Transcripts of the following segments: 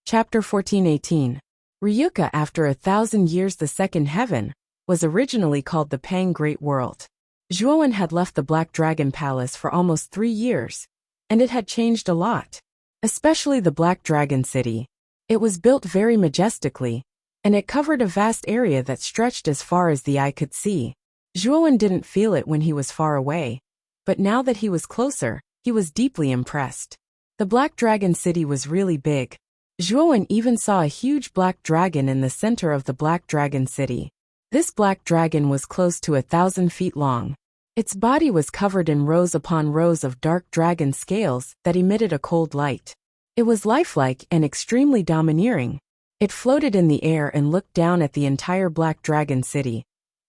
Chapter 1418. Ryuka after 1,000 years. The second heaven was originally called the Pang Great World. Zhuowen had left the Black Dragon Palace for almost 3 years, and it had changed a lot. Especially the Black Dragon City. It was built very majestically, and it covered a vast area that stretched as far as the eye could see. Zhuowen didn't feel it when he was far away, but now that he was closer, he was deeply impressed. The Black Dragon City was really big. Zhuowen even saw a huge black dragon in the center of the Black Dragon City. This black dragon was close to 1,000 feet long. Its body was covered in rows upon rows of dark dragon scales that emitted a cold light. It was lifelike and extremely domineering. It floated in the air and looked down at the entire Black Dragon City,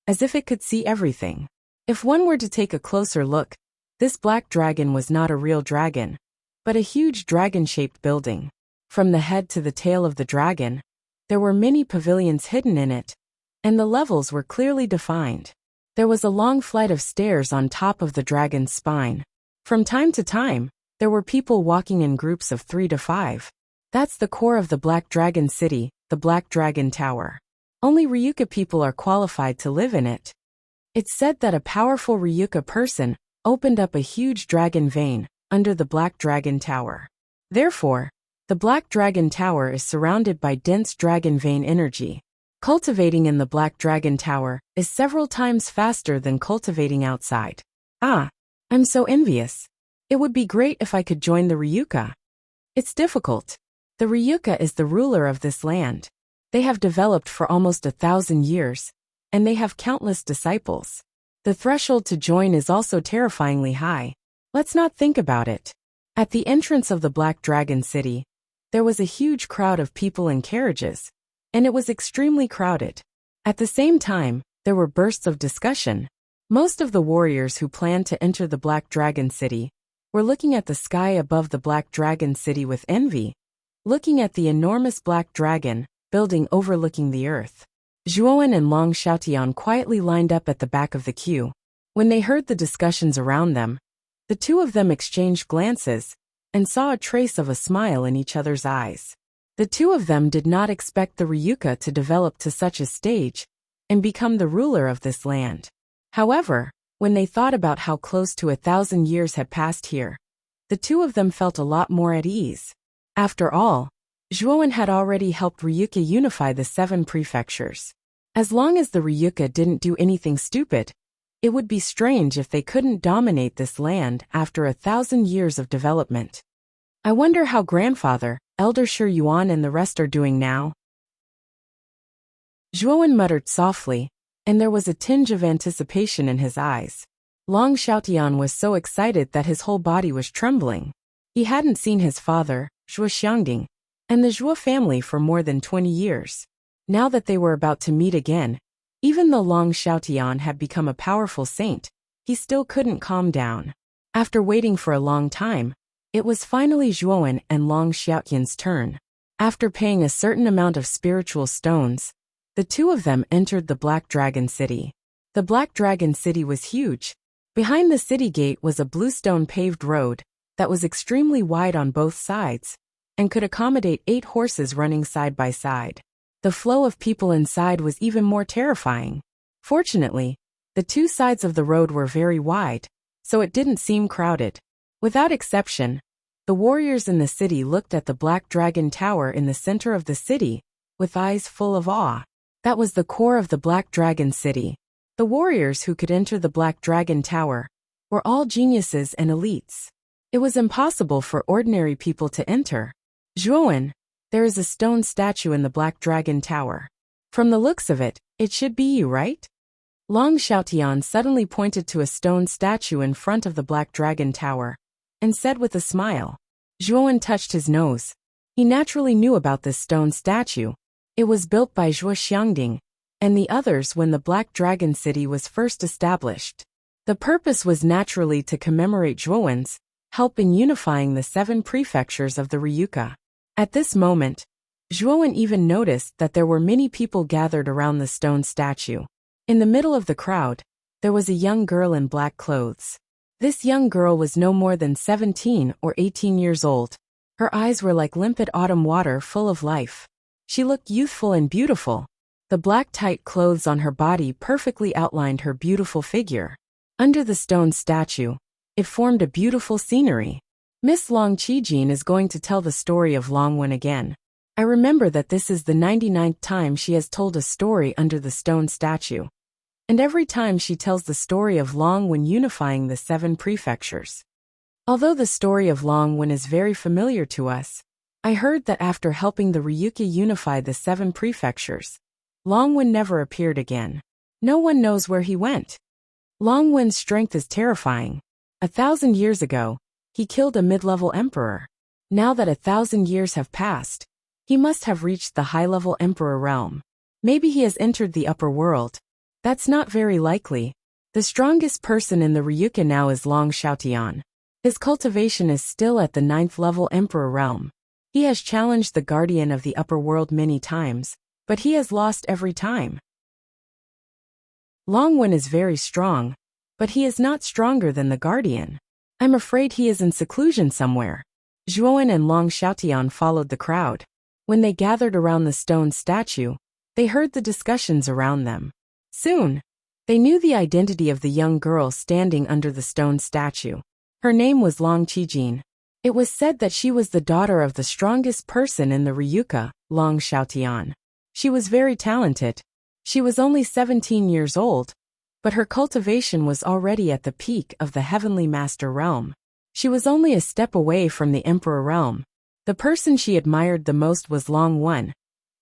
as if it could see everything. If one were to take a closer look, this black dragon was not a real dragon, but a huge dragon-shaped building. From the head to the tail of the dragon, there were many pavilions hidden in it, and the levels were clearly defined. There was a long flight of stairs on top of the dragon's spine. From time to time, there were people walking in groups of 3 to 5. That's the core of the Black Dragon City, the Black Dragon Tower. Only Ryuka people are qualified to live in it. It's said that a powerful Ryuka person opened up a huge dragon vein under the Black Dragon Tower. Therefore, the Black Dragon Tower is surrounded by dense dragon vein energy. Cultivating in the Black Dragon Tower is several times faster than cultivating outside. Ah, I'm so envious. It would be great if I could join the Ryuka. It's difficult. The Ryuka is the ruler of this land. They have developed for almost 1,000 years, and they have countless disciples. The threshold to join is also terrifyingly high. Let's not think about it. At the entrance of the Black Dragon City, there was a huge crowd of people and carriages, and it was extremely crowded. At the same time, there were bursts of discussion. Most of the warriors who planned to enter the Black Dragon City were looking at the sky above the Black Dragon City with envy, looking at the enormous black dragon building overlooking the earth. Zhuowen and Long Xiaotian quietly lined up at the back of the queue. When they heard the discussions around them, the two of them exchanged glances and saw a trace of a smile in each other's eyes. The two of them did not expect the Ryuka to develop to such a stage and become the ruler of this land. However, when they thought about how close to 1,000 years had passed here, the two of them felt a lot more at ease. After all, Zhuowen had already helped Ryuka unify the 7 prefectures. As long as the Ryuka didn't do anything stupid, it would be strange if they couldn't dominate this land after 1,000 years of development. I wonder how grandfather, Elder Shi Yuan and the rest are doing now. Zhuowen muttered softly, and there was a tinge of anticipation in his eyes. Long Xiaotian was so excited that his whole body was trembling. He hadn't seen his father, Zhuo Xiangding, and the Zhuo family for more than 20 years. Now that they were about to meet again, even though Long Xiaotian had become a powerful saint, he still couldn't calm down. After waiting for a long time, it was finally Zhuowen and Long Xiaotian's turn. After paying a certain amount of spiritual stones, the two of them entered the Black Dragon City. The Black Dragon City was huge. Behind the city gate was a bluestone paved road that was extremely wide on both sides and could accommodate 8 horses running side by side. The flow of people inside was even more terrifying. Fortunately, the 2 sides of the road were very wide, so it didn't seem crowded. Without exception, the warriors in the city looked at the Black Dragon Tower in the center of the city with eyes full of awe. That was the core of the Black Dragon City. The warriors who could enter the Black Dragon Tower were all geniuses and elites. It was impossible for ordinary people to enter. Zhuowen, there is a stone statue in the Black Dragon Tower. From the looks of it, it should be you, right? Long Xiaotian suddenly pointed to a stone statue in front of the Black Dragon Tower and said with a smile. Zhuowen touched his nose. He naturally knew about this stone statue. It was built by Zhuo Xiangding and the others when the Black Dragon City was first established. The purpose was naturally to commemorate Zhuowen's help in unifying the 7 prefectures of the Ryuka. At this moment, Zhuowen even noticed that there were many people gathered around the stone statue. In the middle of the crowd, there was a young girl in black clothes. This young girl was no more than 17 or 18 years old, Her eyes were like limpid autumn water full of life. She looked youthful and beautiful. The black tight clothes on her body perfectly outlined her beautiful figure. Under the stone statue, it formed a beautiful scenery. Miss Long Qijin is going to tell the story of Longwen again. I remember that this is the 99th time she has told a story under the stone statue. And every time she tells the story of Longwen unifying the 7 prefectures. Although the story of Longwen is very familiar to us, I heard that after helping the Ryukyuan unify the 7 prefectures, Longwen never appeared again. No one knows where he went. Longwen's strength is terrifying. 1,000 years ago, he killed a mid-level emperor. Now that 1,000 years have passed, he must have reached the high-level emperor realm. Maybe he has entered the upper world. That's not very likely. The strongest person in the Ryukyuan now is Long Xiaotian. His cultivation is still at the 9th level emperor realm. He has challenged the guardian of the upper world many times, but he has lost every time. Longwen is very strong, but he is not stronger than the guardian. I'm afraid he is in seclusion somewhere. Zhuowen and Long Xiaotian followed the crowd. When they gathered around the stone statue, they heard the discussions around them. Soon, they knew the identity of the young girl standing under the stone statue. Her name was Long Qijin. It was said that she was the daughter of the strongest person in the Ryukyuan, Long Xiaotian. She was very talented. She was only 17 years old, but her cultivation was already at the peak of the Heavenly Master realm. She was only a step away from the Emperor realm. The person she admired the most was Longwen,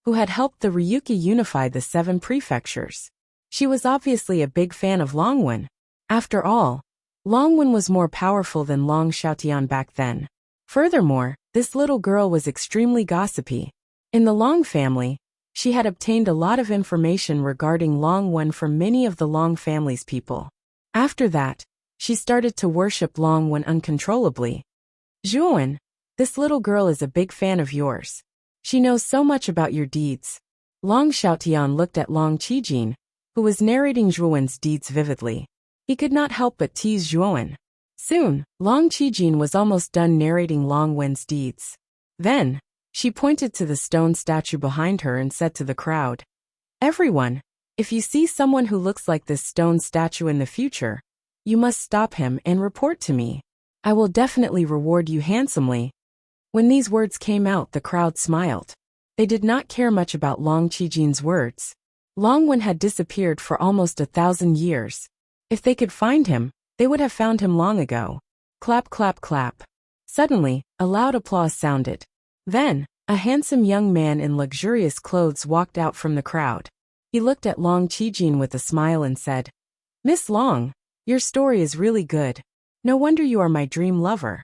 who had helped the Ryukyuan unify the 7 prefectures. She was obviously a big fan of Longwen. After all, Longwen was more powerful than Long Xiaotian back then. Furthermore, this little girl was extremely gossipy. In the Long family, she had obtained a lot of information regarding Longwen from many of the Long family's people. After that, she started to worship Longwen uncontrollably. Zhuowen, this little girl is a big fan of yours. She knows so much about your deeds. Long Xiaotian looked at Long Qijin, who was narrating Zhuowen's deeds vividly. He could not help but tease Zhuowen. Soon, Long Qijin was almost done narrating Longwen's deeds. Then, she pointed to the stone statue behind her and said to the crowd, "Everyone, if you see someone who looks like this stone statue in the future, you must stop him and report to me. I will definitely reward you handsomely." When these words came out, the crowd smiled. They did not care much about Long Qijin's words. Longwen had disappeared for almost 1,000 years. If they could find him, they would have found him long ago. Clap, clap, clap. Suddenly, a loud applause sounded. Then, a handsome young man in luxurious clothes walked out from the crowd. He looked at Long Qijin with a smile and said, "Miss Long, your story is really good. No wonder you are my dream lover."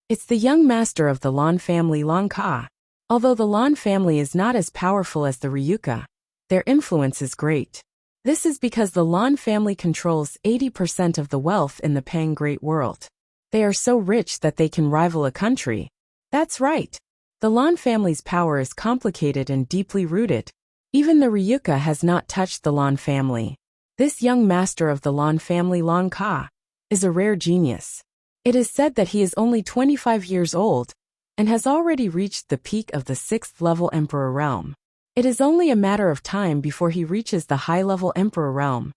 It's the young master of the Lan family, Long Ka. Although the Lan family is not as powerful as the Ryukyuan, their influence is great. This is because the Lan family controls 80% of the wealth in the Pang Great World. They are so rich that they can rival a country. That's right. The Lan family's power is complicated and deeply rooted. Even the Ryukyuan has not touched the Lan family. This young master of the Lan family, Long Ka, is a rare genius. It is said that he is only 25 years old and has already reached the peak of the 6th level Emperor realm. It is only a matter of time before he reaches the high-level Emperor realm.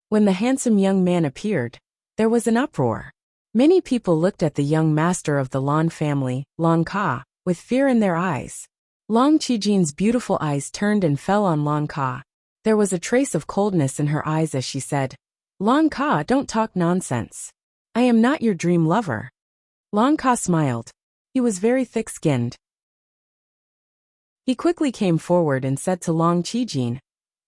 When the handsome young man appeared, there was an uproar. Many people looked at the young master of the Lan family, Long Ka, with fear in their eyes. Long Qijin's beautiful eyes turned and fell on Long Ka. There was a trace of coldness in her eyes as she said, "Long Ka, don't talk nonsense. I am not your dream lover." Long Ka smiled. He was very thick-skinned. He quickly came forward and said to Long Qijin,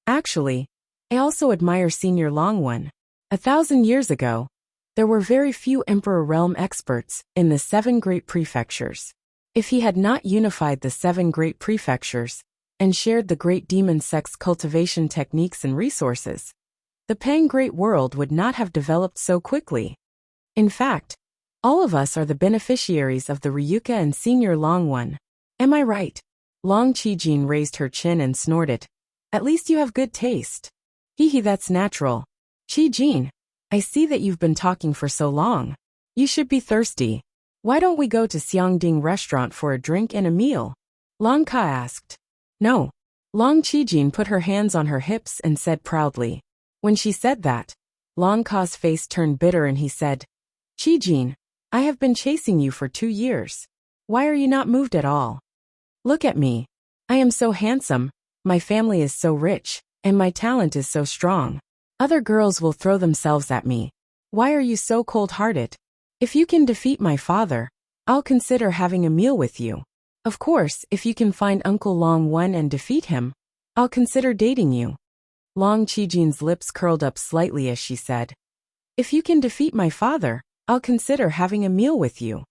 "Actually, I also admire Senior Longwen. 1,000 years ago, there were very few Emperor Realm experts in the 7 great prefectures. If he had not unified the 7 great prefectures and shared the great demon sex cultivation techniques and resources, the Pang Great World would not have developed so quickly. In fact, all of us are the beneficiaries of the Ryukyuan and Senior Longwen. Am I right?" Long Qijin raised her chin and snorted. "At least you have good taste." "Hee, that's natural. Qijin, I see that you've been talking for so long. You should be thirsty." Why don't we go to Xiangding restaurant for a drink and a meal? Long Ka asked. No. Long Qijin put her hands on her hips and said proudly. When she said that, Long Ka's face turned bitter and he said, Qijin, I have been chasing you for 2 years. Why are you not moved at all? Look at me. I am so handsome, my family is so rich, and my talent is so strong. Other girls will throw themselves at me. Why are you so cold-hearted? If you can defeat my father, I'll consider having a meal with you. Of course, if you can find Uncle Long Wen and defeat him, I'll consider dating you. Long Qijin's lips curled up slightly as she said, If you can defeat my father, I'll consider having a meal with you.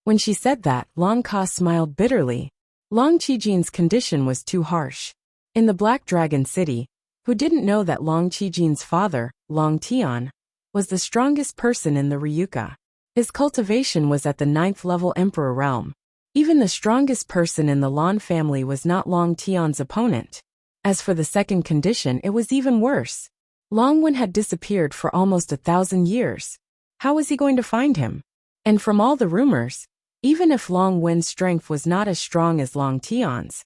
When she said that, Long Ka smiled bitterly. Long Qijin's condition was too harsh. In the Black Dragon City, who didn't know that Long Qijin's father, Long Tian, was the strongest person in the Ryuka. His cultivation was at the 9th level Emperor realm. Even the strongest person in the Lan family was not Long Tian's opponent. As for the second condition, it was even worse. Long Wen had disappeared for almost 1,000 years. How was he going to find him? And from all the rumors, even if Long Wen's strength was not as strong as Long Tian's,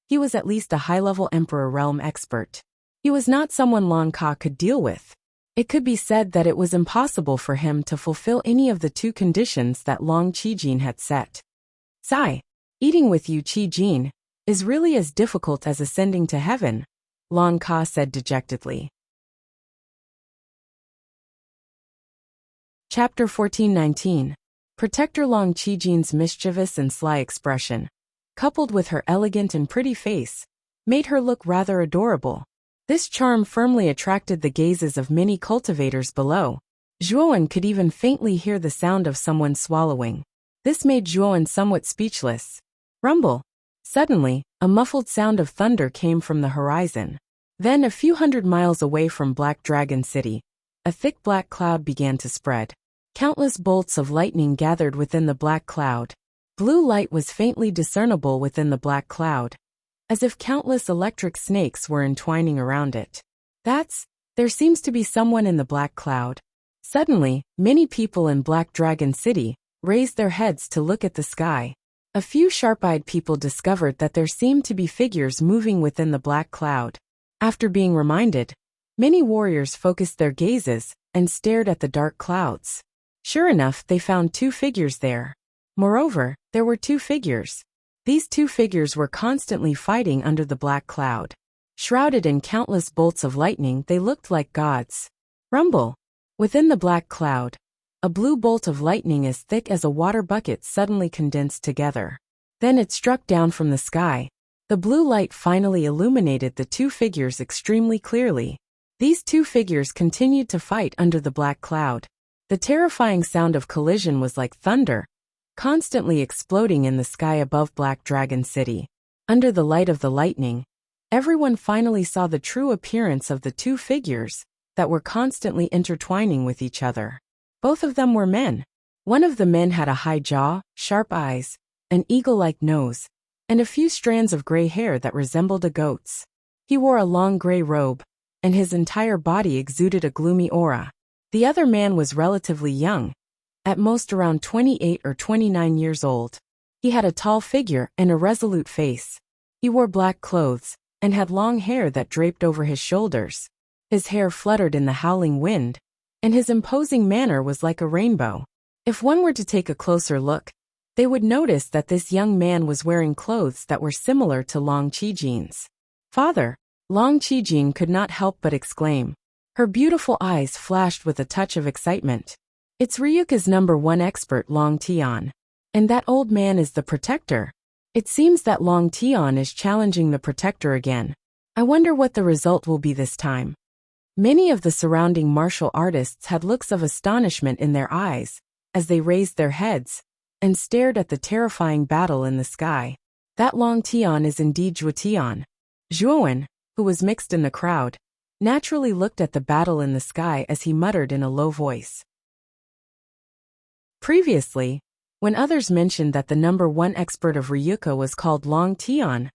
he was at least a high-level Emperor realm expert. He was not someone Long Ka could deal with. It could be said that it was impossible for him to fulfill any of the 2 conditions that Long Qijin had set. Sigh, eating with you, Qijin, is really as difficult as ascending to heaven, Long Ka said dejectedly. Chapter 14:19. Protector Long Qijin's mischievous and sly expression, coupled with her elegant and pretty face, made her look rather adorable. This charm firmly attracted the gazes of many cultivators below. Zhuowen could even faintly hear the sound of someone swallowing. This made Zhuowen somewhat speechless. Rumble. Suddenly, a muffled sound of thunder came from the horizon. Then, a few hundred miles away from Black Dragon City, a thick black cloud began to spread. Countless bolts of lightning gathered within the black cloud. Blue light was faintly discernible within the black cloud, as if countless electric snakes were entwining around it. There seems to be someone in the black cloud. Suddenly, many people in Black Dragon City raised their heads to look at the sky. A few sharp-eyed people discovered that there seemed to be figures moving within the black cloud. After being reminded, many warriors focused their gazes and stared at the dark clouds. Sure enough, they found 2 figures there. Moreover, there were 2 figures. These 2 figures were constantly fighting under the black cloud. Shrouded in countless bolts of lightning, they looked like gods. Rumble. Within the black cloud, a blue bolt of lightning as thick as a water bucket suddenly condensed together. Then it struck down from the sky. The blue light finally illuminated the 2 figures extremely clearly. These 2 figures continued to fight under the black cloud. The terrifying sound of collision was like thunder, constantly exploding in the sky above Black Dragon City. Under the light of the lightning, everyone finally saw the true appearance of the 2 figures that were constantly intertwining with each other. Both of them were men. One of the men had a high jaw, sharp eyes, an eagle-like nose, and a few strands of gray hair that resembled a goat's. He wore a long gray robe, and his entire body exuded a gloomy aura. The other man was relatively young, at most around 28 or 29 years old. He had a tall figure and a resolute face. He wore black clothes and had long hair that draped over his shoulders. His hair fluttered in the howling wind, and his imposing manner was like a rainbow. If one were to take a closer look, they would notice that this young man was wearing clothes that were similar to Long Qijin's father. Long Qijin could not help but exclaim. Her beautiful eyes flashed with a touch of excitement. It's Ryuka's #1 expert, Long Tian. And that old man is the protector. It seems that Long Tian is challenging the protector again. I wonder what the result will be this time. Many of the surrounding martial artists had looks of astonishment in their eyes as they raised their heads and stared at the terrifying battle in the sky. That Long Tian is indeed Zhuo Tian. Zhuowen, who was mixed in the crowd, naturally looked at the battle in the sky as he muttered in a low voice. Previously, when others mentioned that the #1 expert of Ryuka was called Long Tian,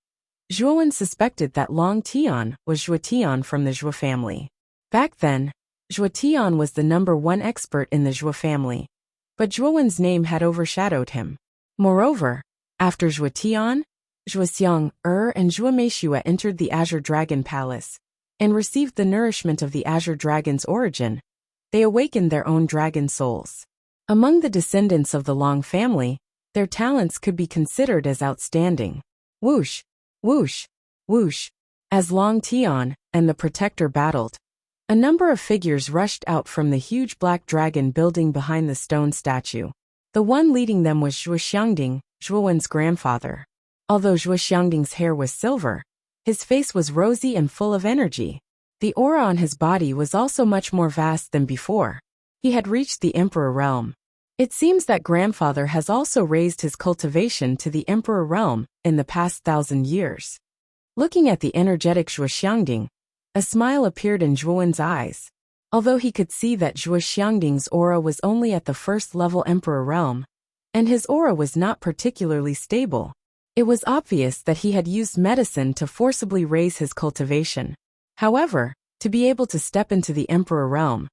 Zhuowen suspected that Long Tian was Zhuo Tian from the Zhuo family. Back then, Zhuo Tian was the #1 expert in the Zhuo family. but Zhuowen's name had overshadowed him. Moreover, after Zhuo Tian, Zhuo Xiang, and Zhuo Meishue entered the Azure Dragon Palace and received the nourishment of the Azure Dragon's origin, they awakened their own dragon souls. Among the descendants of the Long family, their talents could be considered as outstanding. Whoosh, whoosh, whoosh. As Long Tian and the Protector battled, a number of figures rushed out from the huge black dragon building behind the stone statue. The one leading them was Zhuo Xiangding, Zhuowen's grandfather. Although Zhuo Xiangding's hair was silver, his face was rosy and full of energy. The aura on his body was also much more vast than before. He had reached the Emperor realm. It seems that grandfather has also raised his cultivation to the Emperor realm in the past 1,000 years. Looking at the energetic Zhuo Xiangding, a smile appeared in Zhuowen's eyes. Although he could see that Zhuo Xiangding's aura was only at the first-level Emperor realm, and his aura was not particularly stable, it was obvious that he had used medicine to forcibly raise his cultivation. However, to be able to step into the Emperor realm,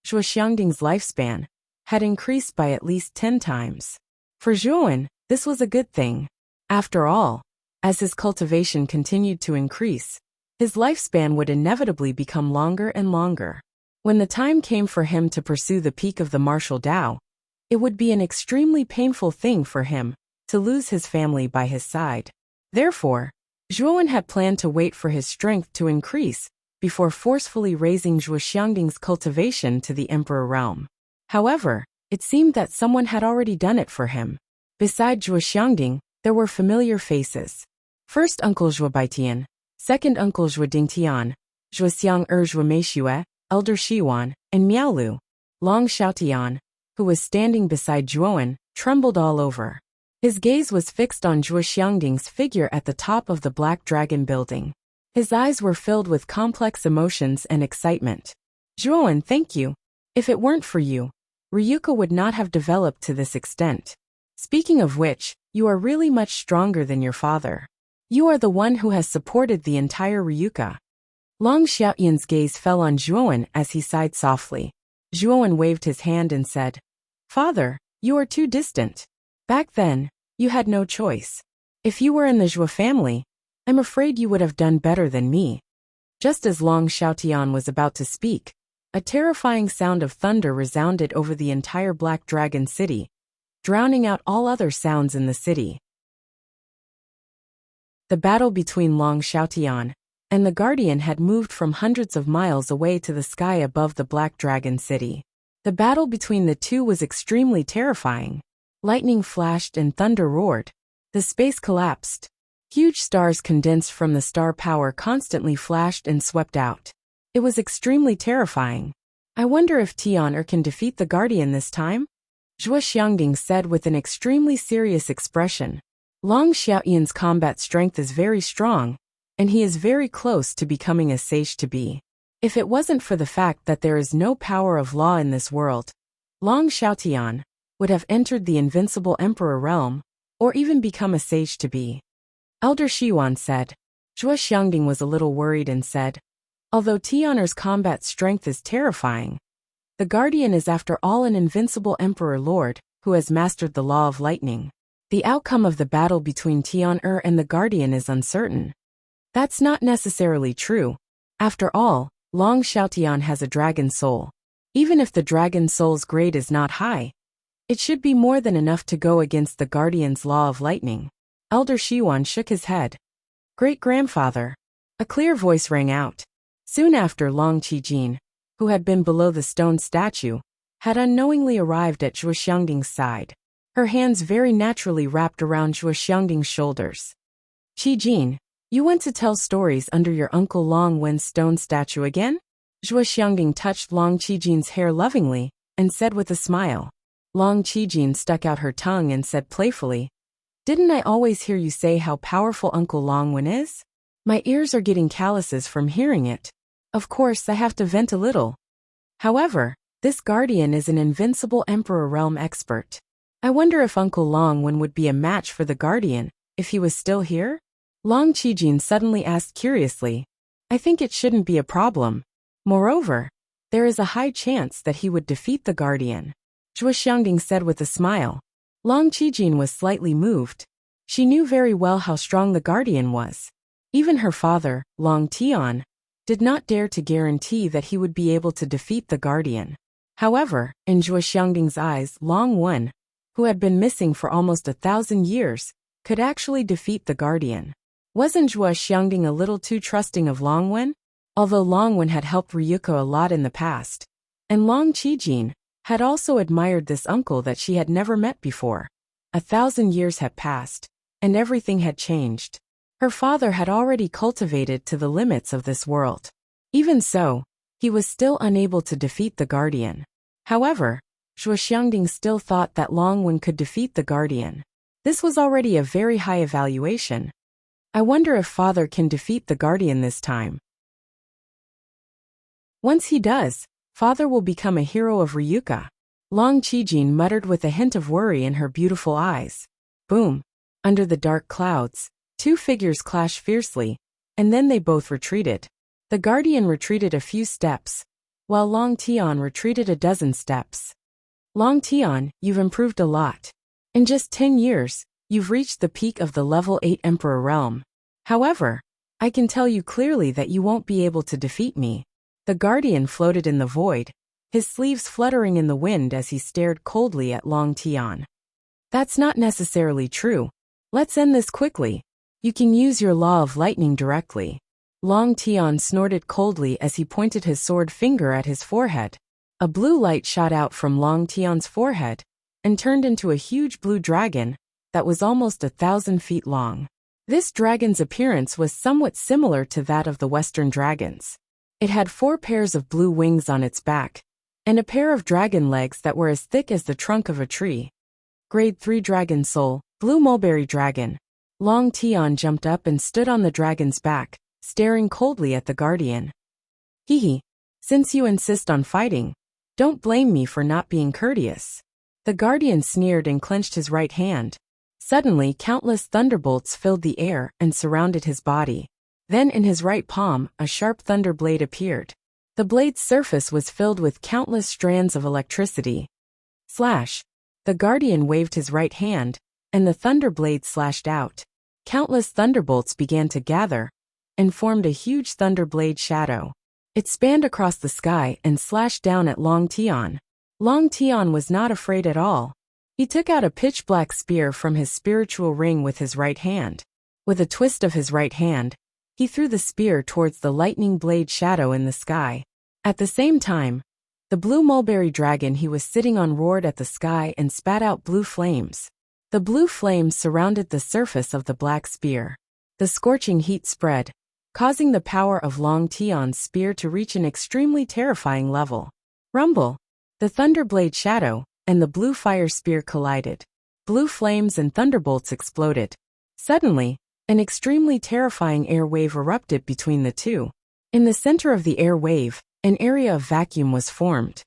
Zhuo Xiangding's lifespan had increased by at least 10 times. For Zhuowen, this was a good thing. After all, as his cultivation continued to increase, his lifespan would inevitably become longer and longer. When the time came for him to pursue the peak of the martial Tao, it would be an extremely painful thing for him to lose his family by his side. Therefore, Zhuowen had planned to wait for his strength to increase before forcefully raising Zhuo Xiangding's cultivation to the Emperor realm. However, it seemed that someone had already done it for him. Beside Zhuo Xiangding, there were familiar faces. First Uncle Zhuo Baitian, second Uncle Zhuo Dingtian, Zhuo Xiang Zhuo Meishue, Elder Shiwan, and Miaolu. Long Xiaotian, who was standing beside Zhuowen, trembled all over. His gaze was fixed on Zhuo Xiangding's figure at the top of the Black Dragon building. His eyes were filled with complex emotions and excitement. Zhuowen, thank you. If it weren't for you, Ryuka would not have developed to this extent. Speaking of which, you are really much stronger than your father. You are the one who has supported the entire Ryuka. Long Xiaoyan's gaze fell on Zhuowen as he sighed softly. Zhuowen waved his hand and said, Father, you are too distant. Back then, you had no choice. If you were in the Zhuo family, I'm afraid you would have done better than me. Just as Long Xiaotian was about to speak, a terrifying sound of thunder resounded over the entire Black Dragon city, drowning out all other sounds in the city. The battle between Long Xiaotian and the Guardian had moved from hundreds of miles away to the sky above the Black Dragon city. The battle between the two was extremely terrifying. Lightning flashed and thunder roared. The space collapsed. Huge stars condensed from the star power constantly flashed and swept out. It was extremely terrifying. I wonder if Tian can defeat the Guardian this time? Zhuo Xiangding said with an extremely serious expression. Long Xiaoyan's combat strength is very strong, and he is very close to becoming a sage to be. If it wasn't for the fact that there is no power of law in this world, Long Xiaotian would have entered the invincible Emperor realm, or even become a sage to be. Elder Shiwan said. Zhuo Xiangding was a little worried and said, although Tianer's combat strength is terrifying, the Guardian is after all an invincible Emperor Lord who has mastered the law of lightning. The outcome of the battle between Tian and the Guardian is uncertain. That's not necessarily true. After all, Long Xiaotian has a dragon soul. Even if the dragon soul's grade is not high, it should be more than enough to go against the Guardian's law of lightning. Elder Shiwan shook his head. Great-grandfather. A clear voice rang out. Soon after, Long Qijin, who had been below the stone statue, had unknowingly arrived at Zhuo Xiangding's side. Her hands very naturally wrapped around Zhuo Xiangding's shoulders. Qijin, you went to tell stories under your Uncle Long Wen's stone statue again? Zhuo Xiangding touched Long Qijin's hair lovingly and said with a smile. Long Qijin stuck out her tongue and said playfully, Didn't I always hear you say how powerful Uncle Long Wen is? My ears are getting calluses from hearing it. Of course, I have to vent a little. However, this Guardian is an invincible Emperor realm expert. I wonder if Uncle Long Wen would be a match for the Guardian if he was still here? Long Qijin suddenly asked curiously. I think it shouldn't be a problem. Moreover, there is a high chance that he would defeat the Guardian. Zhuo Xiangding said with a smile. Long Qijin was slightly moved. She knew very well how strong the guardian was. Even her father, Long Tian, did not dare to guarantee that he would be able to defeat the guardian. However, in Zhuo Xiangding's eyes, Long Wen, who had been missing for almost 1,000 years, could actually defeat the guardian. Wasn't Zhuo Xiangding a little too trusting of Long Wen? Although Long Wen had helped Ryuko a lot in the past, and Long Qijin had also admired this uncle that she had never met before. 1,000 years had passed, and everything had changed. Her father had already cultivated to the limits of this world. Even so, he was still unable to defeat the guardian. However, Zhuo Xiangding still thought that Long Wen could defeat the guardian. This was already a very high evaluation. I wonder if father can defeat the guardian this time. Once he does, father will become a hero of Ryuka. Long Qijin muttered with a hint of worry in her beautiful eyes. Boom! Under the dark clouds, two figures clashed fiercely, and then they both retreated. The guardian retreated a few steps, while Long Tian retreated a dozen steps. Long Tian, you've improved a lot. In just 10 years, you've reached the peak of the level 8 Emperor realm. However, I can tell you clearly that you won't be able to defeat me. The guardian floated in the void, his sleeves fluttering in the wind as he stared coldly at Long Tian. That's not necessarily true. Let's end this quickly. You can use your law of lightning directly. Long Tian snorted coldly as he pointed his sword finger at his forehead. A blue light shot out from Long Tian's forehead and turned into a huge blue dragon that was almost 1,000 feet long. This dragon's appearance was somewhat similar to that of the Western dragons. It had 4 pairs of blue wings on its back, and a pair of dragon legs that were as thick as the trunk of a tree. Grade 3 Dragon Soul, Blue Mulberry Dragon. Long Tian jumped up and stood on the dragon's back, staring coldly at the guardian. Hee. Since you insist on fighting, don't blame me for not being courteous. The guardian sneered and clenched his right hand. Suddenly, countless thunderbolts filled the air and surrounded his body. Then in his right palm, a sharp thunder blade appeared. The blade's surface was filled with countless strands of electricity. Slash! The guardian waved his right hand, and the thunder blade slashed out. Countless thunderbolts began to gather and formed a huge thunder blade shadow. It spanned across the sky and slashed down at Long Tian. Long Tian was not afraid at all. He took out a pitch-black spear from his spiritual ring with his right hand. With a twist of his right hand, he threw the spear towards the lightning blade shadow in the sky. At the same time, the blue mulberry dragon he was sitting on roared at the sky and spat out blue flames. The blue flames surrounded the surface of the black spear. The scorching heat spread, causing the power of Long Tian's spear to reach an extremely terrifying level. Rumble! The thunderblade shadow and the blue fire spear collided. Blue flames and thunderbolts exploded. Suddenly, an extremely terrifying air wave erupted between the two. In the center of the air wave, an area of vacuum was formed.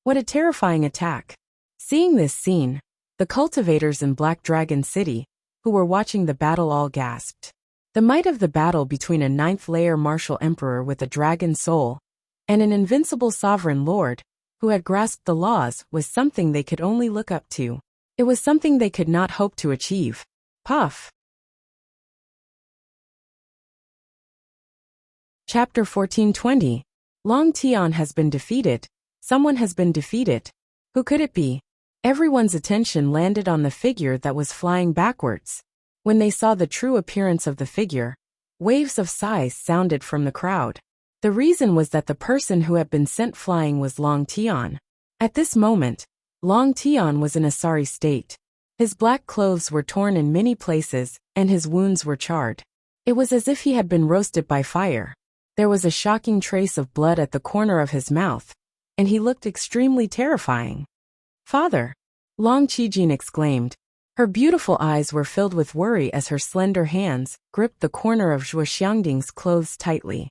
What a terrifying attack! Seeing this scene, the cultivators in Black Dragon City, who were watching the battle, all gasped. The might of the battle between a 9th-layer martial emperor with a dragon soul and an invincible sovereign lord who had grasped the laws was something they could only look up to. It was something they could not hope to achieve. Puff! Chapter 1420. Long Tian has been defeated. Someone has been defeated. Who could it be? Everyone's attention landed on the figure that was flying backwards. When they saw the true appearance of the figure, waves of sighs sounded from the crowd. The reason was that the person who had been sent flying was Long Tian. At this moment, Long Tian was in a sorry state. His black clothes were torn in many places, and his wounds were charred. It was as if he had been roasted by fire. There was a shocking trace of blood at the corner of his mouth, and he looked extremely terrifying. Father! Long Qijin exclaimed. Her beautiful eyes were filled with worry as her slender hands gripped the corner of Zhuo Xiangding's clothes tightly.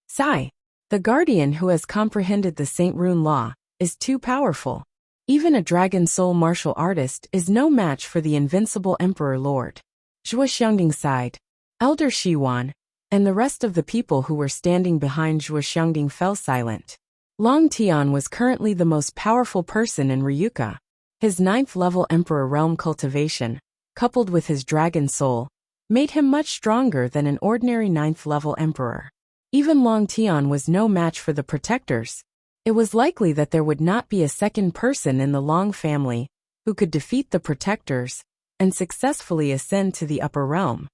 Sigh! The guardian who has comprehended the Saint Rune law is too powerful. Even a dragon soul martial artist is no match for the invincible Emperor Lord. Zhuo Xiangding sighed. Elder Shiwan and the rest of the people who were standing behind Zhuo Xiangding fell silent. Long Tian was currently the most powerful person in Ryuka. His 9th-level Emperor realm cultivation, coupled with his dragon soul, made him much stronger than an ordinary 9th-level Emperor. Even Long Tian was no match for the protectors. It was likely that there would not be a second person in the Long family who could defeat the protectors and successfully ascend to the upper realm.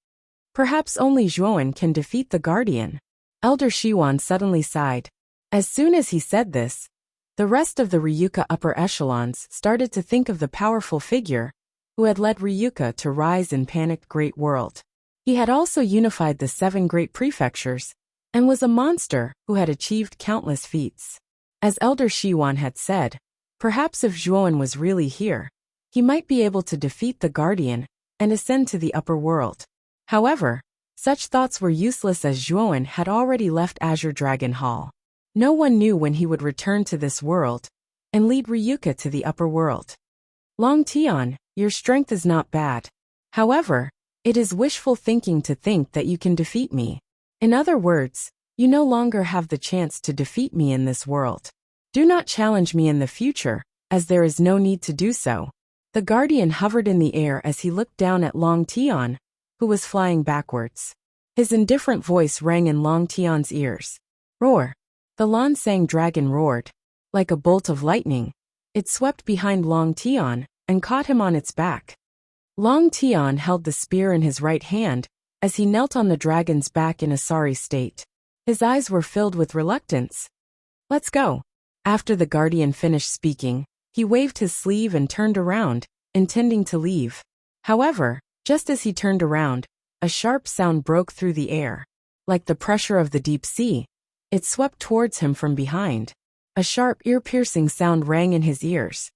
Perhaps only Zhuowen can defeat the Guardian. Elder Shiwan suddenly sighed. As soon as he said this, the rest of the Ryuka upper echelons started to think of the powerful figure who had led Ryuka to rise in panicked great world. He had also unified the 7 great prefectures and was a monster who had achieved countless feats. As Elder Shiwan had said, perhaps if Zhuowen was really here, he might be able to defeat the Guardian and ascend to the upper world. However, such thoughts were useless as Zhuowen had already left Azure Dragon Hall. No one knew when he would return to this world and lead Ryuka to the upper world. Long Tian, your strength is not bad. However, it is wishful thinking to think that you can defeat me. In other words, you no longer have the chance to defeat me in this world. Do not challenge me in the future, as there is no need to do so. The Guardian hovered in the air as he looked down at Long Tian, who was flying backwards. His indifferent voice rang in Long Tian's ears. Roar! The Lansang dragon roared. Like a bolt of lightning, it swept behind Long Tian and caught him on its back. Long Tian held the spear in his right hand as he knelt on the dragon's back in a sorry state. His eyes were filled with reluctance. Let's go. After the Guardian finished speaking, he waved his sleeve and turned around, intending to leave. However, just as he turned around, a sharp sound broke through the air. Like the pressure of the deep sea, it swept towards him from behind. A sharp, ear-piercing sound rang in his ears.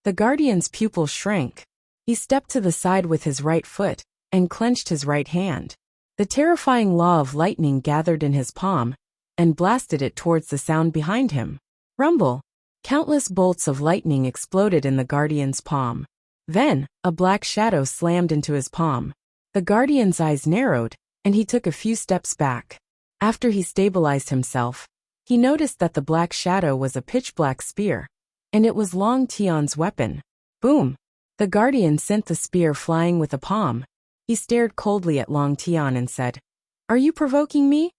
The Guardian's pupil shrank. He stepped to the side with his right foot and clenched his right hand. The terrifying law of lightning gathered in his palm and blasted it towards the sound behind him. Rumble! Countless bolts of lightning exploded in the Guardian's palm. Then, a black shadow slammed into his palm. The Guardian's eyes narrowed, and he took a few steps back. After he stabilized himself, he noticed that the black shadow was a pitch-black spear, and it was Long Tian's weapon. Boom! The Guardian sent the spear flying with a palm. He stared coldly at Long Tian and said, "Are you provoking me?"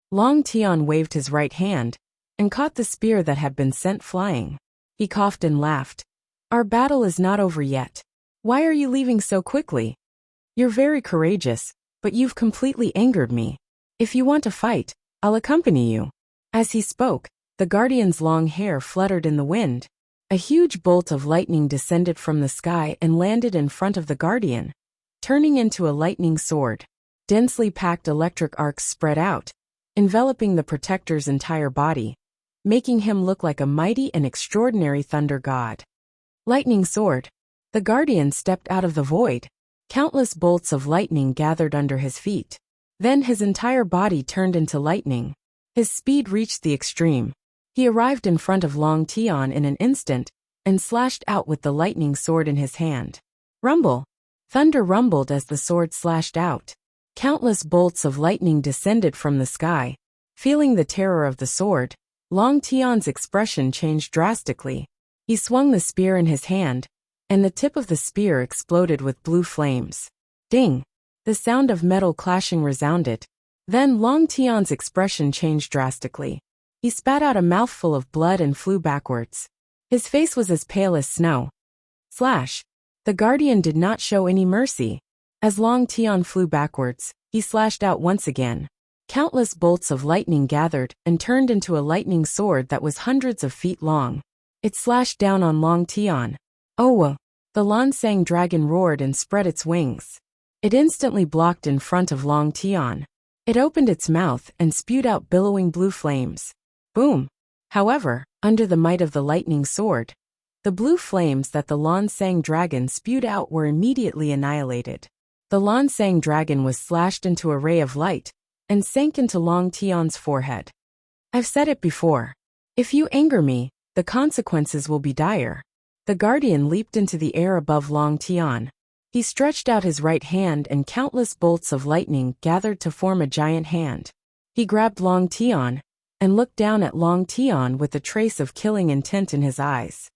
Long Tian waved his right hand and caught the spear that had been sent flying. He coughed and laughed. "Our battle is not over yet. Why are you leaving so quickly? You're very courageous, but you've completely angered me. If you want to fight, I'll accompany you." As he spoke, the Guardian's long hair fluttered in the wind. A huge bolt of lightning descended from the sky and landed in front of the Guardian, turning into a lightning sword. Densely packed electric arcs spread out, enveloping the protector's entire body, making him look like a mighty and extraordinary thunder god. Lightning sword. The Guardian stepped out of the void. Countless bolts of lightning gathered under his feet. Then his entire body turned into lightning. His speed reached the extreme. He arrived in front of Long Tian in an instant and slashed out with the lightning sword in his hand. Rumble! Thunder rumbled as the sword slashed out. Countless bolts of lightning descended from the sky. Feeling the terror of the sword, Long Tian's expression changed drastically. He swung the spear in his hand, and the tip of the spear exploded with blue flames. Ding! The sound of metal clashing resounded. Then Long Tian's expression changed drastically. He spat out a mouthful of blood and flew backwards. His face was as pale as snow. Slash! The Guardian did not show any mercy. As Long Tian flew backwards, he slashed out once again. Countless bolts of lightning gathered and turned into a lightning sword that was hundreds of feet long. It slashed down on Long Tian. Oh! The Lansang dragon roared and spread its wings. It instantly blocked in front of Long Tian. It opened its mouth and spewed out billowing blue flames. Boom! However, under the might of the lightning sword, the blue flames that the Lansang dragon spewed out were immediately annihilated. The Lansang dragon was slashed into a ray of light and sank into Long Tian's forehead. I've said it before. If you anger me, the consequences will be dire. The Guardian leaped into the air above Long Tian. He stretched out his right hand and countless bolts of lightning gathered to form a giant hand. He grabbed Long Tian and looked down at Long Tian with a trace of killing intent in his eyes.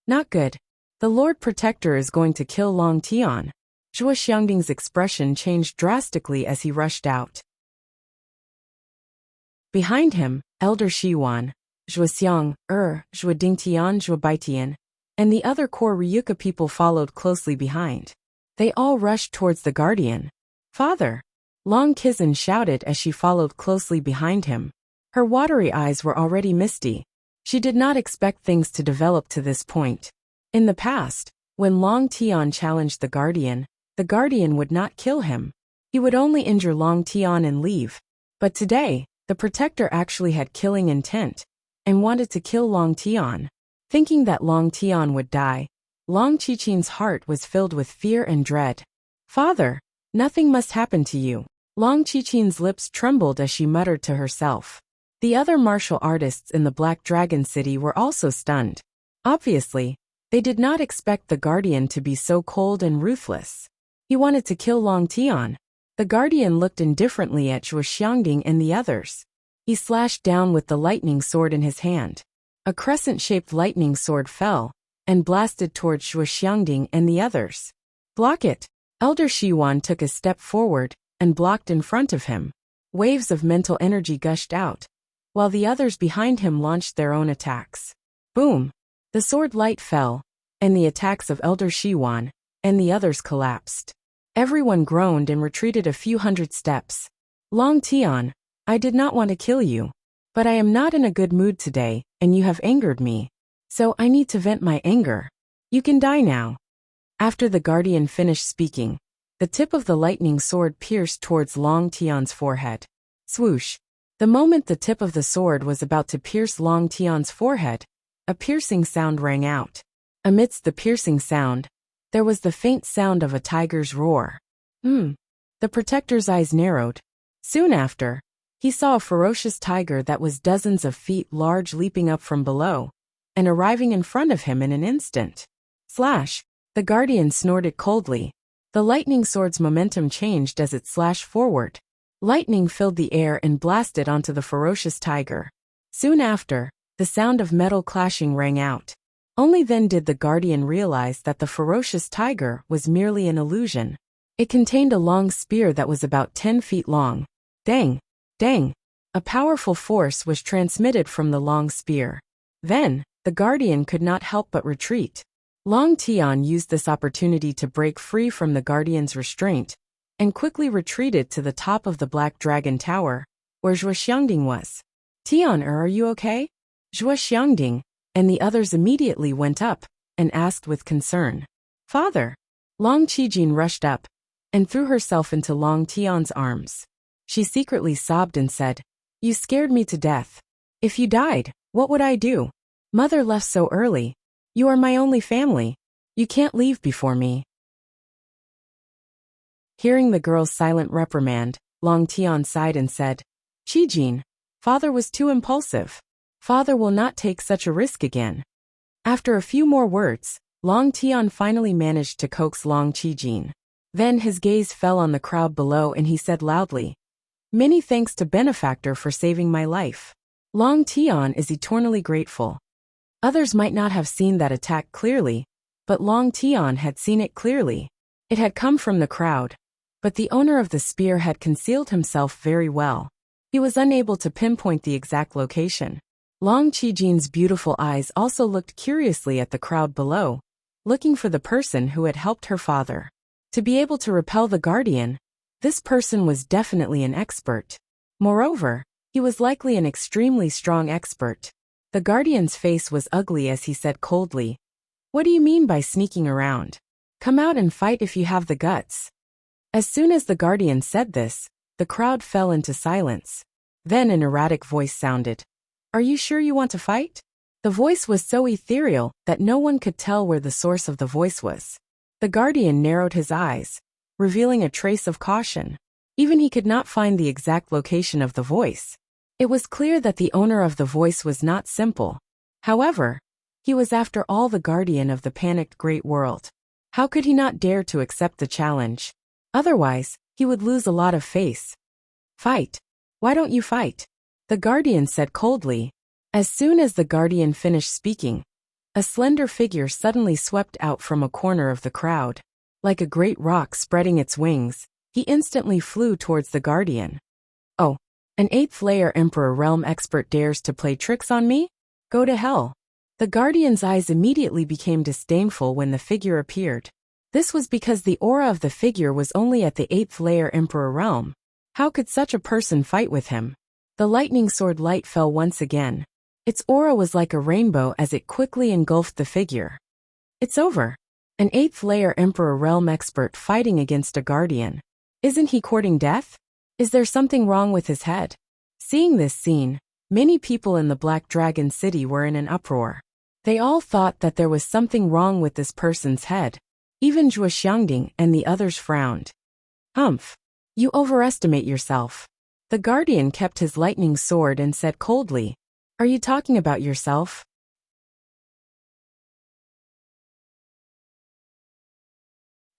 Not good. The Lord Protector is going to kill Long Tian. Zhuo Xiangding's expression changed drastically as he rushed out. Behind him, Elder Shiwan, Zhuo Xiang, Zhuo Dingtian, Zhuo Baitian, and the other core Ryuka people followed closely behind. They all rushed towards the guardian. Father! Long Qizhen shouted as she followed closely behind him. Her watery eyes were already misty. She did not expect things to develop to this point. In the past, when Long Tian challenged the guardian would not kill him. He would only injure Long Tian and leave. But today, the protector actually had killing intent and wanted to kill Long Tian. Thinking that Long Tian would die, Long Qichin's heart was filled with fear and dread. Father, nothing must happen to you. Long Qichin's lips trembled as she muttered to herself. The other martial artists in the Black Dragon City were also stunned. Obviously, they did not expect the guardian to be so cold and ruthless. He wanted to kill Long Tian. The guardian looked indifferently at Zhuo Xiangding and the others. He slashed down with the lightning sword in his hand. A crescent-shaped lightning sword fell and blasted towards Zhuo Xiangding and the others. Block it! Elder Shiwan took a step forward and blocked in front of him. Waves of mental energy gushed out, while the others behind him launched their own attacks. Boom! The sword light fell, and the attacks of Elder Shiwan and the others collapsed. Everyone groaned and retreated a few hundred steps. Long Tian, I did not want to kill you, but I am not in a good mood today, and you have angered me. So I need to vent my anger. You can die now. After the guardian finished speaking, the tip of the lightning sword pierced towards Long Tian's forehead. Swoosh! The moment the tip of the sword was about to pierce Long Tian's forehead, a piercing sound rang out. Amidst the piercing sound, there was the faint sound of a tiger's roar. The protector's eyes narrowed. Soon after, he saw a ferocious tiger that was dozens of feet large leaping up from below and arriving in front of him in an instant. Slash! The guardian snorted coldly. The lightning sword's momentum changed as it slashed forward. Lightning filled the air and blasted onto the ferocious tiger. Soon after, the sound of metal clashing rang out. Only then did the guardian realize that the ferocious tiger was merely an illusion. It contained a long spear that was about 10 feet long. Dang! Dang! A powerful force was transmitted from the long spear. Then, the guardian could not help but retreat. Long Tian used this opportunity to break free from the guardian's restraint and quickly retreated to the top of the Black Dragon Tower, where Zhuo Xiangding was. Tian, are you okay? Zhuo Xiangding and the others immediately went up and asked with concern. Father! Long Qijin rushed up and threw herself into Long Tian's arms. She secretly sobbed and said, You scared me to death. If you died, what would I do? Mother left so early. You are my only family. You can't leave before me. Hearing the girl's silent reprimand, Long Tian sighed and said, Qijin, father was too impulsive. Father will not take such a risk again. After a few more words, Long Tian finally managed to coax Long Qijin. Then his gaze fell on the crowd below and he said loudly, Many thanks to Benefactor for saving my life. Long Tian is eternally grateful. Others might not have seen that attack clearly, but Long Tian had seen it clearly. It had come from the crowd, but the owner of the spear had concealed himself very well. He was unable to pinpoint the exact location. Long Qijin's beautiful eyes also looked curiously at the crowd below, looking for the person who had helped her father. To be able to repel the guardian, this person was definitely an expert. Moreover, he was likely an extremely strong expert. The guardian's face was ugly as he said coldly, What do you mean by sneaking around? Come out and fight if you have the guts. As soon as the guardian said this, the crowd fell into silence. Then an erratic voice sounded. Are you sure you want to fight? The voice was so ethereal that no one could tell where the source of the voice was. The guardian narrowed his eyes, revealing a trace of caution. Even he could not find the exact location of the voice. It was clear that the owner of the voice was not simple. However, he was after all the guardian of the panicked great world. How could he not dare to accept the challenge? Otherwise, he would lose a lot of face. Fight. Why don't you fight? The guardian said coldly. As soon as the guardian finished speaking, A slender figure suddenly swept out from a corner of the crowd. Like a great rock spreading its wings, he instantly flew towards the guardian. Oh, an 8th-layer Emperor realm expert dares to play tricks on me? Go to hell. The guardian's eyes immediately became disdainful when the figure appeared. This was because the aura of the figure was only at the 8th-layer Emperor realm. How could such a person fight with him? The lightning sword light fell once again. Its aura was like a rainbow as it quickly engulfed the figure. It's over. An 8th-layer Emperor realm expert fighting against a guardian. Isn't he courting death? Is there something wrong with his head? Seeing this scene, many people in the Black Dragon City were in an uproar. They all thought that there was something wrong with this person's head. Even Zhuo Xiangding and the others frowned. Humph. You overestimate yourself. The guardian kept his lightning sword and said coldly, Are you talking about yourself?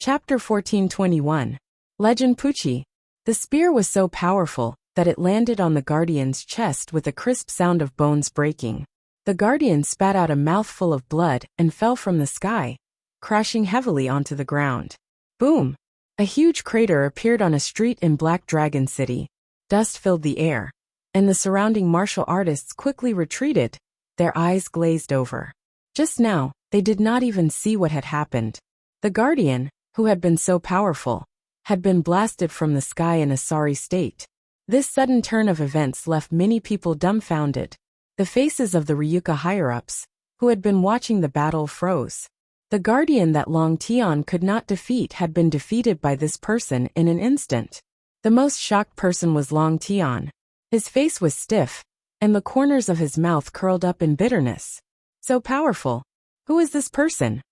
Chapter 1421. Legend Pucci. The spear was so powerful that it landed on the guardian's chest with a crisp sound of bones breaking. The guardian spat out a mouthful of blood and fell from the sky, crashing heavily onto the ground. Boom! A huge crater appeared on a street in Black Dragon City. Dust filled the air, and the surrounding martial artists quickly retreated, their eyes glazed over. Just now, they did not even see what had happened. The guardian, who had been so powerful, had been blasted from the sky in a sorry state. This sudden turn of events left many people dumbfounded. The faces of the Ryuka higher-ups, who had been watching the battle, froze. The guardian that Long Tian could not defeat had been defeated by this person in an instant. The most shocked person was Long Tian. His face was stiff, and the corners of his mouth curled up in bitterness. So powerful. Who is this person?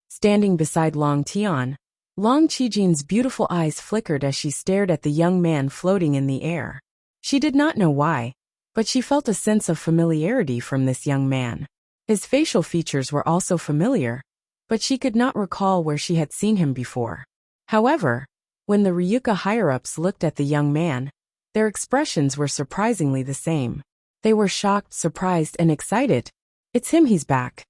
Standing beside Long Tian, Long Qijin's beautiful eyes flickered as she stared at the young man floating in the air. She did not know why, but she felt a sense of familiarity from this young man. His facial features were also familiar, but she could not recall where she had seen him before. However, when the Ryuka higher-ups looked at the young man, their expressions were surprisingly the same. They were shocked, surprised, and excited. It's him, he's back.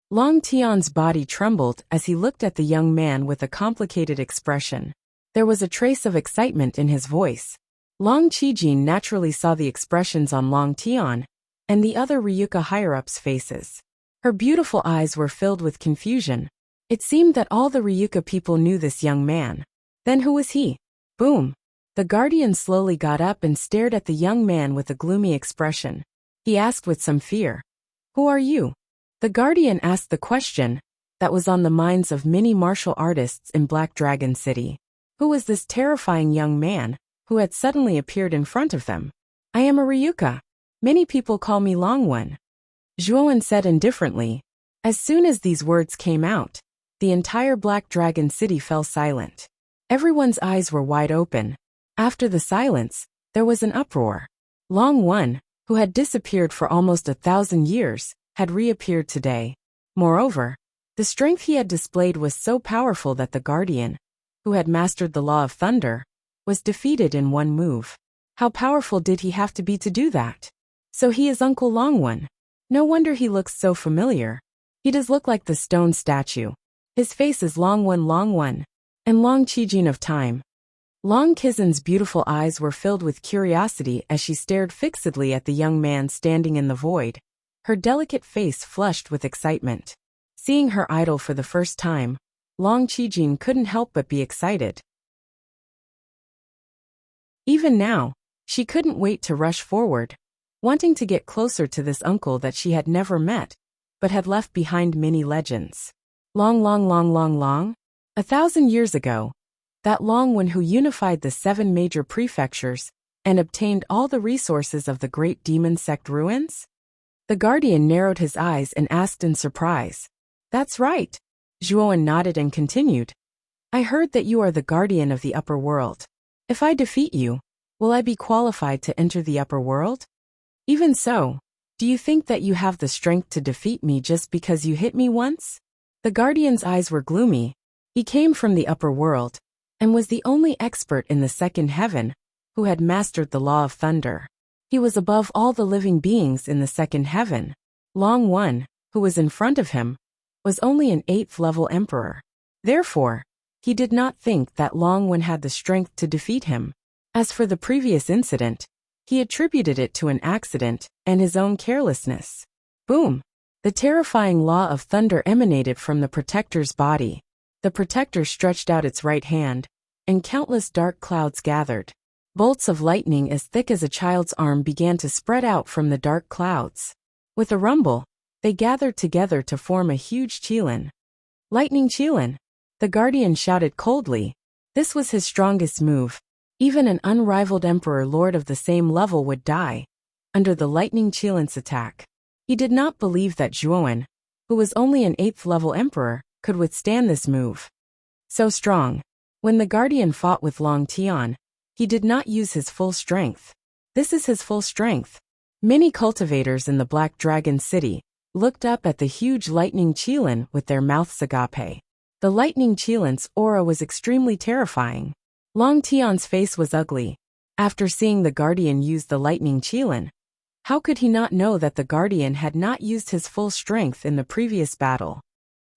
Long Tian's body trembled as he looked at the young man with a complicated expression. There was a trace of excitement in his voice. Long Qijin naturally saw the expressions on Long Tian and the other Ryuka higher-ups' faces. Her beautiful eyes were filled with confusion. It seemed that all the Ryuka people knew this young man. Then who was he? Boom! The guardian slowly got up and stared at the young man with a gloomy expression. He asked with some fear, Who are you? The guardian asked the question that was on the minds of many martial artists in Black Dragon City. Who was this terrifying young man who had suddenly appeared in front of them? I am a Ryuka. Many people call me Long One. Zhuowen said indifferently. As soon as these words came out, the entire Black Dragon City fell silent. Everyone's eyes were wide open. After the silence, there was an uproar. Long One, who had disappeared for almost 1,000 years, had reappeared today. Moreover, the strength he had displayed was so powerful that the guardian, who had mastered the law of thunder, was defeated in one move. How powerful did he have to be to do that? So he is Uncle Long One. No wonder he looks so familiar. He does look like the stone statue. His face is Long One, and Long Qijin of time. Long Qizin's beautiful eyes were filled with curiosity as she stared fixedly at the young man standing in the void. Her delicate face flushed with excitement. Seeing her idol for the first time, Long Qijin couldn't help but be excited. Even now, she couldn't wait to rush forward, wanting to get closer to this uncle that she had never met, but had left behind many legends. Long. 1,000 years ago, that Long One who unified the 7 major prefectures and obtained all the resources of the great demon sect ruins? The guardian narrowed his eyes and asked in surprise. That's right. Zhuowen nodded and continued. I heard that you are the guardian of the upper world. If I defeat you, will I be qualified to enter the upper world? Even so, do you think that you have the strength to defeat me just because you hit me once? The guardian's eyes were gloomy. He came from the upper world, and was the only expert in the second heaven who had mastered the law of thunder. He was above all the living beings in the second heaven. Long One, who was in front of him, was only an 8th-level emperor. Therefore, he did not think that Long Wen had the strength to defeat him. As for the previous incident, he attributed it to an accident and his own carelessness. Boom! The terrifying law of thunder emanated from the protector's body. The protector stretched out its right hand, and countless dark clouds gathered. Bolts of lightning as thick as a child's arm began to spread out from the dark clouds. With a rumble, they gathered together to form a huge qilin. Lightning qilin! The guardian shouted coldly. This was his strongest move. Even an unrivaled emperor lord of the same level would die under the lightning qilin's attack. He did not believe that Zhuowen, who was only an 8th-level emperor, could withstand this move. So strong. When the guardian fought with Long Tian, he did not use his full strength. This is his full strength. Many cultivators in the Black Dragon City looked up at the huge lightning qilin with their mouths agape. The lightning qilin's aura was extremely terrifying. Long Tian's face was ugly. After seeing the guardian use the lightning qilin, how could he not know that the guardian had not used his full strength in the previous battle?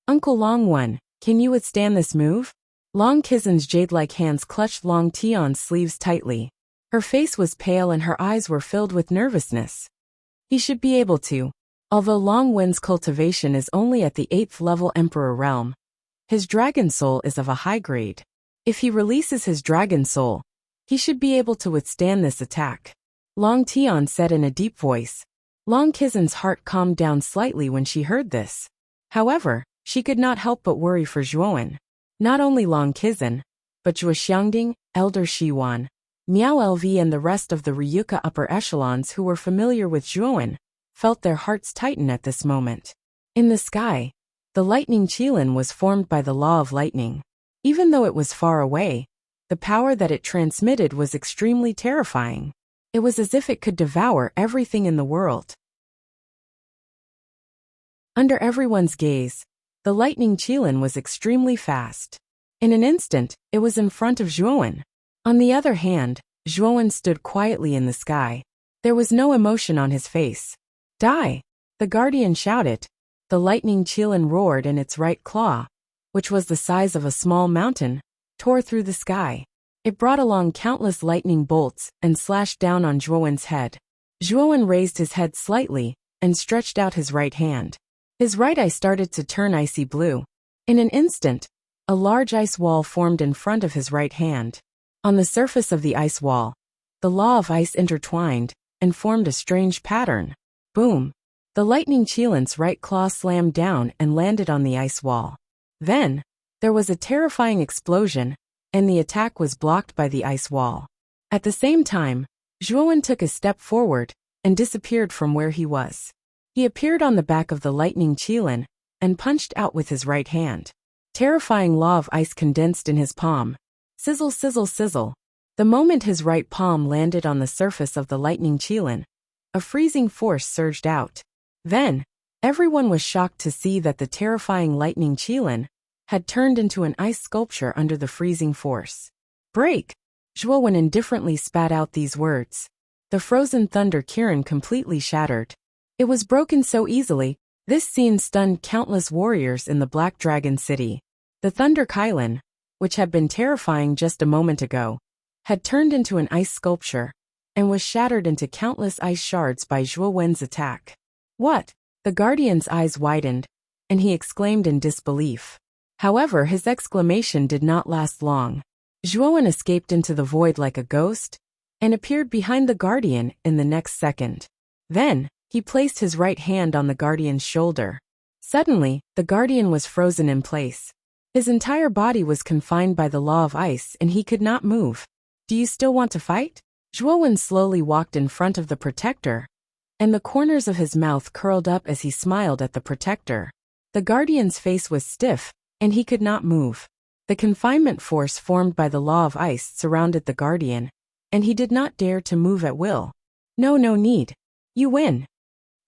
Uncle Long Wen, can you withstand this move? Long Qizin's jade-like hands clutched Long Tian's sleeves tightly. Her face was pale and her eyes were filled with nervousness. He should be able to. Although Long Wen's cultivation is only at the 8th-level emperor realm, his dragon soul is of a high grade. If he releases his dragon soul, he should be able to withstand this attack. Long Tian said in a deep voice. Long Qizin's heart calmed down slightly when she heard this. However, she could not help but worry for Zhuowen. Not only Long Qizin, but Zhuo Xiangding, Elder Shiwan, Miao LV and the rest of the Ryuka upper echelons who were familiar with Zhuowen felt their hearts tighten at this moment. In the sky, the lightning qilin was formed by the law of lightning. Even though it was far away, the power that it transmitted was extremely terrifying. It was as if it could devour everything in the world. Under everyone's gaze, the lightning qilin was extremely fast. In an instant, it was in front of Zhuowen. On the other hand, Zhuowen stood quietly in the sky. There was no emotion on his face. Die! The guardian shouted. The lightning qilin roared and its right claw, which was the size of a small mountain, tore through the sky. It brought along countless lightning bolts and slashed down on Zhuowen's head. Zhuowen raised his head slightly and stretched out his right hand. His right eye started to turn icy blue. In an instant, a large ice wall formed in front of his right hand. On the surface of the ice wall, the law of ice intertwined and formed a strange pattern. Boom! The lightning qilin's right claw slammed down and landed on the ice wall. Then, there was a terrifying explosion, and the attack was blocked by the ice wall. At the same time, Zhuowen took a step forward and disappeared from where he was. He appeared on the back of the lightning qilin and punched out with his right hand. Terrifying law of ice condensed in his palm. Sizzle, sizzle, sizzle. The moment his right palm landed on the surface of the lightning qilin, a freezing force surged out. Then, everyone was shocked to see that the terrifying lightning qilin had turned into an ice sculpture under the freezing force. Break! Zhuowen indifferently spat out these words. The frozen thunder Kirin completely shattered. It was broken so easily, this scene stunned countless warriors in the Black Dragon City. The Thunder Kylin, which had been terrifying just a moment ago, had turned into an ice sculpture, and was shattered into countless ice shards by Zhuowen's attack. What? The guardian's eyes widened, and he exclaimed in disbelief. However, his exclamation did not last long. Zhuowen escaped into the void like a ghost, and appeared behind the guardian in the next second. Then, he placed his right hand on the guardian's shoulder. Suddenly, the guardian was frozen in place. His entire body was confined by the law of ice and he could not move. Do you still want to fight? Zhuowen slowly walked in front of the protector, and the corners of his mouth curled up as he smiled at the protector. The guardian's face was stiff, and he could not move. The confinement force formed by the law of ice surrounded the guardian, and he did not dare to move at will. No need. You win.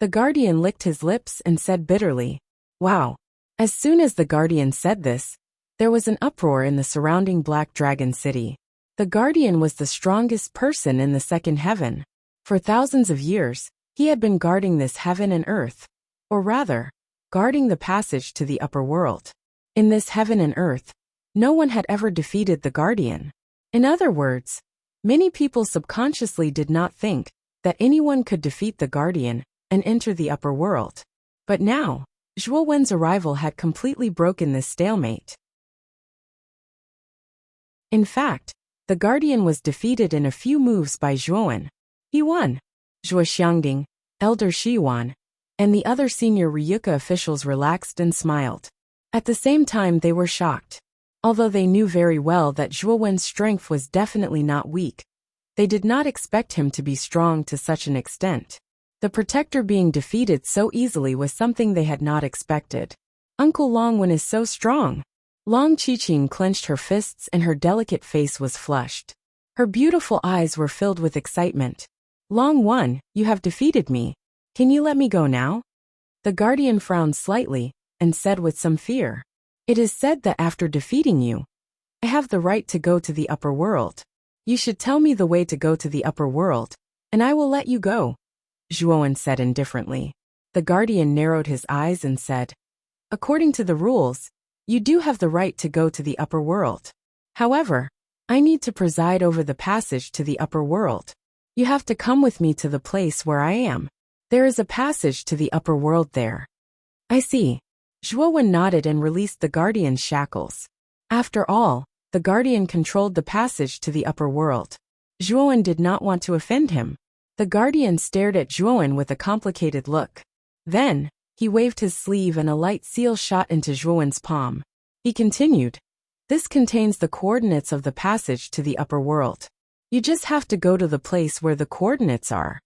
The guardian licked his lips and said bitterly, Wow. As soon as the guardian said this, there was an uproar in the surrounding Black Dragon City. The guardian was the strongest person in the second heaven. For thousands of years, he had been guarding this heaven and earth. Or rather, guarding the passage to the upper world. In this heaven and earth, no one had ever defeated the guardian. In other words, many people subconsciously did not think that anyone could defeat the guardian and enter the upper world. But now, Zhuo Wen's arrival had completely broken this stalemate. In fact, the guardian was defeated in a few moves by Zhuo Wen. He won. Zhuo Xiangding, Elder Shiwan, and the other senior Ryuka officials relaxed and smiled. At the same time, they were shocked. Although they knew very well that Zhuo Wen's strength was definitely not weak, they did not expect him to be strong to such an extent. The protector being defeated so easily was something they had not expected. Uncle Long Wen is so strong. Long Qiqing clenched her fists and her delicate face was flushed. Her beautiful eyes were filled with excitement. Long Wen, you have defeated me. Can you let me go now? The guardian frowned slightly and said with some fear, "It is said that after defeating you, I have the right to go to the upper world. You should tell me the way to go to the upper world, and I will let you go," Zhuo Wen said indifferently. The guardian narrowed his eyes and said, "According to the rules, you do have the right to go to the upper world. However, I need to preside over the passage to the upper world. You have to come with me to the place where I am. There is a passage to the upper world there." "I see." Zhuo Wen nodded and released the guardian's shackles. After all, the guardian controlled the passage to the upper world. Zhuo Wen did not want to offend him. The guardian stared at Zhuo Wen with a complicated look. Then, he waved his sleeve and a light seal shot into Zhuo Wen's palm. He continued, "This contains the coordinates of the passage to the upper world. You just have to go to the place where the coordinates are.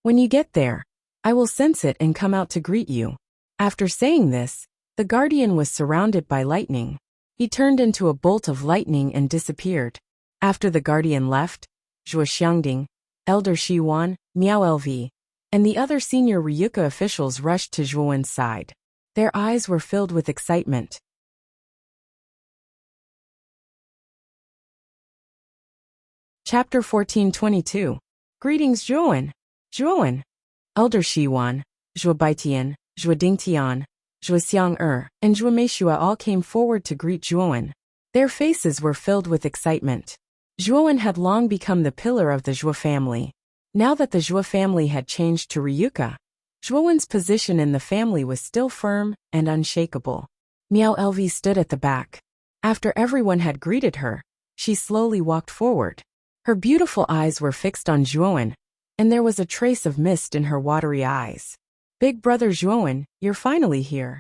When you get there, I will sense it and come out to greet you." After saying this, the guardian was surrounded by lightning. He turned into a bolt of lightning and disappeared. After the guardian left, Zhuo Xiangding, Elder Shiwan, Miao LV, and the other senior Ryuka officials rushed to Zhuo Wen's side. Their eyes were filled with excitement. Chapter 1422. Greetings, Zhuo Wen. Zhuo Wen. Elder Shiwan, Zhuo Baitian, Zhuo Dingtian, Zhuo Xiang and Zhuo Meishua all came forward to greet Zhuo Wen. Their faces were filled with excitement. Zhuo Wen had long become the pillar of the Zhuo family. Now that the Zhuo family had changed to Ryuka, Zhuo Wen's position in the family was still firm and unshakable. Miao LV stood at the back. After everyone had greeted her, she slowly walked forward. Her beautiful eyes were fixed on Zhuo Wen, and there was a trace of mist in her watery eyes. "Big brother Zhuo Wen, you're finally here."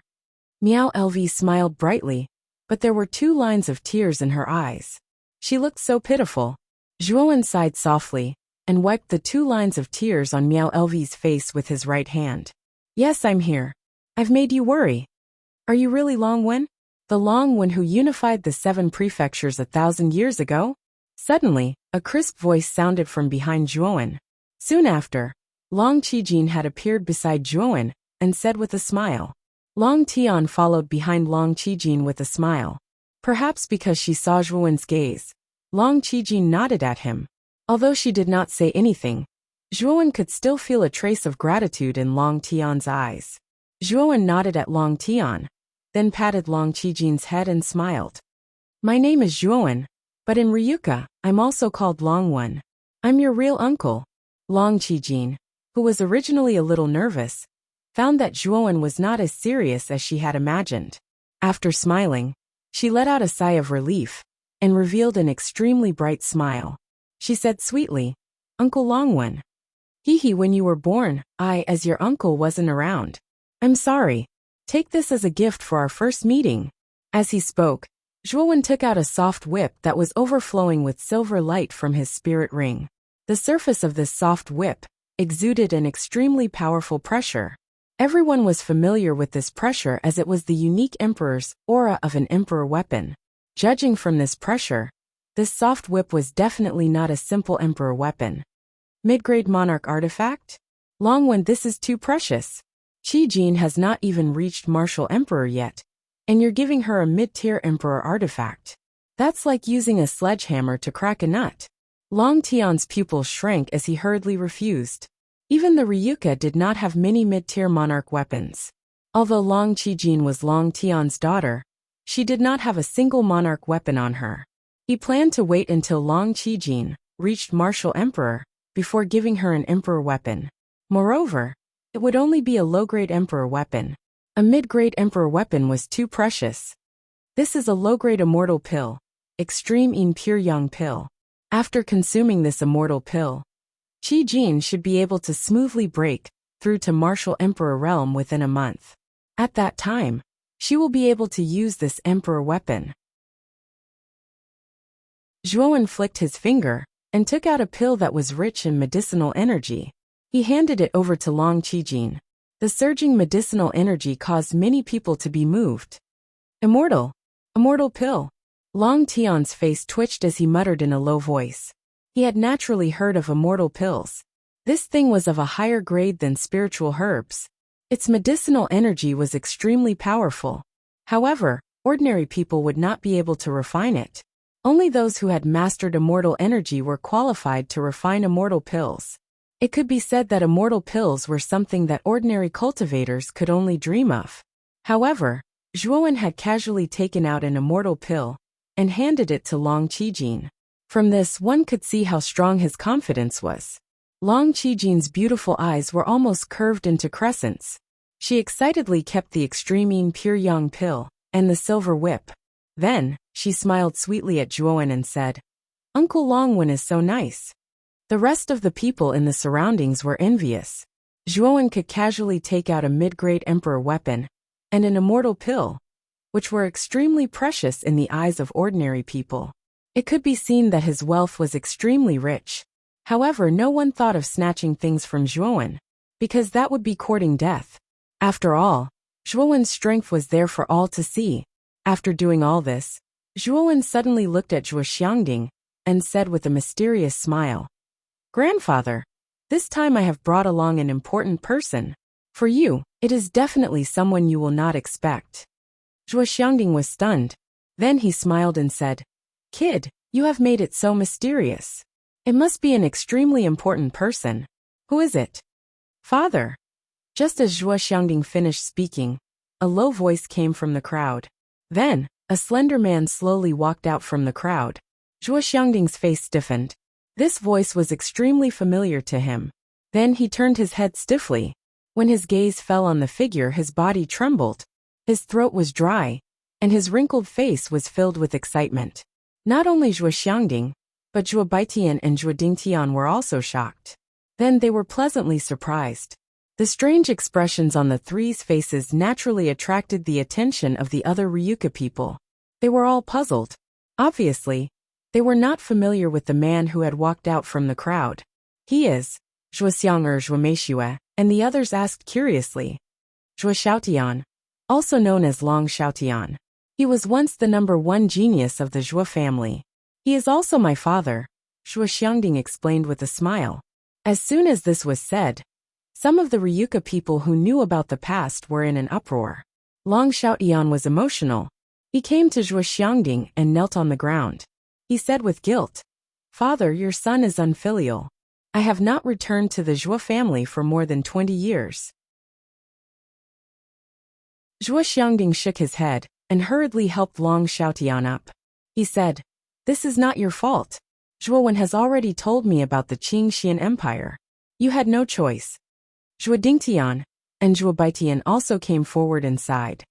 Miao LV smiled brightly, but there were 2 lines of tears in her eyes. She looked so pitiful. Zhuo Wen sighed softly and wiped the 2 lines of tears on Miao LV's face with his right hand. "Yes, I'm here. I've made you worry. Are you really Long Wen? The Long Wen who unified the 7 prefectures 1,000 years ago?" Suddenly, a crisp voice sounded from behind Zhuo Wen. Soon after, Long Qijin had appeared beside Zhuo Wen and said with a smile. Long Tian followed behind Long Qijin with a smile. Perhaps because she saw Zhuo Wen's gaze, Long Qijin nodded at him. Although she did not say anything, Zhuo Wen could still feel a trace of gratitude in Long Tian's eyes. Zhuo Wen nodded at Long Tian, then patted Long Qijin's head and smiled. "My name is Zhuo Wen, but in Ryuka, I'm also called Long Wen. I'm your real uncle." Long Qijin, who was originally a little nervous, found that Zhuo Wen was not as serious as she had imagined. After smiling, she let out a sigh of relief and revealed an extremely bright smile. She said sweetly, "Uncle Long Wen. Hee, when you were born, I, as your uncle, wasn't around. I'm sorry. Take this as a gift for our first meeting." As he spoke, Zhuo Wen took out a soft whip that was overflowing with silver light from his spirit ring. The surface of this soft whip exuded an extremely powerful pressure. Everyone was familiar with this pressure as it was the unique emperor's aura of an emperor weapon. Judging from this pressure, this soft whip was definitely not a simple emperor weapon. Mid-grade monarch artifact? Long Wen, this is too precious. Qijin has not even reached martial emperor yet, and you're giving her a mid-tier emperor artifact. That's like using a sledgehammer to crack a nut. Long Tian's pupils shrank as he hurriedly refused. Even the Ryuka did not have many mid-tier monarch weapons. Although Long Qijin was Long Tian's daughter, she did not have a single monarch weapon on her. He planned to wait until Long Qijin reached martial emperor before giving her an emperor weapon. Moreover, it would only be a low-grade emperor weapon. A mid-grade emperor weapon was too precious. This is a low-grade immortal pill, extreme impure yang pill. After consuming this immortal pill, Qijin should be able to smoothly break through to martial emperor realm within a month. At that time, she will be able to use this emperor weapon. Zhuowen flicked his finger and took out a pill that was rich in medicinal energy. He handed it over to Long Qijin. The surging medicinal energy caused many people to be moved. Immortal pill. Long Tian's face twitched as he muttered in a low voice. He had naturally heard of immortal pills. This thing was of a higher grade than spiritual herbs. Its medicinal energy was extremely powerful. However, ordinary people would not be able to refine it. Only those who had mastered immortal energy were qualified to refine immortal pills. It could be said that immortal pills were something that ordinary cultivators could only dream of. However, Zhuowen had casually taken out an immortal pill and handed it to Long Qijin. From this, one could see how strong his confidence was. Long Qijin's beautiful eyes were almost curved into crescents. She excitedly kept the extreme pure yang pill and the silver whip. Then, she smiled sweetly at Zhuowen and said, "Uncle Longwen is so nice." The rest of the people in the surroundings were envious. Zhuowen could casually take out a mid-grade emperor weapon and an immortal pill, which were extremely precious in the eyes of ordinary people. It could be seen that his wealth was extremely rich. However, no one thought of snatching things from Zhuowen, because that would be courting death. After all, Zhuowen's strength was there for all to see. After doing all this, Zhuowen suddenly looked at Zhuo Xiangding and said with a mysterious smile, "Grandfather, this time I have brought along an important person. For you, it is definitely someone you will not expect." Zhuo Xiangding was stunned. Then he smiled and said, "Kid, you have made it so mysterious. It must be an extremely important person. Who is it?" "Father." Just as Zhuo Xiangding finished speaking, a low voice came from the crowd. Then, a slender man slowly walked out from the crowd. Zhuo Xiangding's face stiffened. This voice was extremely familiar to him. Then he turned his head stiffly. When his gaze fell on the figure, his body trembled. His throat was dry, and his wrinkled face was filled with excitement. Not only Zhuo Xiangding, but Zhuo Baitian and Zhuo Dingtian were also shocked. Then they were pleasantly surprised. The strange expressions on the three's faces naturally attracted the attention of the other Ryuka people. They were all puzzled. Obviously, they were not familiar with the man who had walked out from the crowd. "He is Zhuo Xiang or Zhuo Meishue," and the others asked curiously. "Zhuo Xiaotian, also known as Long Xiaotian. He was once the #1 genius of the Zhuo family. He is also my father," Zhuo Xiangding explained with a smile. As soon as this was said, some of the Ryuka people who knew about the past were in an uproar. Long Xiaotian was emotional. He came to Zhuo Xiangding and knelt on the ground. He said with guilt, "Father, your son is unfilial. I have not returned to the Zhuo family for more than 20 years. Zhuo Xiangding shook his head and hurriedly helped Long Xiaotian up. He said, "This is not your fault. Zhuowen has already told me about the Qingxian Empire. You had no choice." Zhuo Dingtian and Zhuo Baitian also came forward and sighed.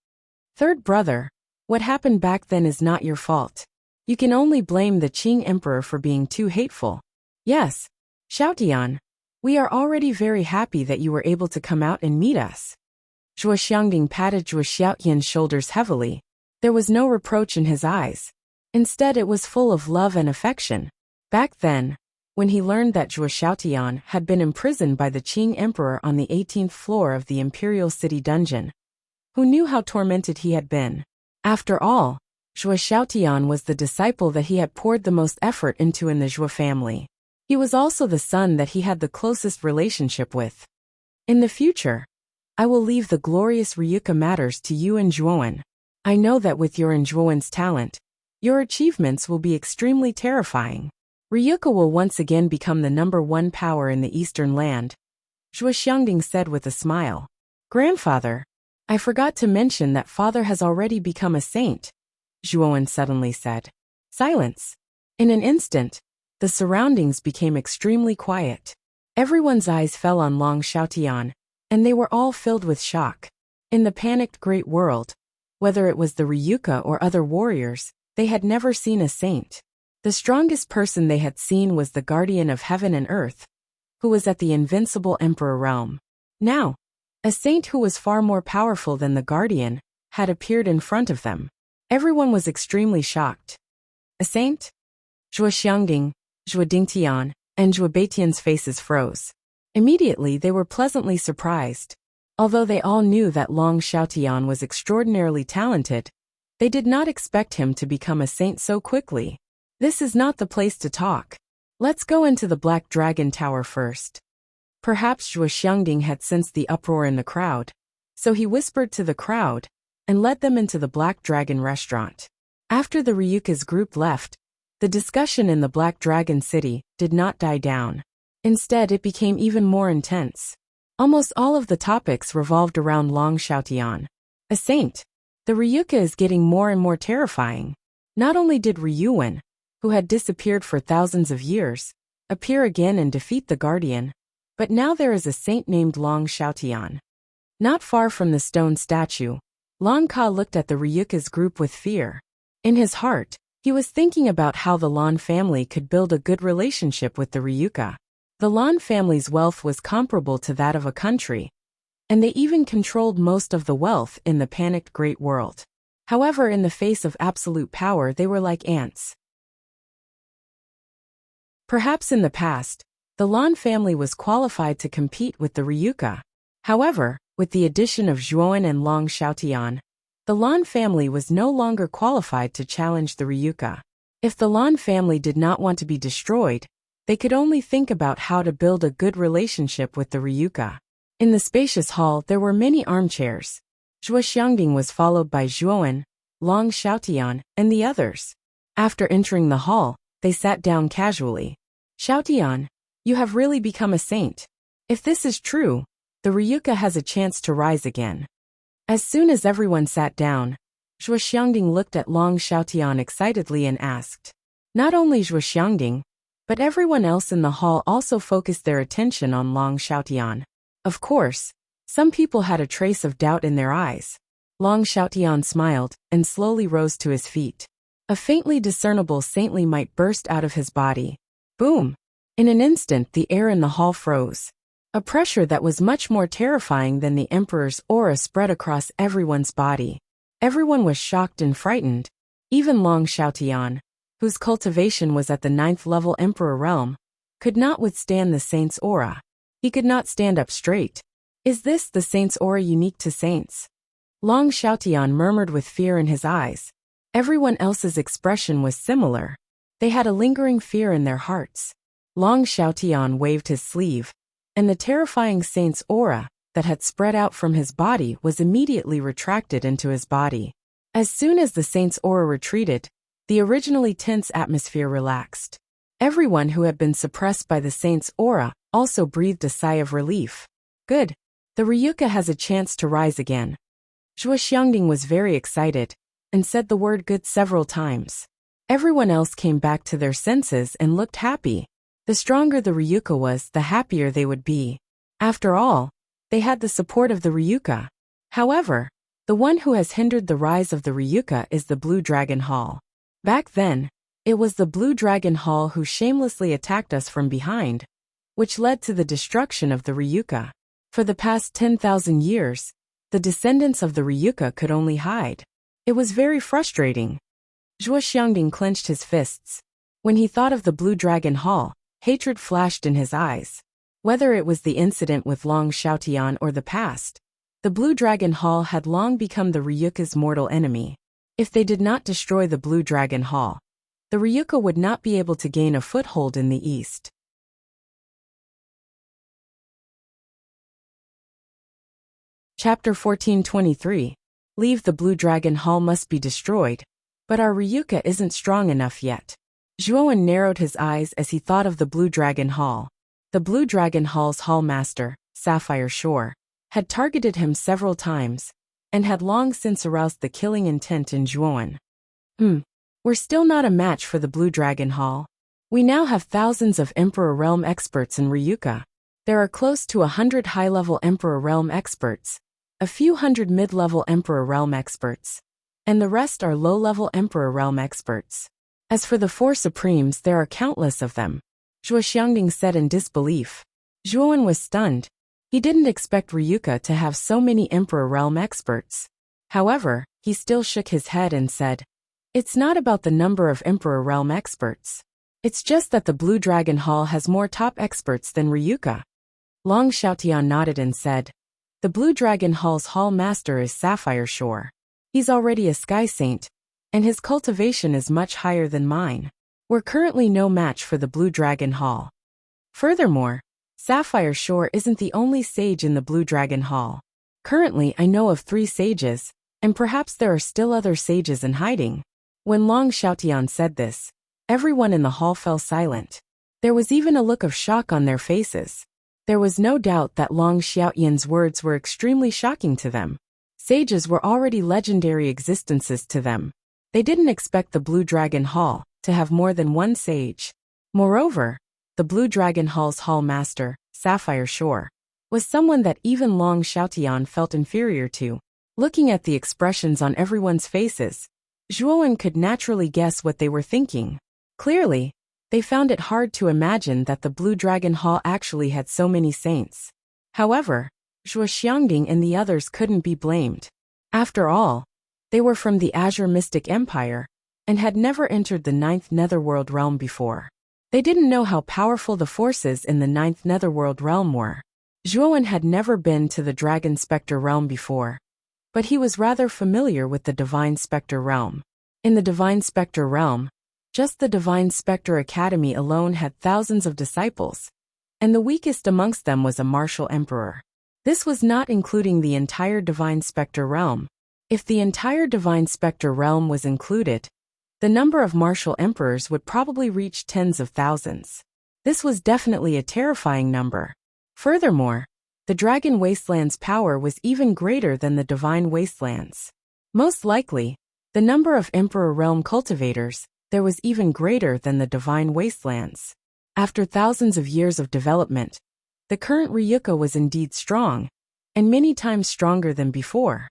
"Third brother, what happened back then is not your fault. You can only blame the Qing Emperor for being too hateful. Yes, Xiaotian, we are already very happy that you were able to come out and meet us." Zhuo Xiangding patted Zhuo Xiaotian's shoulders heavily. There was no reproach in his eyes. Instead, it was full of love and affection. Back then, when he learned that Zhuo Xiaotian had been imprisoned by the Qing Emperor on the 18th floor of the Imperial City dungeon, who knew how tormented he had been? After all, Zhuo Xiaotian was the disciple that he had poured the most effort into in the Zhuo family. He was also the son that he had the closest relationship with. In the future, I will leave the glorious Ryuka matters to you and Zhuowen. I know that with your and Zhuowen's talent, your achievements will be extremely terrifying. Ryuka will once again become the #1 power in the Eastern land," Zhuo Xiangding said with a smile. "Grandfather, I forgot to mention that father has already become a saint, Zhuowen suddenly said. Silence. In an instant, the surroundings became extremely quiet. Everyone's eyes fell on Long Xiaotian, and they were all filled with shock. In the panicked great world, whether it was the Ryuka or other warriors, they had never seen a saint. The strongest person they had seen was the guardian of heaven and earth, who was at the invincible emperor realm. Now, a saint who was far more powerful than the guardian had appeared in front of them. Everyone was extremely shocked. A saint? Zhuo Xiangding, Zhuo Dingtian, and Zhuo Beitian's faces froze. Immediately they were pleasantly surprised. Although they all knew that Long Xiaotian was extraordinarily talented, they did not expect him to become a saint so quickly. This is not the place to talk. Let's go into the Black Dragon Tower first. Perhaps Zhuo Xiangding had sensed the uproar in the crowd, so he whispered to the crowd and led them into the Black Dragon restaurant. After the Ryuka's group left, the discussion in the Black Dragon City did not die down. Instead, it became even more intense. Almost all of the topics revolved around Long Xiaotian. A saint. The Ryuka is getting more and more terrifying. Not only did Ryuwen, who had disappeared for thousands of years, appear again and defeat the guardian, but now there is a saint named Long Xiaotian. Not far from the stone statue, Long Ka looked at the Ryuka's group with fear. In his heart, he was thinking about how the Lan family could build a good relationship with the Ryuka. The Lan family's wealth was comparable to that of a country, and they even controlled most of the wealth in the panicked great world. However, in the face of absolute power, they were like ants. Perhaps in the past, the Lan family was qualified to compete with the Ryuka. However, with the addition of Zhuowen and Long Xiaotian, the Lan family was no longer qualified to challenge the Ryuka. If the Lan family did not want to be destroyed, they could only think about how to build a good relationship with the Ryuka. In the spacious hall, there were many armchairs. Zhuo Xiangding was followed by Zhuowen, Long Xiaotian, and the others. After entering the hall, they sat down casually. Xiaotian, you have really become a saint. If this is true, the Ryuka has a chance to rise again. As soon as everyone sat down, Zhuo Xiangding looked at Long Xiaotian excitedly and asked. Not only Zhuo Xiangding, but everyone else in the hall also focused their attention on Long Xiaotian. Of course, some people had a trace of doubt in their eyes. Long Xiaotian smiled and slowly rose to his feet. A faintly discernible saintly might burst out of his body. Boom! In an instant, the air in the hall froze. A pressure that was much more terrifying than the emperor's aura spread across everyone's body. Everyone was shocked and frightened. Even Long Xiaotian, whose cultivation was at the 9th level emperor realm, could not withstand the saint's aura. He could not stand up straight. Is this the saint's aura unique to saints? Long Xiaotian murmured with fear in his eyes. Everyone else's expression was similar. They had a lingering fear in their hearts. Long Xiaotian waved his sleeve, and the terrifying saint's aura that had spread out from his body was immediately retracted into his body. As soon as the saint's aura retreated, the originally tense atmosphere relaxed. Everyone who had been suppressed by the saint's aura also breathed a sigh of relief. Good. The Ryuka has a chance to rise again. Zhuo Xiangding was very excited and said the word good several times. Everyone else came back to their senses and looked happy. The stronger the Ryuka was, the happier they would be. After all, they had the support of the Ryuka. However, the one who has hindered the rise of the Ryuka is the Blue Dragon Hall. Back then, it was the Blue Dragon Hall who shamelessly attacked us from behind, which led to the destruction of the Ryuka. For the past 10,000 years, the descendants of the Ryuka could only hide. It was very frustrating. Zhuo Xiangding clenched his fists. When he thought of the Blue Dragon Hall, hatred flashed in his eyes. Whether it was the incident with Long Xiaotian or the past, the Blue Dragon Hall had long become the Ryuka's mortal enemy. If they did not destroy the Blue Dragon Hall, the Ryuka would not be able to gain a foothold in the east. Chapter 1423. Leave the Blue Dragon Hall must be destroyed, but our Ryuka isn't strong enough yet. Zhuowen narrowed his eyes as he thought of the Blue Dragon Hall. The Blue Dragon Hall's hall master, Sapphire Shore, had targeted him several times, and had long since aroused the killing intent in Zhuowen. We're still not a match for the Blue Dragon Hall. We now have thousands of Emperor Realm experts in Ryuka. There are close to 100 high-level Emperor Realm experts, a few hundred mid-level Emperor Realm experts, and the rest are low-level Emperor Realm experts. As for the four Supremes, there are countless of them, Zhuo Xiangding said in disbelief. Zhuowen was stunned. He didn't expect Ryuka to have so many Emperor Realm experts. However, he still shook his head and said, "It's not about the number of Emperor Realm experts. It's just that the Blue Dragon Hall has more top experts than Ryuka." Long Xiaotian nodded and said, "The Blue Dragon Hall's Hall Master is Sapphire Shore. He's already a Sky Saint, and his cultivation is much higher than mine. We're currently no match for the Blue Dragon Hall. Furthermore, Sapphire Shore isn't the only sage in the Blue Dragon Hall. Currently I know of 3 sages, and perhaps there are still other sages in hiding." When Long Xiaotian said this, everyone in the hall fell silent. There was even a look of shock on their faces. There was no doubt that Long Xiaotian's words were extremely shocking to them. Sages were already legendary existences to them. They didn't expect the Blue Dragon Hall to have more than one sage. Moreover, the Blue Dragon Hall's Hall Master, Sapphire Shore, was someone that even Long Xiaotian felt inferior to. Looking at the expressions on everyone's faces, Zhuowen could naturally guess what they were thinking. Clearly, they found it hard to imagine that the Blue Dragon Hall actually had so many saints. However, Zhuo Xiangding and the others couldn't be blamed. After all, they were from the Azure Mystic Empire, and had never entered the 9th Netherworld Realm before. They didn't know how powerful the forces in the 9th Netherworld Realm were. Zhuowen had never been to the Dragon Spectre Realm before, but he was rather familiar with the Divine Spectre Realm. In the Divine Spectre Realm, just the Divine Spectre Academy alone had thousands of disciples, and the weakest amongst them was a martial emperor. This was not including the entire Divine Spectre Realm. If the entire Divine Spectre Realm was included, the number of martial emperors would probably reach tens of thousands. This was definitely a terrifying number. Furthermore, the Dragon Wasteland's power was even greater than the Divine Wasteland's. Most likely, the number of Emperor Realm cultivators there was even greater than the Divine Wasteland's. After thousands of years of development, the current Ryuka was indeed strong, and many times stronger than before.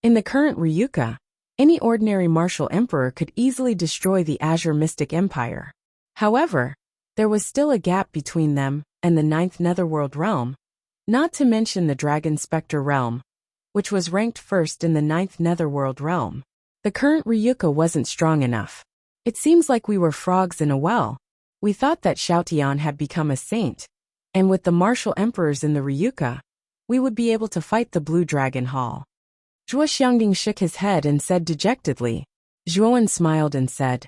In the current Ryuka, any ordinary martial emperor could easily destroy the Azure Mystic Empire. However, there was still a gap between them and the 9th Netherworld Realm, not to mention the Dragon Spectre Realm, which was ranked first in the 9th Netherworld Realm. The current Ryuka wasn't strong enough. It seems like we were frogs in a well. We thought that Xiaotian had become a saint, and with the martial emperors in the Ryuka, we would be able to fight the Blue Dragon Hall. Zhuo Xiangding shook his head and said dejectedly. Zhuowen smiled and said,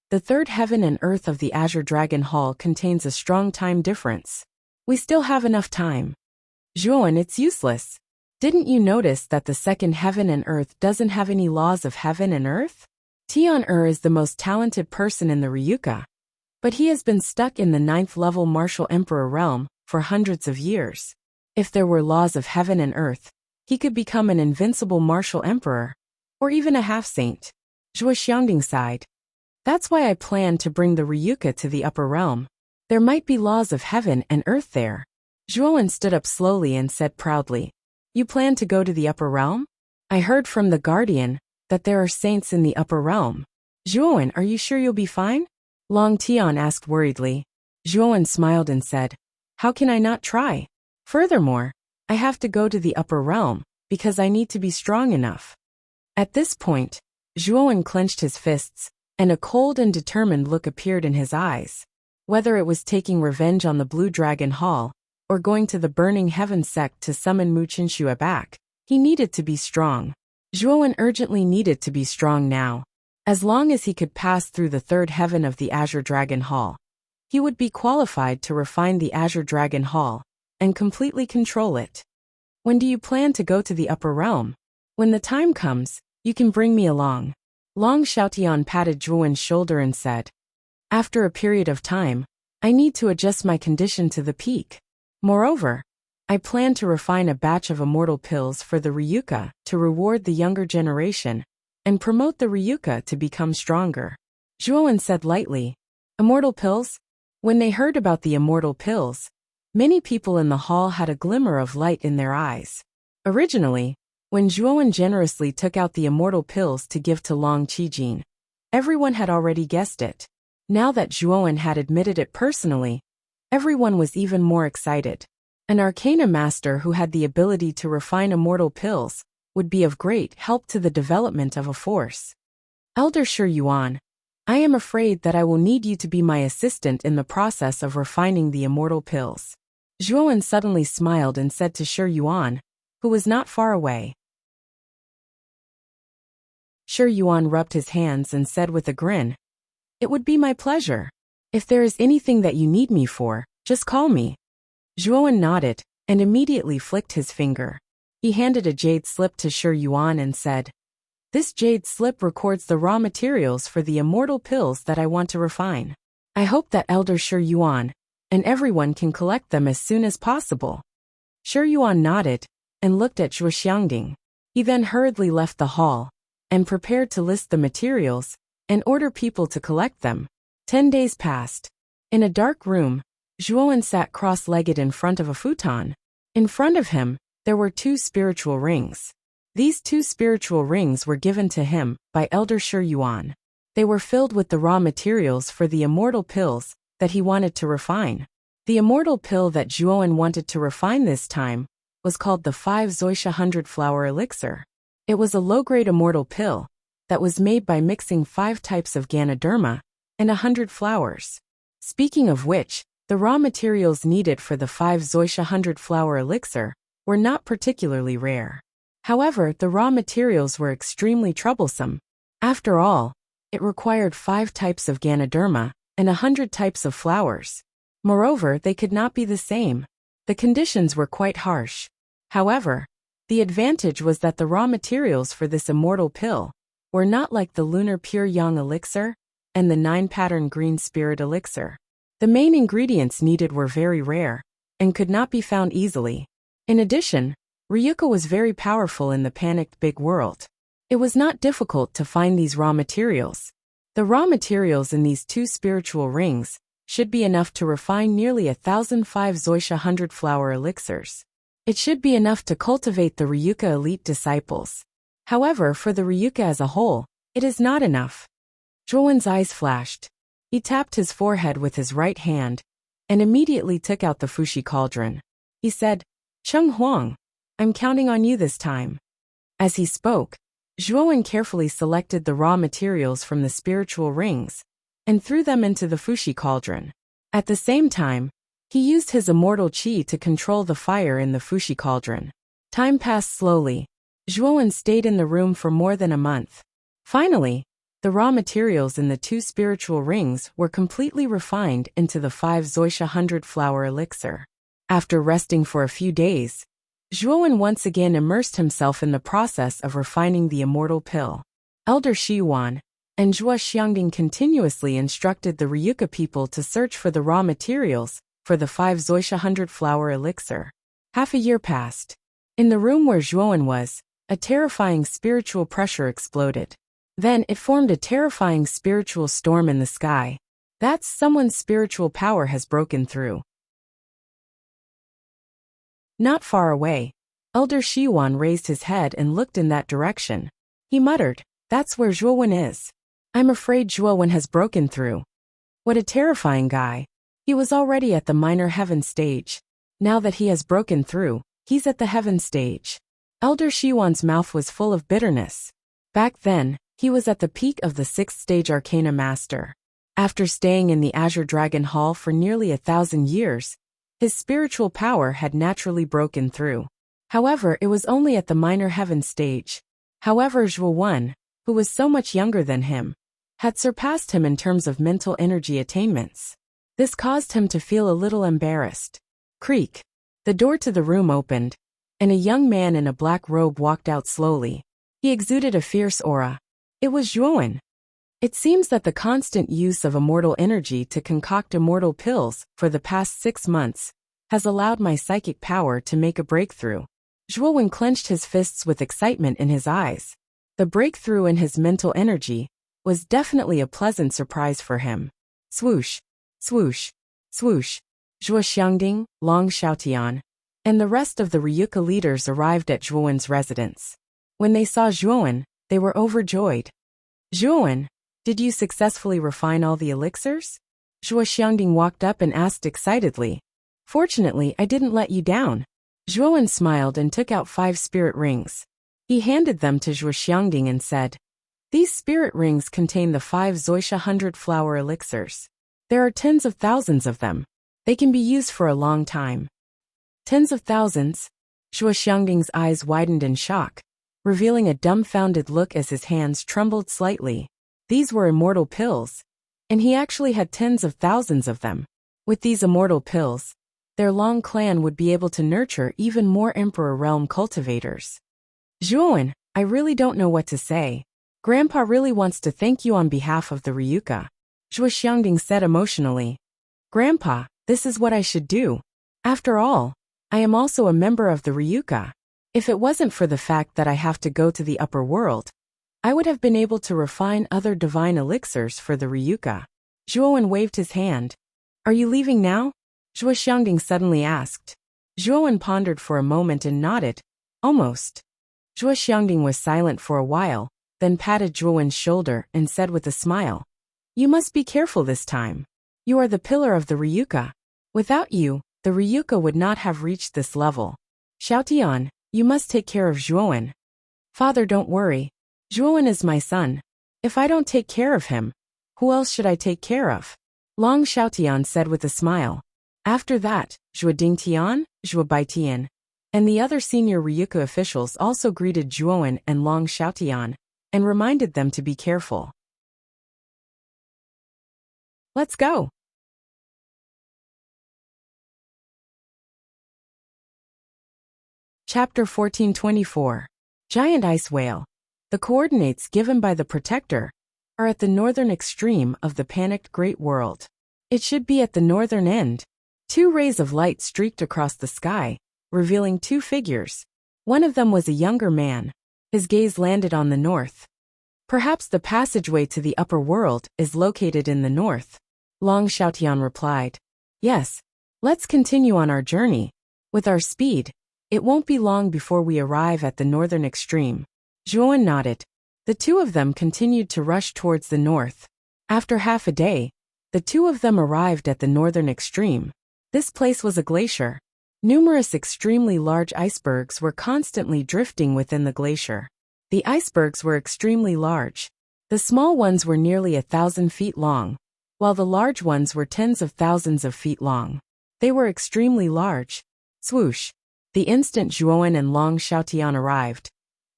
"The third heaven and earth of the Azure Dragon Hall contains a strong time difference. We still have enough time." "Zhuowen, it's useless. Didn't you notice that the second heaven and earth doesn't have any laws of heaven and earth? Tian is the most talented person in the Ryuka, but he has been stuck in the 9th level martial emperor realm for hundreds of years. If there were laws of heaven and earth, he could become an invincible martial emperor, or even a half-saint." Zhuo Xiangding sighed. "That's why I plan to bring the Ryuka to the upper realm. There might be laws of heaven and earth there." Zhuowen stood up slowly and said proudly, "You plan to go to the upper realm? I heard from the Guardian that there are saints in the upper realm." "Zhuowen, are you sure you'll be fine?" Long Tian asked worriedly. Zhuowen smiled and said, "How can I not try? Furthermore, I have to go to the upper realm because I need to be strong enough." At this point, Zhuowen clenched his fists, and a cold and determined look appeared in his eyes. Whether it was taking revenge on the Blue Dragon Hall, or going to the Burning Heaven sect to summon Mu Qinxue back, he needed to be strong. Zhuowen urgently needed to be strong now. As long as he could pass through the third heaven of the Azure Dragon Hall, he would be qualified to refine the Azure Dragon Hall and completely control it. "When do you plan to go to the upper realm?" "When the time comes, you can bring me along." Long Xiaotian patted Zhuowen's shoulder and said, "After a period of time, I need to adjust my condition to the peak. Moreover, I plan to refine a batch of immortal pills for the Ryuka to reward the younger generation and promote the Ryuka to become stronger. Zhuowen said lightly. Immortal pills? When they heard about the immortal pills, many people in the hall had a glimmer of light in their eyes. Originally, when Zhuowen generously took out the immortal pills to give to Long Qijin, everyone had already guessed it. Now that Zhuowen had admitted it personally, everyone was even more excited. An arcana master who had the ability to refine immortal pills would be of great help to the development of a force. Elder Shi Yuan, I am afraid that I will need you to be my assistant in the process of refining the immortal pills. Zhuowen suddenly smiled and said to Shi Yuan, who was not far away. Shi Yuan rubbed his hands and said with a grin, It would be my pleasure. If there is anything that you need me for, just call me. Zhuowen nodded and immediately flicked his finger. He handed a jade slip to Shi Yuan and said, This jade slip records the raw materials for the immortal pills that I want to refine. I hope that Elder Shi Yuan and everyone can collect them as soon as possible. Shi Yuan nodded and looked at Zhuo Xiangding. He then hurriedly left the hall and prepared to list the materials and order people to collect them. 10 days passed. In a dark room, Zhuowen sat cross-legged in front of a futon. In front of him, there were 2 spiritual rings. These 2 spiritual rings were given to him by Elder Shi Yuan. They were filled with the raw materials for the immortal pills that he wanted to refine. The immortal pill that Zhuowen wanted to refine this time was called the 5 Zoisha 100-flower elixir. It was a low-grade immortal pill that was made by mixing 5 types of Ganoderma and 100 flowers. Speaking of which, the raw materials needed for the 5 Zoisha 100-flower elixir were not particularly rare. However, the raw materials were extremely troublesome. After all, it required 5 types of Ganoderma and 100 types of flowers. Moreover, they could not be the same. The conditions were quite harsh. However, the advantage was that the raw materials for this immortal pill were not like the lunar pure yang elixir and the 9-pattern green spirit elixir. The main ingredients needed were very rare and could not be found easily. In addition, Ryuka was very powerful in the panicked big world. It was not difficult to find these raw materials. The raw materials in these 2 spiritual rings should be enough to refine nearly 1,005 Zoisha 100-flower elixirs. It should be enough to cultivate the Ryuka elite disciples. However, for the Ryuka as a whole, it is not enough. Zhuowen's eyes flashed. He tapped his forehead with his right hand and immediately took out the Fushi cauldron. He said, Cheng Huang, I'm counting on you this time. As he spoke, Zhuowen carefully selected the raw materials from the spiritual rings and threw them into the Fushi cauldron. At the same time, he used his immortal qi to control the fire in the Fushi cauldron. Time passed slowly. Zhuowen stayed in the room for more than a month. Finally, the raw materials in the 2 spiritual rings were completely refined into the 5 Zoisha 100-flower elixir. After resting for a few days, Zhuowen once again immersed himself in the process of refining the immortal pill. Elder Shi Yuan and Zhuo Xiangding continuously instructed the Ryuka people to search for the raw materials for the 5 Zoisha 100-flower elixir. Half a year passed. In the room where Zhuowen was, a terrifying spiritual pressure exploded. Then it formed a terrifying spiritual storm in the sky. That's someone's spiritual power has broken through. Not far away, Elder Shi Yuan raised his head and looked in that direction. He muttered, That's where Zhuowen is. I'm afraid Zhuowen has broken through. What a terrifying guy. He was already at the minor heaven stage. Now that he has broken through, he's at the heaven stage. Elder Shi Yuan's mouth was full of bitterness. Back then, he was at the peak of the 6th stage Arcana Master. After staying in the Azure Dragon Hall for nearly 1,000 years, his spiritual power had naturally broken through. However, it was only at the minor heaven stage. However, Zhuowen, who was so much younger than him, had surpassed him in terms of mental energy attainments. This caused him to feel a little embarrassed. Creak. The door to the room opened, and a young man in a black robe walked out slowly. He exuded a fierce aura. It was Zhuowen. It seems that the constant use of immortal energy to concoct immortal pills for the past 6 months has allowed my psychic power to make a breakthrough. Zhuowen clenched his fists with excitement in his eyes. The breakthrough in his mental energy was definitely a pleasant surprise for him. Swoosh, swoosh, swoosh. Zhuo Xiangding, Long Xiaotian, and the rest of the Ryuka leaders arrived at Zhuowen's residence. When they saw Zhuowen, they were overjoyed. Zhuowen, did you successfully refine all the elixirs? Zhuo Xiangding walked up and asked excitedly. Fortunately, I didn't let you down. Zhuowen smiled and took out 5 spirit rings. He handed them to Zhuo Xiangding and said, these spirit rings contain the 5 Zoisha 100-flower elixirs. There are tens of thousands of them. They can be used for a long time. Tens of thousands? Zhuo Xiangding's eyes widened in shock, revealing a dumbfounded look as his hands trembled slightly. These were immortal pills, and he actually had tens of thousands of them. With these immortal pills, their long clan would be able to nurture even more Emperor Realm cultivators. Zhuowen, I really don't know what to say. Grandpa really wants to thank you on behalf of the Ryuka. Zhuo Xiangding said emotionally. Grandpa, this is what I should do. After all, I am also a member of the Ryuka. If it wasn't for the fact that I have to go to the upper world, I would have been able to refine other divine elixirs for the Ryuka. Zhuowen waved his hand. Are you leaving now? Zhuo Xiangding suddenly asked. Zhuowen pondered for a moment and nodded. Almost. Zhuo Xiangding was silent for a while, then patted Zhuowen's shoulder and said with a smile. You must be careful this time. You are the pillar of the Ryuka. Without you, the Ryuka would not have reached this level. Xiaotian, you must take care of Zhuowen. Father, don't worry. Zhuowen is my son. If I don't take care of him, who else should I take care of? Long Xiaotian said with a smile. After that, Zhuo Dingtian, Zhuo Baitian, and the other senior Ryuka officials also greeted Zhuowen and Long Xiaotian and reminded them to be careful. Let's go. Chapter 1424. Giant Ice Whale. The coordinates given by the Protector are at the northern extreme of the panicked Great World. It should be at the northern end. 2 rays of light streaked across the sky, revealing 2 figures. One of them was a younger man. His gaze landed on the north. Perhaps the passageway to the upper world is located in the north. Long Xiaotian replied. Yes. Let's continue on our journey. With our speed, it won't be long before we arrive at the northern extreme. Zhuowen nodded. The 2 of them continued to rush towards the north. After half a day, the 2 of them arrived at the northern extreme. This place was a glacier. Numerous extremely large icebergs were constantly drifting within the glacier. The icebergs were extremely large. The small ones were nearly 1,000 feet long, while the large ones were tens of thousands of feet long. They were extremely large. Swoosh. The instant Zhuowen and Long Xiaotian arrived,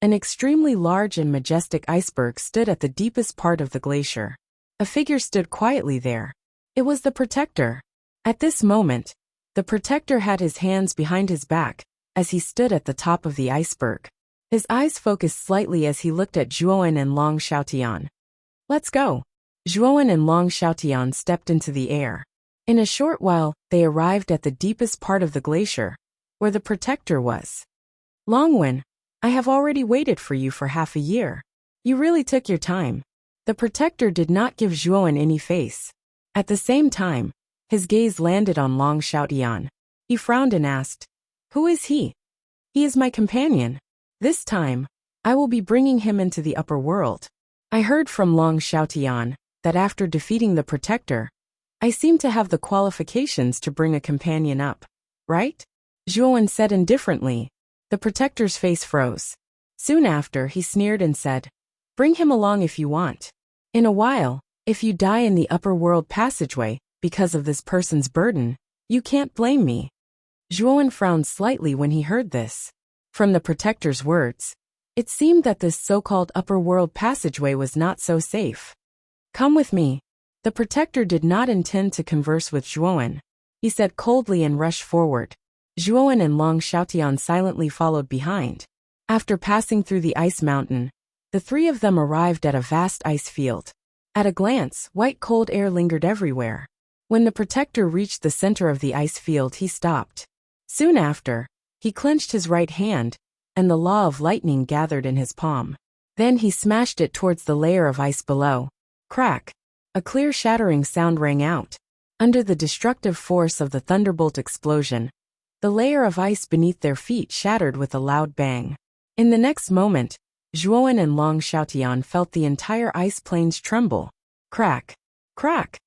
an extremely large and majestic iceberg stood at the deepest part of the glacier. A figure stood quietly there. It was the Protector. At this moment, the Protector had his hands behind his back as he stood at the top of the iceberg. His eyes focused slightly as he looked at Zhuowen and Long Xiaotian. Let's go. Zhuowen and Long Xiaotian stepped into the air. In a short while, they arrived at the deepest part of the glacier, where the Protector was. Longwen, I have already waited for you for half a year. You really took your time. The Protector did not give Zhuowen any face. At the same time, his gaze landed on Long Xiaotian. He frowned and asked, Who is he? He is my companion. This time, I will be bringing him into the upper world. I heard from Long Xiaotian that after defeating the Protector, I seem to have the qualifications to bring a companion up, right? Zhuowen said indifferently. The Protector's face froze. Soon after, he sneered and said, Bring him along if you want. In a while, if you die in the upper world passageway because of this person's burden, you can't blame me. Zhuowen frowned slightly when he heard this. From the Protector's words, it seemed that this so-called upper world passageway was not so safe. Come with me. The Protector did not intend to converse with Zhuowen. He said coldly and rushed forward. Zhuowen and Long Xiaotian silently followed behind. After passing through the ice mountain, the 3 of them arrived at a vast ice field. At a glance, white cold air lingered everywhere. When the protector reached the center of the ice field, he stopped. Soon after, he clenched his right hand, and the law of lightning gathered in his palm. Then he smashed it towards the layer of ice below. Crack! A clear shattering sound rang out. Under the destructive force of the thunderbolt explosion, the layer of ice beneath their feet shattered with a loud bang. In the next moment, Zhuowen and Long Xiaotian felt the entire ice plains tremble. Crack! Crack!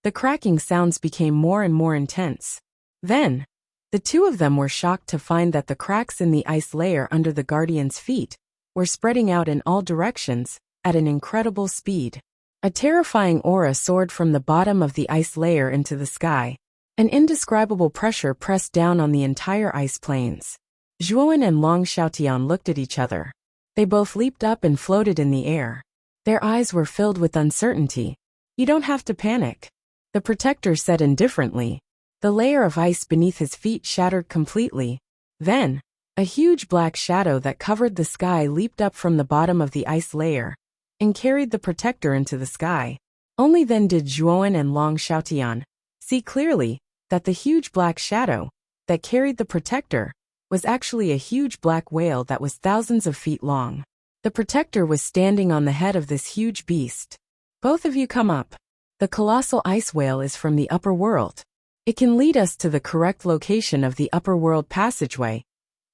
The cracking sounds became more and more intense. Then, the two of them were shocked to find that the cracks in the ice layer under the Guardian's feet were spreading out in all directions at an incredible speed. A terrifying aura soared from the bottom of the ice layer into the sky. An indescribable pressure pressed down on the entire ice plains. Zhuowen and Long Xiaotian looked at each other. They both leaped up and floated in the air. Their eyes were filled with uncertainty. "You don't have to panic," the protector said indifferently. The layer of ice beneath his feet shattered completely. Then, a huge black shadow that covered the sky leaped up from the bottom of the ice layer and carried the protector into the sky. Only then did Zhuowen and Long Xiaotian see clearly that the huge black shadow that carried the protector was actually a huge black whale that was thousands of feet long. The protector was standing on the head of this huge beast. "Both of you come up. The colossal ice whale is from the upper world. It can lead us to the correct location of the upper world passageway,"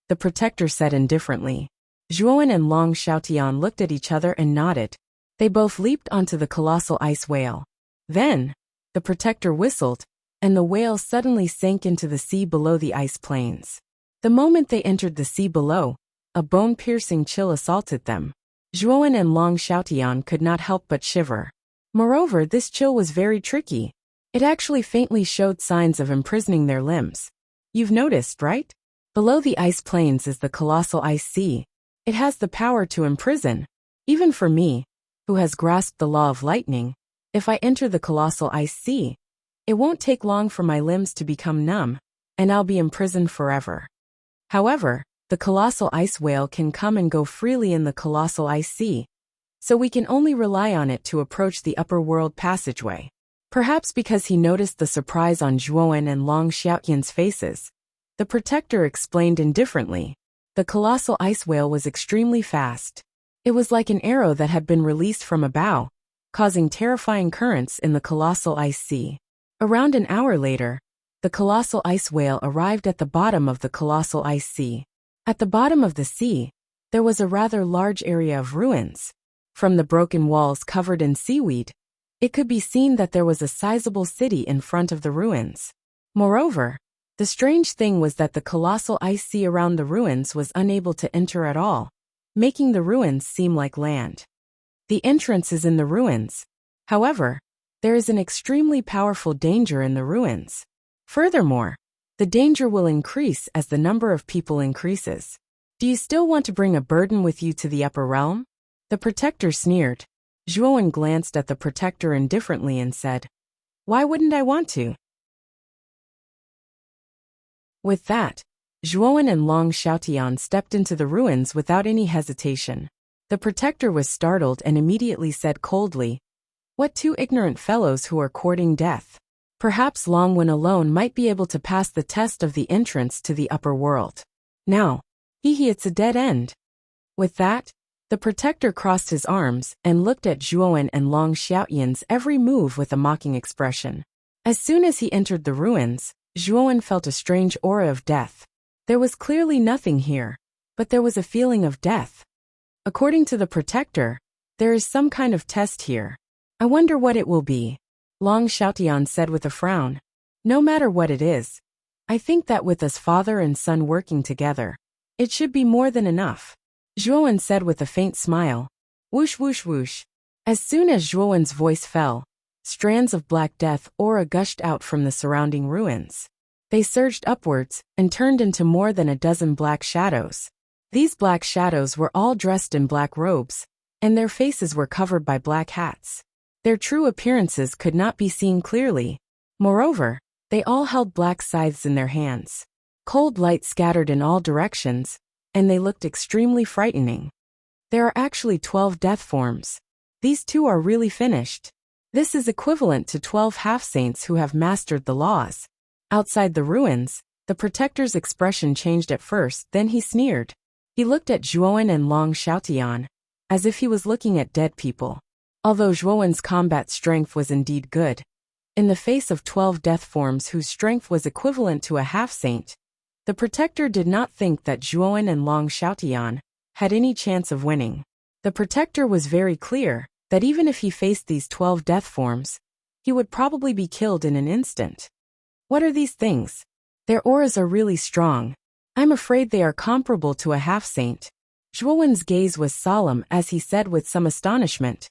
the protector said indifferently. Zhuowen and Long Xiaotian looked at each other and nodded. They both leaped onto the colossal ice whale. Then, the protector whistled, and the whale suddenly sank into the sea below the ice plains. The moment they entered the sea below, a bone-piercing chill assaulted them. Zhuowen and Long Xiaotian could not help but shiver. Moreover, this chill was very tricky. It actually faintly showed signs of imprisoning their limbs. You've noticed, right? Below the ice plains is the colossal ice sea. It has the power to imprison. Even for me, who has grasped the law of lightning, if I enter the colossal ice sea, it won't take long for my limbs to become numb, and I'll be imprisoned forever. However, the colossal ice whale can come and go freely in the colossal ice sea, so we can only rely on it to approach the upper world passageway. Perhaps because he noticed the surprise on Zhuowen and Long Xiaotian's faces, the protector explained indifferently. The colossal ice whale was extremely fast. It was like an arrow that had been released from a bow, causing terrifying currents in the colossal ice sea. Around an hour later, the colossal ice whale arrived at the bottom of the colossal ice sea. At the bottom of the sea, there was a rather large area of ruins. From the broken walls covered in seaweed, it could be seen that there was a sizable city in front of the ruins. Moreover, the strange thing was that the colossal ice sea around the ruins was unable to enter at all, making the ruins seem like land. The entrance is in the ruins. However, there is an extremely powerful danger in the ruins. Furthermore, the danger will increase as the number of people increases. Do you still want to bring a burden with you to the upper realm? The protector sneered. Zhuowen glanced at the protector indifferently and said, "Why wouldn't I want to?" With that, Zhuowen and Long Xiaotian stepped into the ruins without any hesitation. The protector was startled and immediately said coldly, "What two ignorant fellows who are courting death? Perhaps Longwen alone might be able to pass the test of the entrance to the upper world. Now, it's a dead end." With that, the protector crossed his arms and looked at Zhuowen and Long Xiaotian's every move with a mocking expression. As soon as he entered the ruins, Zhuowen felt a strange aura of death. There was clearly nothing here, but there was a feeling of death. According to the protector, there is some kind of test here. I wonder what it will be, Long Xiaotian said with a frown. No matter what it is, I think that with us father and son working together, it should be more than enough. Zhuowen said with a faint smile. Whoosh whoosh whoosh. As soon as Zhuowen's voice fell, strands of black death aura gushed out from the surrounding ruins. They surged upwards and turned into more than a dozen black shadows. These black shadows were all dressed in black robes, and their faces were covered by black hats. Their true appearances could not be seen clearly. Moreover, they all held black scythes in their hands. Cold light scattered in all directions, and they looked extremely frightening. There are actually 12 death forms. These two are really finished. This is equivalent to 12 half-saints who have mastered the laws. Outside the ruins, the protector's expression changed at first, then he sneered. He looked at Zhuowen and Long Xiaotian, as if he was looking at dead people. Although Zhuowen's combat strength was indeed good, in the face of 12 death forms whose strength was equivalent to a half-saint, the protector did not think that Zhuowen and Long Xiaotian had any chance of winning. The protector was very clear that even if he faced these 12 death forms, he would probably be killed in an instant. What are these things? Their auras are really strong. I'm afraid they are comparable to a half-saint. Zhuowen's gaze was solemn as he said with some astonishment.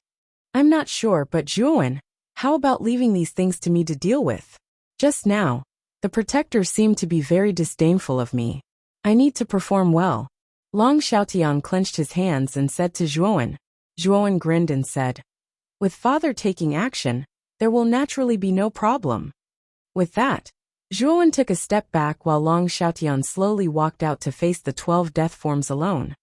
I'm not sure, but Zhuowen, how about leaving these things to me to deal with? Just now, the protector seemed to be very disdainful of me. I need to perform well. Long Xiaotian clenched his hands and said to Zhuowen. Zhuowen grinned and said, with father taking action, there will naturally be no problem. With that, Zhuowen took a step back while Long Xiaotian slowly walked out to face the 12 death forms alone.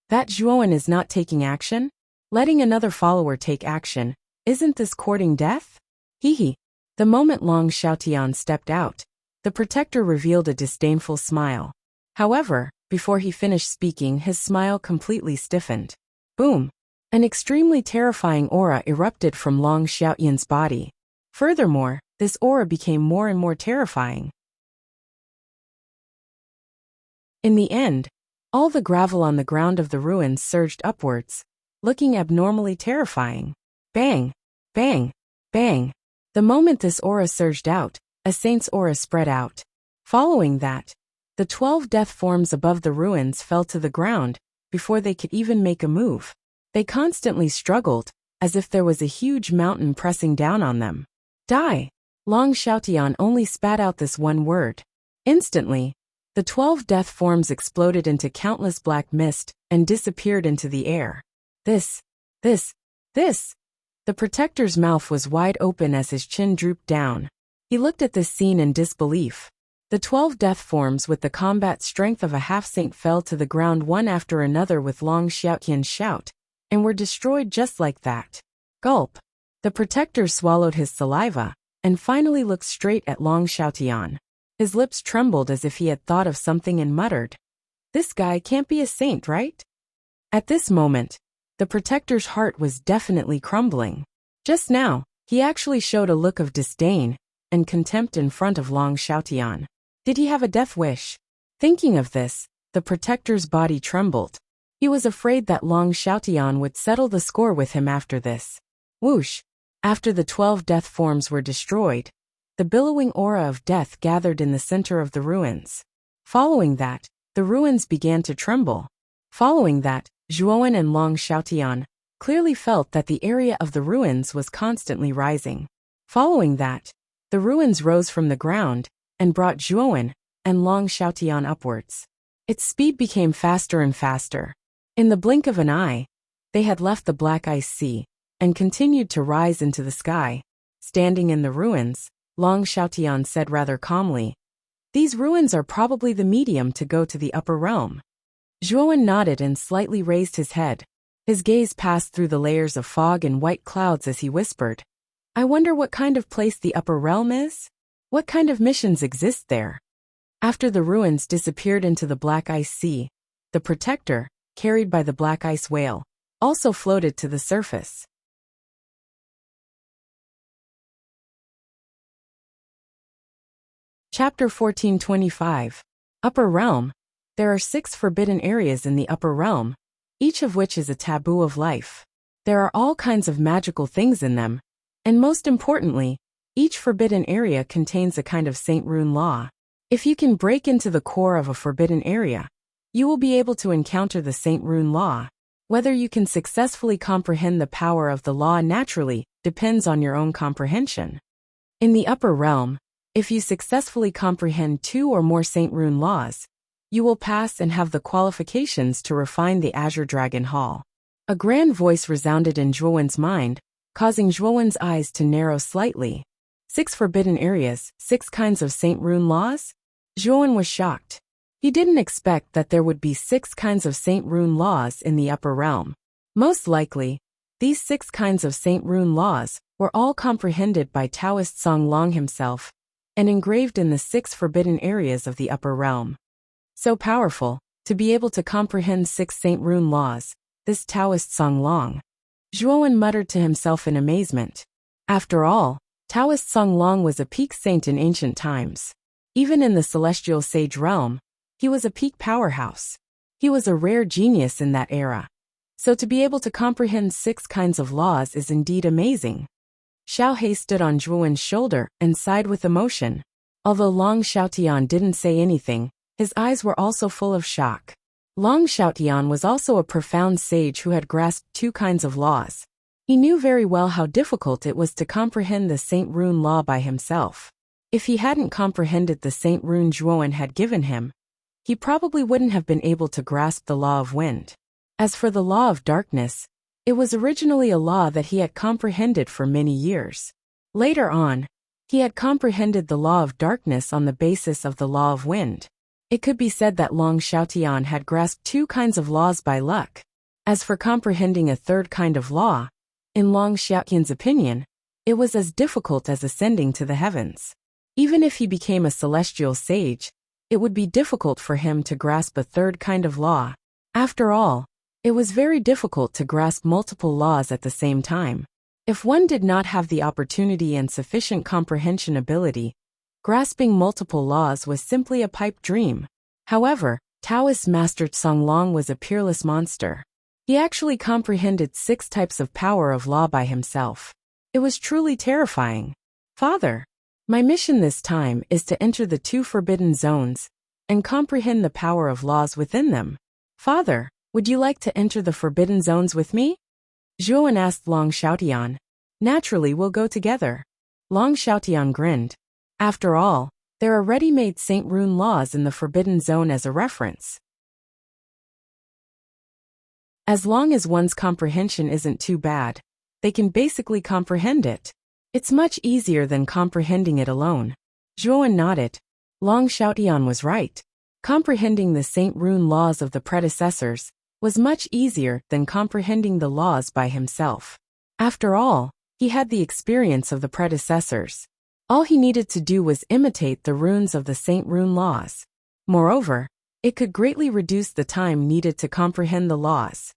That Zhuowen is not taking action? Letting another follower take action, isn't this courting death? Hee. The moment Long Xiaotian stepped out, the protector revealed a disdainful smile. However, before he finished speaking, his smile completely stiffened. Boom! An extremely terrifying aura erupted from Long Xiaotian's body. Furthermore, this aura became more and more terrifying. In the end, all the gravel on the ground of the ruins surged upwards, looking abnormally terrifying. Bang! Bang! Bang! The moment this aura surged out, a saint's aura spread out. Following that, the 12 death forms above the ruins fell to the ground before they could even make a move. They constantly struggled, as if there was a huge mountain pressing down on them. Die! Long Xiaotian only spat out this one word. Instantly, the 12 death forms exploded into countless black mist and disappeared into the air. This. The protector's mouth was wide open as his chin drooped down. He looked at this scene in disbelief. The 12 death forms with the combat strength of a half-saint fell to the ground one after another with Long Xiaotian's shout, and were destroyed just like that. Gulp. The protector swallowed his saliva, and finally looked straight at Long Xiaotian. His lips trembled as if he had thought of something and muttered, "This guy can't be a saint, right?" At this moment, the protector's heart was definitely crumbling. Just now, he actually showed a look of disdain and contempt in front of Long Xiaotian. Did he have a death wish? Thinking of this, the protector's body trembled. He was afraid that Long Xiaotian would settle the score with him after this. Whoosh! After the 12 death forms were destroyed, the billowing aura of death gathered in the center of the ruins. Following that, the ruins began to tremble. Following that, Zhuowen and Long Xiaotian clearly felt that the area of the ruins was constantly rising. Following that, the ruins rose from the ground and brought Zhuowen and Long Xiaotian upwards. Its speed became faster and faster. In the blink of an eye, they had left the Black Ice Sea and continued to rise into the sky. Standing in the ruins, Long Xiaotian said rather calmly, "These ruins are probably the medium to go to the upper realm." Zhuowen nodded and slightly raised his head. His gaze passed through the layers of fog and white clouds as he whispered, "I wonder what kind of place the upper realm is? What kind of missions exist there?" After the ruins disappeared into the Black Ice Sea, the protector, carried by the Black Ice Whale, also floated to the surface. Chapter 1425. Upper Realm. There are 6 forbidden areas in the upper realm, each of which is a taboo of life. There are all kinds of magical things in them, and most importantly, each forbidden area contains a kind of Saint Rune law. If you can break into the core of a forbidden area, you will be able to encounter the Saint Rune law. Whether you can successfully comprehend the power of the law naturally depends on your own comprehension. In the upper realm, if you successfully comprehend 2 or more Saint Rune laws, you will pass and have the qualifications to refine the Azure Dragon Hall. A grand voice resounded in Zhuowen's mind, causing Zhuowen's eyes to narrow slightly. 6 forbidden areas, 6 kinds of Saint Rune laws? Zhuowen was shocked. He didn't expect that there would be 6 kinds of Saint Rune laws in the upper realm. Most likely, these 6 kinds of Saint Rune laws were all comprehended by Taoist Song Long himself and engraved in the 6 forbidden areas of the upper realm. So powerful, to be able to comprehend 6 Saint Rune laws, this Taoist Song Long. Zhuowen muttered to himself in amazement. After all, Taoist Song Long was a peak saint in ancient times. Even in the celestial sage realm, he was a peak powerhouse. He was a rare genius in that era. So to be able to comprehend 6 kinds of laws is indeed amazing. Xiao He stood on Zhuowen's shoulder and sighed with emotion. Although Long Xiaotian didn't say anything, his eyes were also full of shock. Long Xiaotian was also a profound sage who had grasped 2 kinds of laws. He knew very well how difficult it was to comprehend the Saint Rune law by himself. If he hadn't comprehended the Saint Rune Zhuowen had given him, he probably wouldn't have been able to grasp the law of wind. As for the law of darkness, it was originally a law that he had comprehended for many years. Later on, he had comprehended the law of darkness on the basis of the law of wind. It could be said that Long Xiaotian had grasped 2 kinds of laws by luck. As for comprehending a 3rd kind of law, in Long Xiaotian's opinion, it was as difficult as ascending to the heavens. Even if he became a celestial sage, it would be difficult for him to grasp a 3rd kind of law. After all, it was very difficult to grasp multiple laws at the same time. If one did not have the opportunity and sufficient comprehension ability, grasping multiple laws was simply a pipe dream. However, Taoist Master Song Long was a peerless monster. He actually comprehended 6 types of power of law by himself. It was truly terrifying. Father, my mission this time is to enter the 2 forbidden zones and comprehend the power of laws within them. Father, would you like to enter the forbidden zones with me? Zhuowen asked Long Xiaotian. Naturally, we'll go together. Long Xiaotian grinned. After all, there are ready-made Saint Rune laws in the forbidden zone as a reference. As long as one's comprehension isn't too bad, they can basically comprehend it. It's much easier than comprehending it alone. Zhuowen nodded. Long Xiaotian was right. Comprehending the Saint Rune laws of the predecessors was much easier than comprehending the laws by himself. After all, he had the experience of the predecessors. All he needed to do was imitate the runes of the Saint Rune laws. Moreover, it could greatly reduce the time needed to comprehend the laws.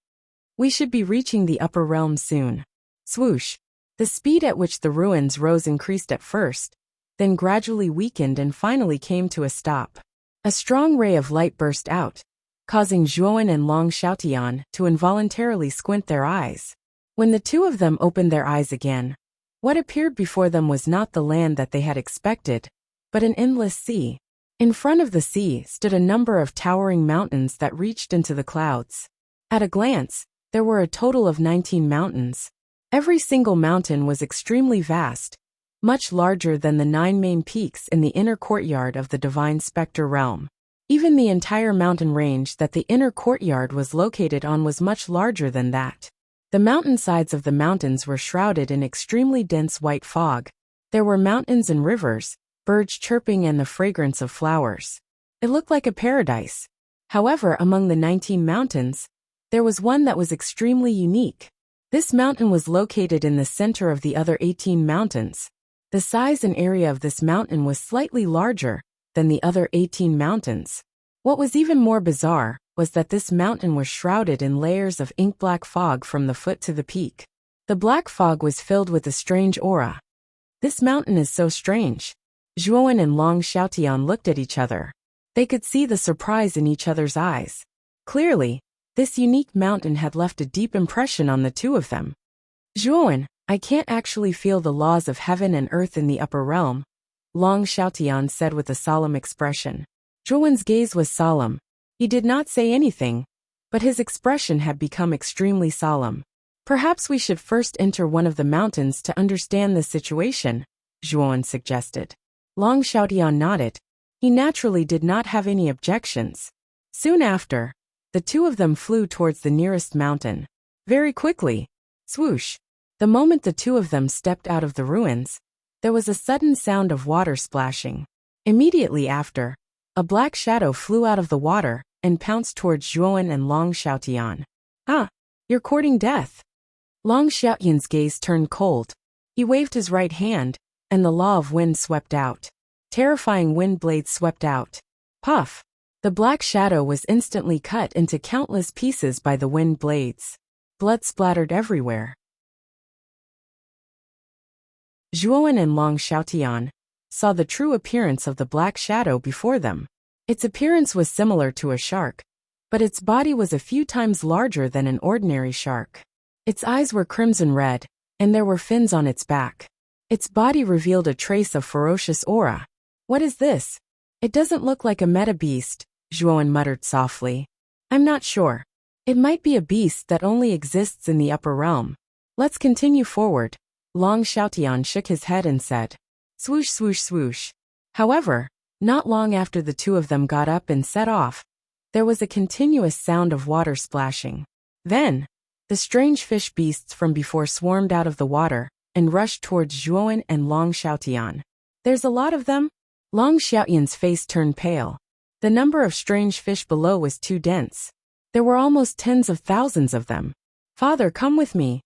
We should be reaching the upper realm soon. Swoosh! The speed at which the ruins rose increased at first, then gradually weakened and finally came to a stop. A strong ray of light burst out, causing Zhuowen and Long Xiaotian to involuntarily squint their eyes. When the 2 of them opened their eyes again, what appeared before them was not the land that they had expected, but an endless sea. In front of the sea stood a number of towering mountains that reached into the clouds. At a glance, there were a total of 19 mountains. Every single mountain was extremely vast, much larger than the 9 main peaks in the inner courtyard of the Divine Spectre realm. Even the entire mountain range that the inner courtyard was located on was much larger than that. The mountainsides of the mountains were shrouded in extremely dense white fog. There were mountains and rivers, birds chirping and the fragrance of flowers. It looked like a paradise. However, among the 19 mountains, there was one that was extremely unique. This mountain was located in the center of the other 18 mountains. The size and area of this mountain was slightly larger than the other 18 mountains. What was even more bizarre was that this mountain was shrouded in layers of ink-black fog from the foot to the peak. The black fog was filled with a strange aura. This mountain is so strange. Zhuowen and Long Xiaotian looked at each other. They could see the surprise in each other's eyes. Clearly, this unique mountain had left a deep impression on the 2 of them. Zhuowen, I can't actually feel the laws of heaven and earth in the upper realm, Long Xiaotian said with a solemn expression. Zhuowen's gaze was solemn. He did not say anything, but his expression had become extremely solemn. Perhaps we should first enter one of the mountains to understand the situation, Zhuowen suggested. Long Xiaotian nodded. He naturally did not have any objections. Soon after, the 2 of them flew towards the nearest mountain. Very quickly, swoosh! The moment the 2 of them stepped out of the ruins, there was a sudden sound of water splashing. Immediately after, a black shadow flew out of the water and pounced towards Zhuowen and Long Xiaotian. Ah, you're courting death. Long Xiaotian's gaze turned cold. He waved his right hand, and the law of wind swept out. Terrifying wind blades swept out. Puff! The black shadow was instantly cut into countless pieces by the wind blades. Blood splattered everywhere. Zhuowen and Long Xiaotian saw the true appearance of the black shadow before them. Its appearance was similar to a shark, but its body was a few times larger than an ordinary shark. Its eyes were crimson red, and there were fins on its back. Its body revealed a trace of ferocious aura. What is this? It doesn't look like a meta beast, Zhuowen muttered softly. I'm not sure. It might be a beast that only exists in the upper realm. Let's continue forward. Long Xiaotian shook his head and said, swoosh swoosh swoosh. However, not long after the two of them got up and set off, there was a continuous sound of water splashing. Then, the strange fish beasts from before swarmed out of the water and rushed towards Zhuowen and Long Xiaotian. There's a lot of them? Long Xiaotian's face turned pale. The number of strange fish below was too dense. There were almost tens of thousands of them. Father, come with me.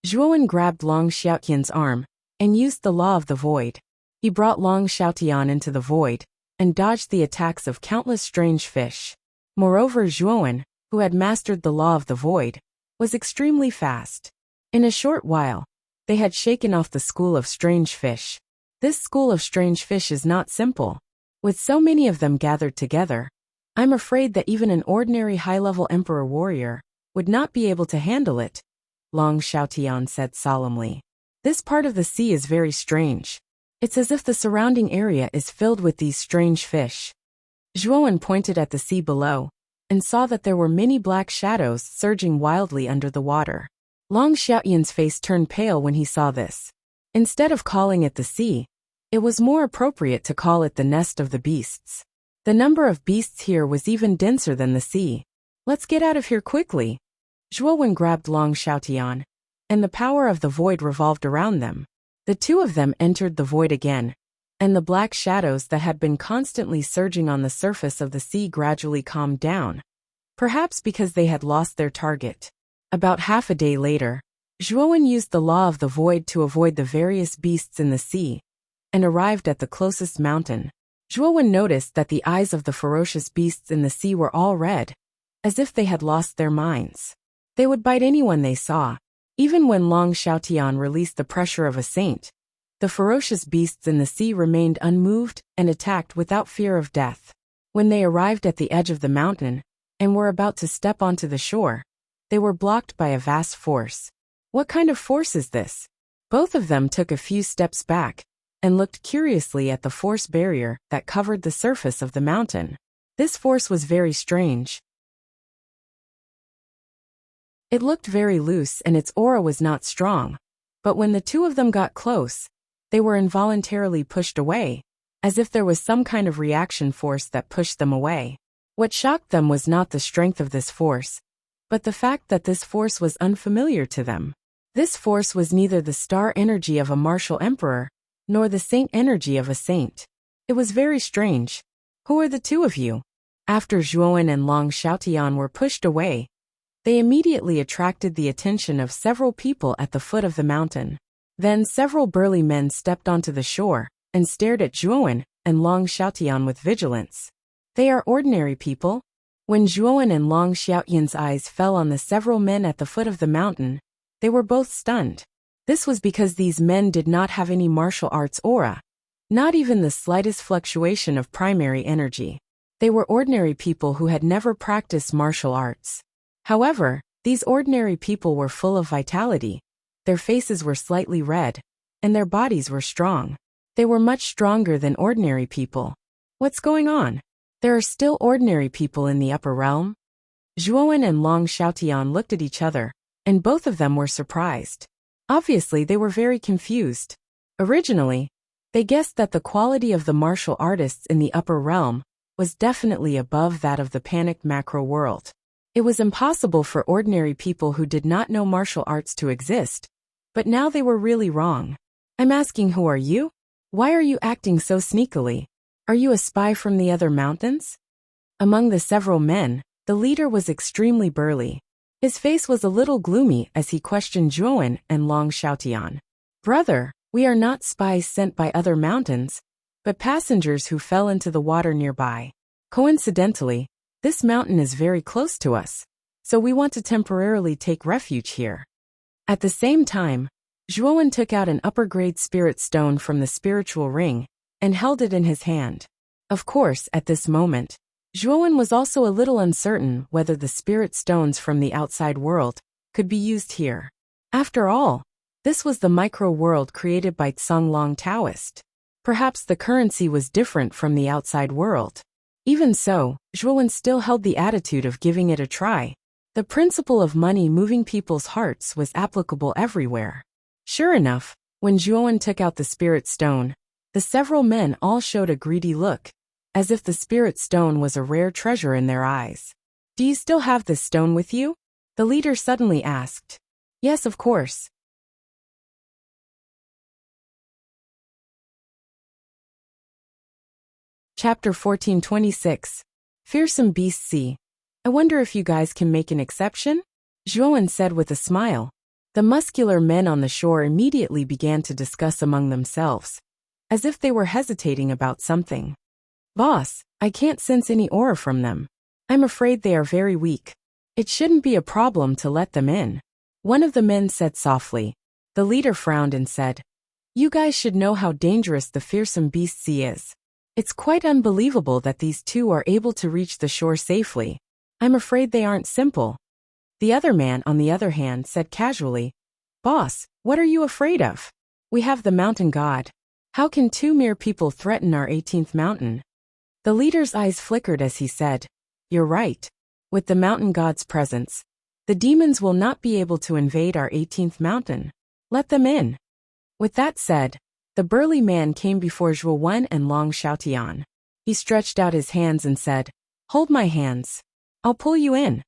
Zhuowen grabbed Long Xiaotian's arm and used the law of the void. He brought Long Xiaotian into the void and dodged the attacks of countless strange fish. Moreover, Zhuowen, who had mastered the law of the void, was extremely fast. In a short while, they had shaken off the school of strange fish. This school of strange fish is not simple. With so many of them gathered together, I'm afraid that even an ordinary high-level emperor warrior would not be able to handle it, Long Xiaotian said solemnly. This part of the sea is very strange. It's as if the surrounding area is filled with these strange fish. Zhuowen pointed at the sea below and saw that there were many black shadows surging wildly under the water. Long Xiaotian's face turned pale when he saw this. Instead of calling it the sea, it was more appropriate to call it the nest of the beasts. The number of beasts here was even denser than the sea. Let's get out of here quickly. Zhuowen grabbed Long Xiaotian, and the power of the void revolved around them. The two of them entered the void again, and the black shadows that had been constantly surging on the surface of the sea gradually calmed down, perhaps because they had lost their target. About half a day later, Zhuowen used the law of the void to avoid the various beasts in the sea, and arrived at the closest mountain. Zhuowen noticed that the eyes of the ferocious beasts in the sea were all red, as if they had lost their minds. They would bite anyone they saw. Even when Long Xiaotian released the pressure of a saint, the ferocious beasts in the sea remained unmoved and attacked without fear of death. When they arrived at the edge of the mountain and were about to step onto the shore, they were blocked by a vast force. What kind of force is this? Both of them took a few steps back and looked curiously at the force barrier that covered the surface of the mountain. This force was very strange. It looked very loose and its aura was not strong, but when the two of them got close, they were involuntarily pushed away, as if there was some kind of reaction force that pushed them away. What shocked them was not the strength of this force, but the fact that this force was unfamiliar to them. This force was neither the star energy of a martial emperor, nor the saint energy of a saint. It was very strange. Who are the two of you? After Zhuowen and Long Xiaotian were pushed away, they immediately attracted the attention of several people at the foot of the mountain. Then several burly men stepped onto the shore and stared at Zhuowen and Long Xiaotian with vigilance. They are ordinary people. When Zhuowen and Long Xiaotian's eyes fell on the several men at the foot of the mountain, they were both stunned. This was because these men did not have any martial arts aura, not even the slightest fluctuation of primary energy. They were ordinary people who had never practiced martial arts. However, these ordinary people were full of vitality. Their faces were slightly red, and their bodies were strong. They were much stronger than ordinary people. What's going on? There are still ordinary people in the upper realm? Zhuowen and Long Xiaotian looked at each other, and both of them were surprised. Obviously, they were very confused. Originally, they guessed that the quality of the martial artists in the upper realm was definitely above that of the panicked macro world. It was impossible for ordinary people who did not know martial arts to exist, but now they were really wrong. I'm asking, who are you? Why are you acting so sneakily? Are you a spy from the other mountains? Among the several men, the leader was extremely burly. His face was a little gloomy as he questioned Zhuowen and Long Xiaotian. Brother, We are not spies sent by other mountains, but passengers who fell into the water nearby. Coincidentally, this mountain is very close to us, so we want to temporarily take refuge here." At the same time, Zhuowen took out an upper-grade spirit stone from the spiritual ring and held it in his hand. Of course, at this moment, Zhuowen was also a little uncertain whether the spirit stones from the outside world could be used here. After all, this was the micro-world created by Tsonglong Taoist. Perhaps the currency was different from the outside world. Even so, Zhuowen still held the attitude of giving it a try. The principle of money moving people's hearts was applicable everywhere. Sure enough, when Zhuowen took out the spirit stone, the several men all showed a greedy look, as if the spirit stone was a rare treasure in their eyes. "Do you still have this stone with you?" the leader suddenly asked. "Yes, of course." Chapter 1426. Fearsome Beasts See. "I wonder if you guys can make an exception?" Zhuowen said with a smile. The muscular men on the shore immediately began to discuss among themselves, as if they were hesitating about something. "Boss, I can't sense any aura from them. I'm afraid they are very weak. It shouldn't be a problem to let them in," one of the men said softly. The leader frowned and said, "You guys should know how dangerous the fearsome beast sea is. It's quite unbelievable that these two are able to reach the shore safely. I'm afraid they aren't simple." The other man, on the other hand, said casually, "Boss, what are you afraid of? We have the mountain god. How can two mere people threaten our 18th mountain?" The leader's eyes flickered as he said, "You're right. With the mountain god's presence, the demons will not be able to invade our 18th mountain. Let them in." With that said, the burly man came before Zhuowen and Long Xiaotian. He stretched out his hands and said, "Hold my hands. I'll pull you in."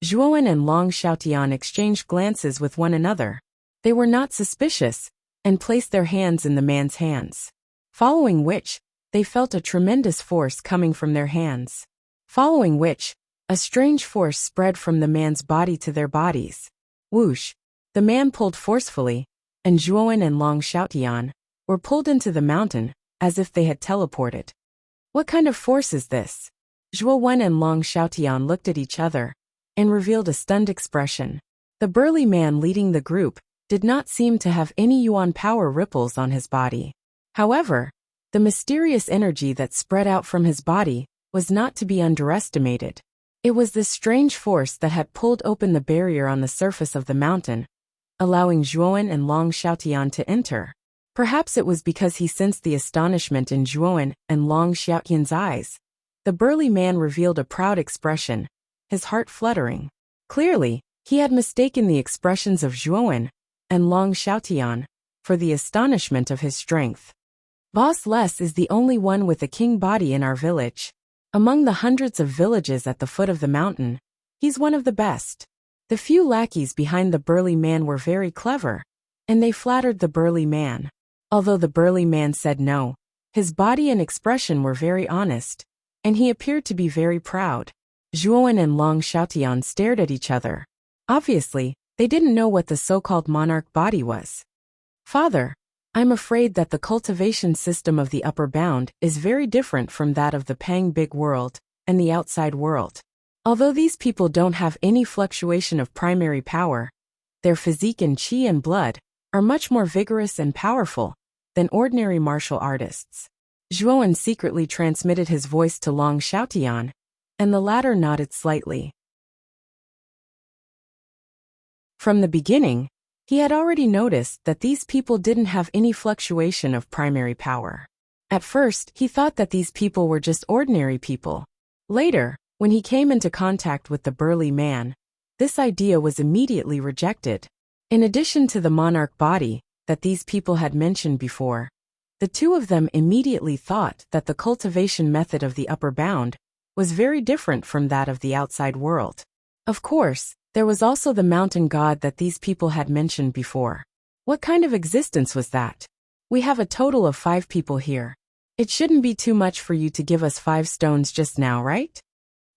Zhuowen and Long Xiaotian exchanged glances with one another. They were not suspicious, and placed their hands in the man's hands. Following which, they felt a tremendous force coming from their hands. Following which, a strange force spread from the man's body to their bodies. Whoosh! The man pulled forcefully, and Zhuowen and Long Xiaotian were pulled into the mountain, as if they had teleported. "What kind of force is this?" Zhuowen and Long Xiaotian looked at each other and revealed a stunned expression. The burly man leading the group did not seem to have any yuan power ripples on his body. However, the mysterious energy that spread out from his body was not to be underestimated. It was this strange force that had pulled open the barrier on the surface of the mountain, allowing Zhuowen and Long Xiaotian to enter. Perhaps it was because he sensed the astonishment in Zhuowen and Long Xiaotian's eyes. The burly man revealed a proud expression, his heart fluttering. Clearly, he had mistaken the expressions of Zhuowen and Long Xiaotian for the astonishment of his strength. "Boss Les is the only one with a king body in our village. Among the hundreds of villages at the foot of the mountain, he's one of the best." The few lackeys behind the burly man were very clever, and they flattered the burly man. Although the burly man said no, his body and expression were very honest, and he appeared to be very proud. Zhuowen and Long Xiaotian stared at each other. Obviously, they didn't know what the so-called monarch body was. "Father, I'm afraid that the cultivation system of the upper bound is very different from that of the Pang Big World and the outside world. Although these people don't have any fluctuation of primary power, their physique and qi and blood are much more vigorous and powerful than ordinary martial artists." Zhuowen secretly transmitted his voice to Long Xiaotian, and the latter nodded slightly. From the beginning, he had already noticed that these people didn't have any fluctuation of primary power. At first, he thought that these people were just ordinary people. Later, when he came into contact with the burly man, this idea was immediately rejected. In addition to the monarch body that these people had mentioned before, the two of them immediately thought that the cultivation method of the upper bound was very different from that of the outside world. Of course, there was also the mountain god that these people had mentioned before. What kind of existence was that? "We have a total of 5 people here. It shouldn't be too much for you to give us 5 stones just now, right?"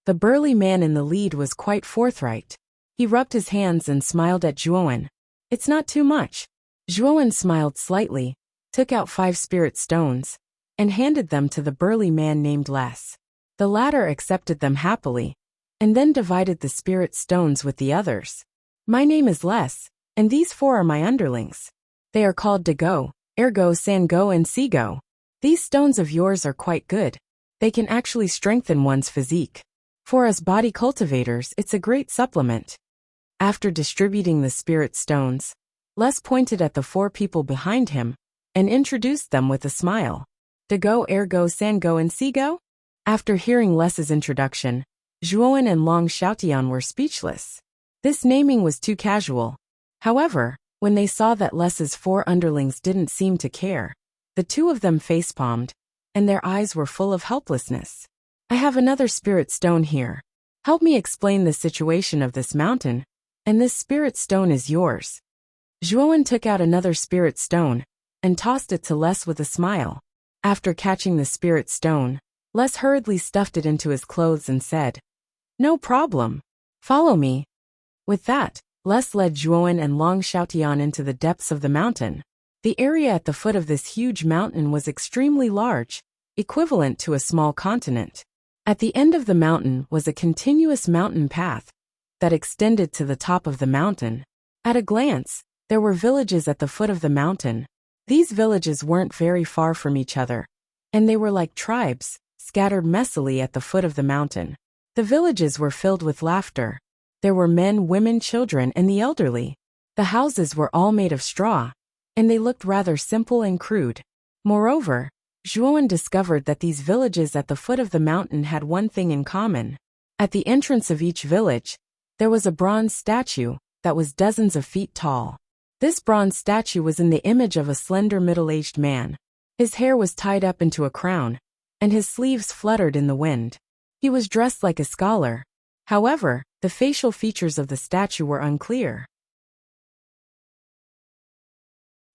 The burly man in the lead was quite forthright. He rubbed his hands and smiled at Zhuowen. "It's not too much." Zhuowen smiled slightly, took out 5 spirit stones, and handed them to the burly man named Les. The latter accepted them happily, and then divided the spirit stones with the others. My name is Les, and these 4 are my underlings. They are called Dago, Ergo, Sango, and Sigo. These stones of yours are quite good. They can actually strengthen one's physique. For us body cultivators, it's a great supplement. After distributing the spirit stones, Les pointed at the 4 people behind him and introduced them with a smile. Dago, Ergo, Sango, and Sigo? After hearing Les's introduction, Zhuowen and Long Xiaotian were speechless. This naming was too casual. However, when they saw that Les's 4 underlings didn't seem to care, the 2 of them facepalmed, and their eyes were full of helplessness. I have another spirit stone here. Help me explain the situation of this mountain, and this spirit stone is yours. Zhuowen took out another spirit stone and tossed it to Les with a smile. After catching the spirit stone, Les hurriedly stuffed it into his clothes and said, "No problem. Follow me." With that, Les led Zhuowen and Long Xiaotian into the depths of the mountain. The area at the foot of this huge mountain was extremely large, equivalent to a small continent. At the end of the mountain was a continuous mountain path that extended to the top of the mountain. At a glance, there were villages at the foot of the mountain. These villages weren't very far from each other, and they were like tribes, scattered messily at the foot of the mountain. The villages were filled with laughter. There were men, women, children, and the elderly. The houses were all made of straw, and they looked rather simple and crude. Moreover, Zhuowen discovered that these villages at the foot of the mountain had one thing in common. At the entrance of each village, there was a bronze statue that was dozens of feet tall. This bronze statue was in the image of a slender middle-aged man. His hair was tied up into a crown, and his sleeves fluttered in the wind. He was dressed like a scholar. However, the facial features of the statue were unclear.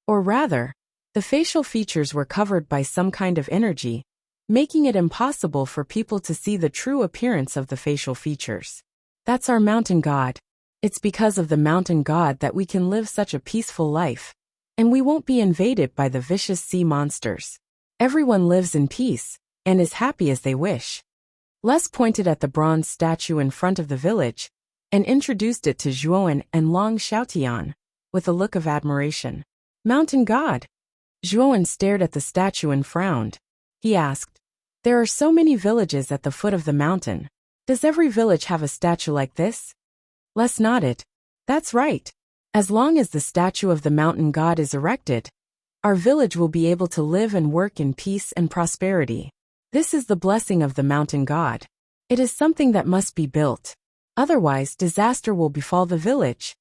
Or rather, the facial features were covered by some kind of energy, making it impossible for people to see the true appearance of the facial features. That's our mountain god. It's because of the mountain god that we can live such a peaceful life, and we won't be invaded by the vicious sea monsters. Everyone lives in peace and is happy as they wish. Les pointed at the bronze statue in front of the village and introduced it to Zhuowen and Long Xiaotian with a look of admiration. Mountain god. Zhuowen stared at the statue and frowned. He asked, "There are so many villages at the foot of the mountain. Does every village have a statue like this?" Les nodded. "That's right. As long as the statue of the mountain god is erected, our village will be able to live and work in peace and prosperity. This is the blessing of the mountain god. It is something that must be built. Otherwise, disaster will befall the village."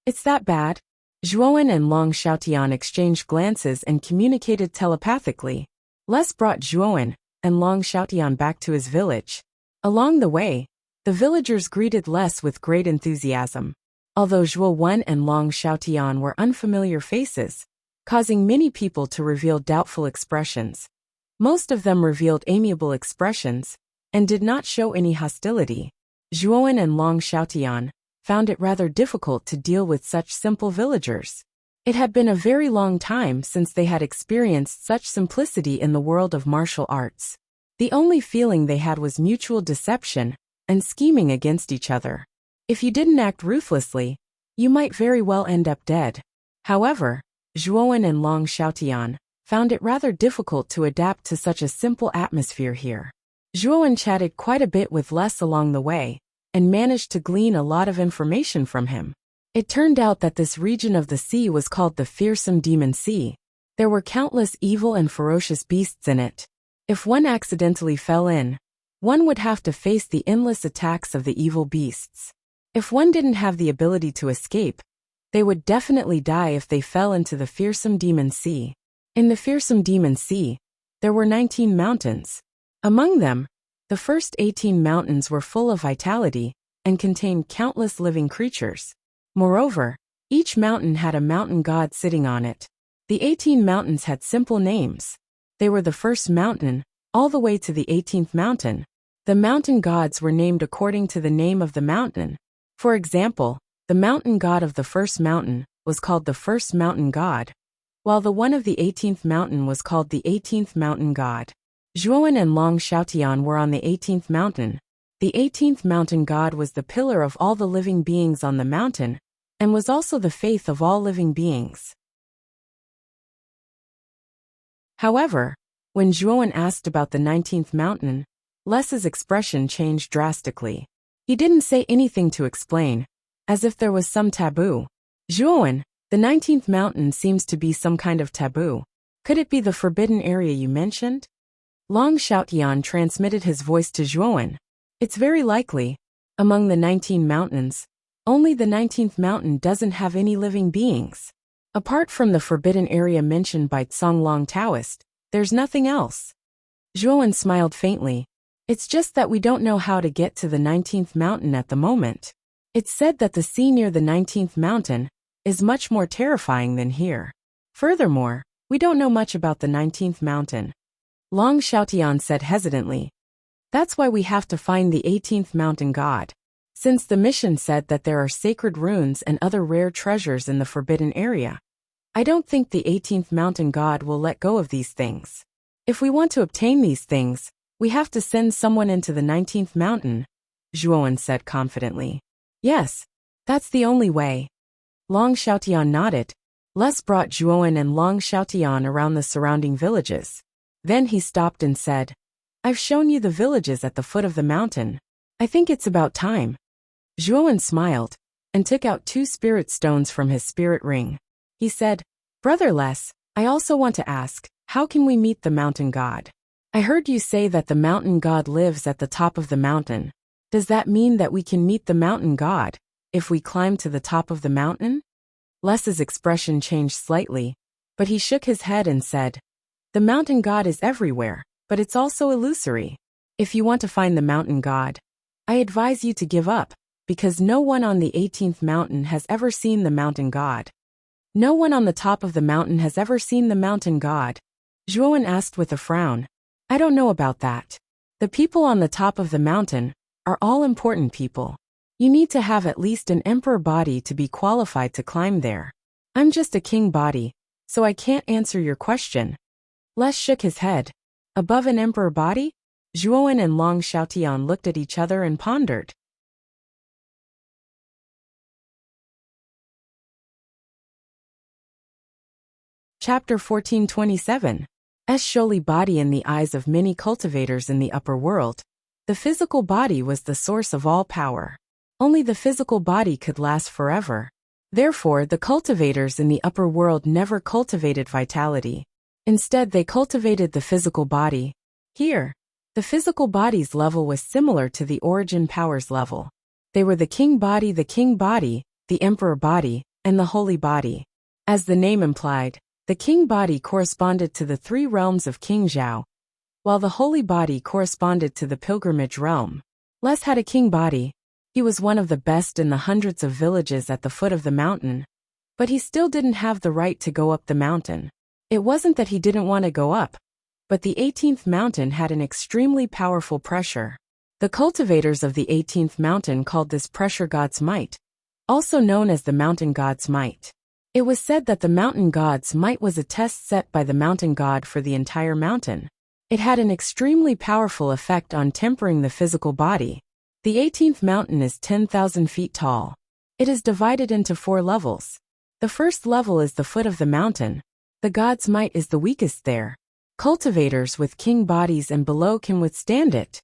"It's that bad?" Zhuowen and Long Xiaotian exchanged glances and communicated telepathically. Les brought Zhuowen and Long Xiaotian back to his village. Along the way, the villagers greeted Les with great enthusiasm. Although Zhuowen and Long Xiaotian were unfamiliar faces, causing many people to reveal doubtful expressions, most of them revealed amiable expressions and did not show any hostility. Zhuowen and Long Xiaotian found it rather difficult to deal with such simple villagers. It had been a very long time since they had experienced such simplicity in the world of martial arts. The only feeling they had was mutual deception and scheming against each other. If you didn't act ruthlessly, you might very well end up dead. However, Zhuowen and Long Xiaotian found it rather difficult to adapt to such a simple atmosphere here. Zhuowen chatted quite a bit with Les along the way, and managed to glean a lot of information from him. It turned out that this region of the sea was called the Fearsome Demon Sea. There were countless evil and ferocious beasts in it. If one accidentally fell in, one would have to face the endless attacks of the evil beasts. If one didn't have the ability to escape, they would definitely die if they fell into the Fearsome Demon Sea. In the Fearsome Demon Sea, there were 19 mountains. Among them, the first 18 mountains were full of vitality and contained countless living creatures. Moreover, each mountain had a mountain god sitting on it. The 18 mountains had simple names. They were the first mountain, all the way to the 18th mountain. The mountain gods were named according to the name of the mountain. For example, the mountain god of the first mountain was called the first mountain god. while the one of the 18th mountain was called the 18th mountain god. Zhuowen and Long Xiaotian were on the 18th mountain. The 18th mountain god was the pillar of all the living beings on the mountain, and was also the faith of all living beings. However, when Zhuowen asked about the 19th mountain, Les's expression changed drastically. He didn't say anything to explain, as if there was some taboo. Zhuowen, the 19th mountain seems to be some kind of taboo. Could it be the forbidden area you mentioned? Long Xiaotian transmitted his voice to Zhuowen. It's very likely. Among the 19 mountains, only the 19th mountain doesn't have any living beings. Apart from the forbidden area mentioned by Zonglong Taoist, there's nothing else. Zhuowen smiled faintly. It's just that we don't know how to get to the 19th mountain at the moment. It's said that the sea near the 19th mountain is much more terrifying than here. Furthermore, we don't know much about the 19th mountain. Long Xiaotian said hesitantly. That's why we have to find the 18th mountain god. Since the mission said that there are sacred runes and other rare treasures in the forbidden area, I don't think the 18th mountain god will let go of these things. If we want to obtain these things, we have to send someone into the 19th mountain, Zhuowen said confidently. Yes, that's the only way. Long Xiaotian nodded. Les brought Zhuowen and Long Xiaotian around the surrounding villages. Then he stopped and said, I've shown you the villages at the foot of the mountain. I think it's about time. Zhuowen smiled, and took out 2 spirit stones from his spirit ring. He said, Brother Les, I also want to ask, how can we meet the mountain god? I heard you say that the mountain god lives at the top of the mountain. Does that mean that we can meet the mountain god if we climb to the top of the mountain? Les's expression changed slightly, but he shook his head and said, The mountain god is everywhere, but it's also illusory. If you want to find the mountain god, I advise you to give up, because no one on the 18th mountain has ever seen the mountain god. No one on the top of the mountain has ever seen the mountain god, Zhuowen asked with a frown. I don't know about that. The people on the top of the mountain are all important people. You need to have at least an emperor body to be qualified to climb there. I'm just a king body, so I can't answer your question. Les shook his head. Above an emperor body? Zhuowen and Long Xiaotian looked at each other and pondered. Chapter 1427. Surely body in the eyes of many cultivators in the upper world. The physical body was the source of all power. Only the physical body could last forever. Therefore, the cultivators in the upper world never cultivated vitality. Instead, they cultivated the physical body. Here, the physical body's level was similar to the origin power's level. They were the king body, the emperor body, and the holy body. As the name implied, the king body corresponded to the 3 realms of King Zhao, while the holy body corresponded to the pilgrimage realm. Les had a king body. He was one of the best in the hundreds of villages at the foot of the mountain, but he still didn't have the right to go up the mountain. It wasn't that he didn't want to go up, but the 18th mountain had an extremely powerful pressure. The cultivators of the 18th mountain called this pressure God's might, also known as the mountain God's might. It was said that the mountain God's might was a test set by the mountain God for the entire mountain. It had an extremely powerful effect on tempering the physical body. The 18th mountain is 10,000 feet tall. It is divided into 4 levels. The first level is the foot of the mountain. The God's might is the weakest there. Cultivators with king bodies and below can withstand it.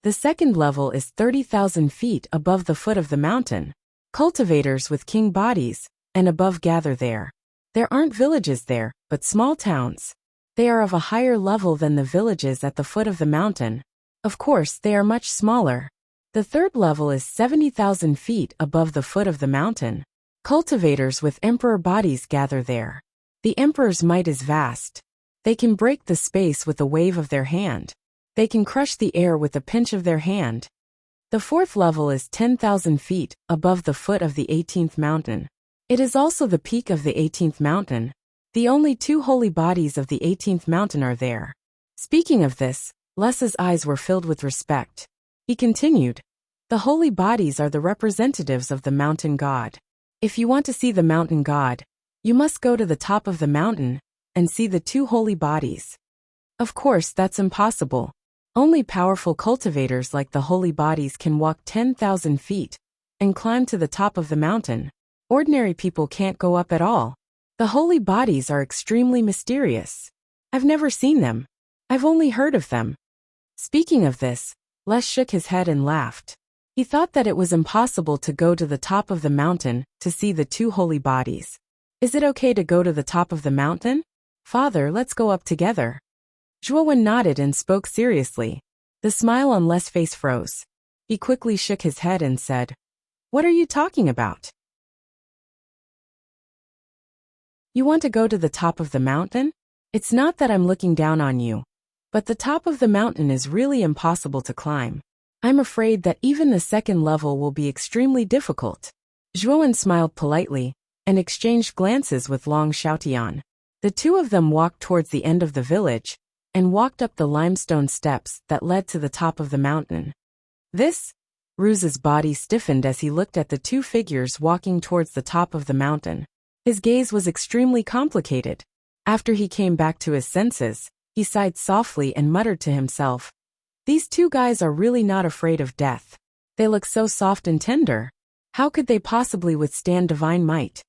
The second level is 30,000 feet above the foot of the mountain. Cultivators with king bodies and above gather there. There aren't villages there, but small towns. They are of a higher level than the villages at the foot of the mountain. Of course, they are much smaller. The third level is 70,000 feet above the foot of the mountain. Cultivators with emperor bodies gather there. The emperor's might is vast. They can break the space with a wave of their hand. They can crush the air with a pinch of their hand. The fourth level is 10,000 feet above the foot of the 18th mountain. It is also the peak of the 18th mountain. The only 2 holy bodies of the 18th mountain are there. Speaking of this, Les's eyes were filled with respect. He continued, The holy bodies are the representatives of the mountain god. If you want to see the mountain god, You must go to the top of the mountain and see the two holy bodies. Of course, that's impossible. Only powerful cultivators like the holy bodies can walk 10,000 feet and climb to the top of the mountain. Ordinary people can't go up at all. The holy bodies are extremely mysterious. I've never seen them. I've only heard of them. Speaking of this, Les shook his head and laughed. He thought that it was impossible to go to the top of the mountain to see the two holy bodies. Is it okay to go to the top of the mountain? Father, let's go up together. Zhuowen nodded and spoke seriously. The smile on Les' face froze. He quickly shook his head and said, "What are you talking about? You want to go to the top of the mountain? It's not that I'm looking down on you, but the top of the mountain is really impossible to climb. I'm afraid that even the second level will be extremely difficult." Zhuowen smiled politely and exchanged glances with Long Xiaotian. The two of them walked towards the end of the village and walked up the limestone steps that led to the top of the mountain. Ruse's body stiffened as he looked at the two figures walking towards the top of the mountain. His gaze was extremely complicated. After he came back to his senses, he sighed softly and muttered to himself, "These two guys are really not afraid of death. They look so soft and tender. How could they possibly withstand divine might?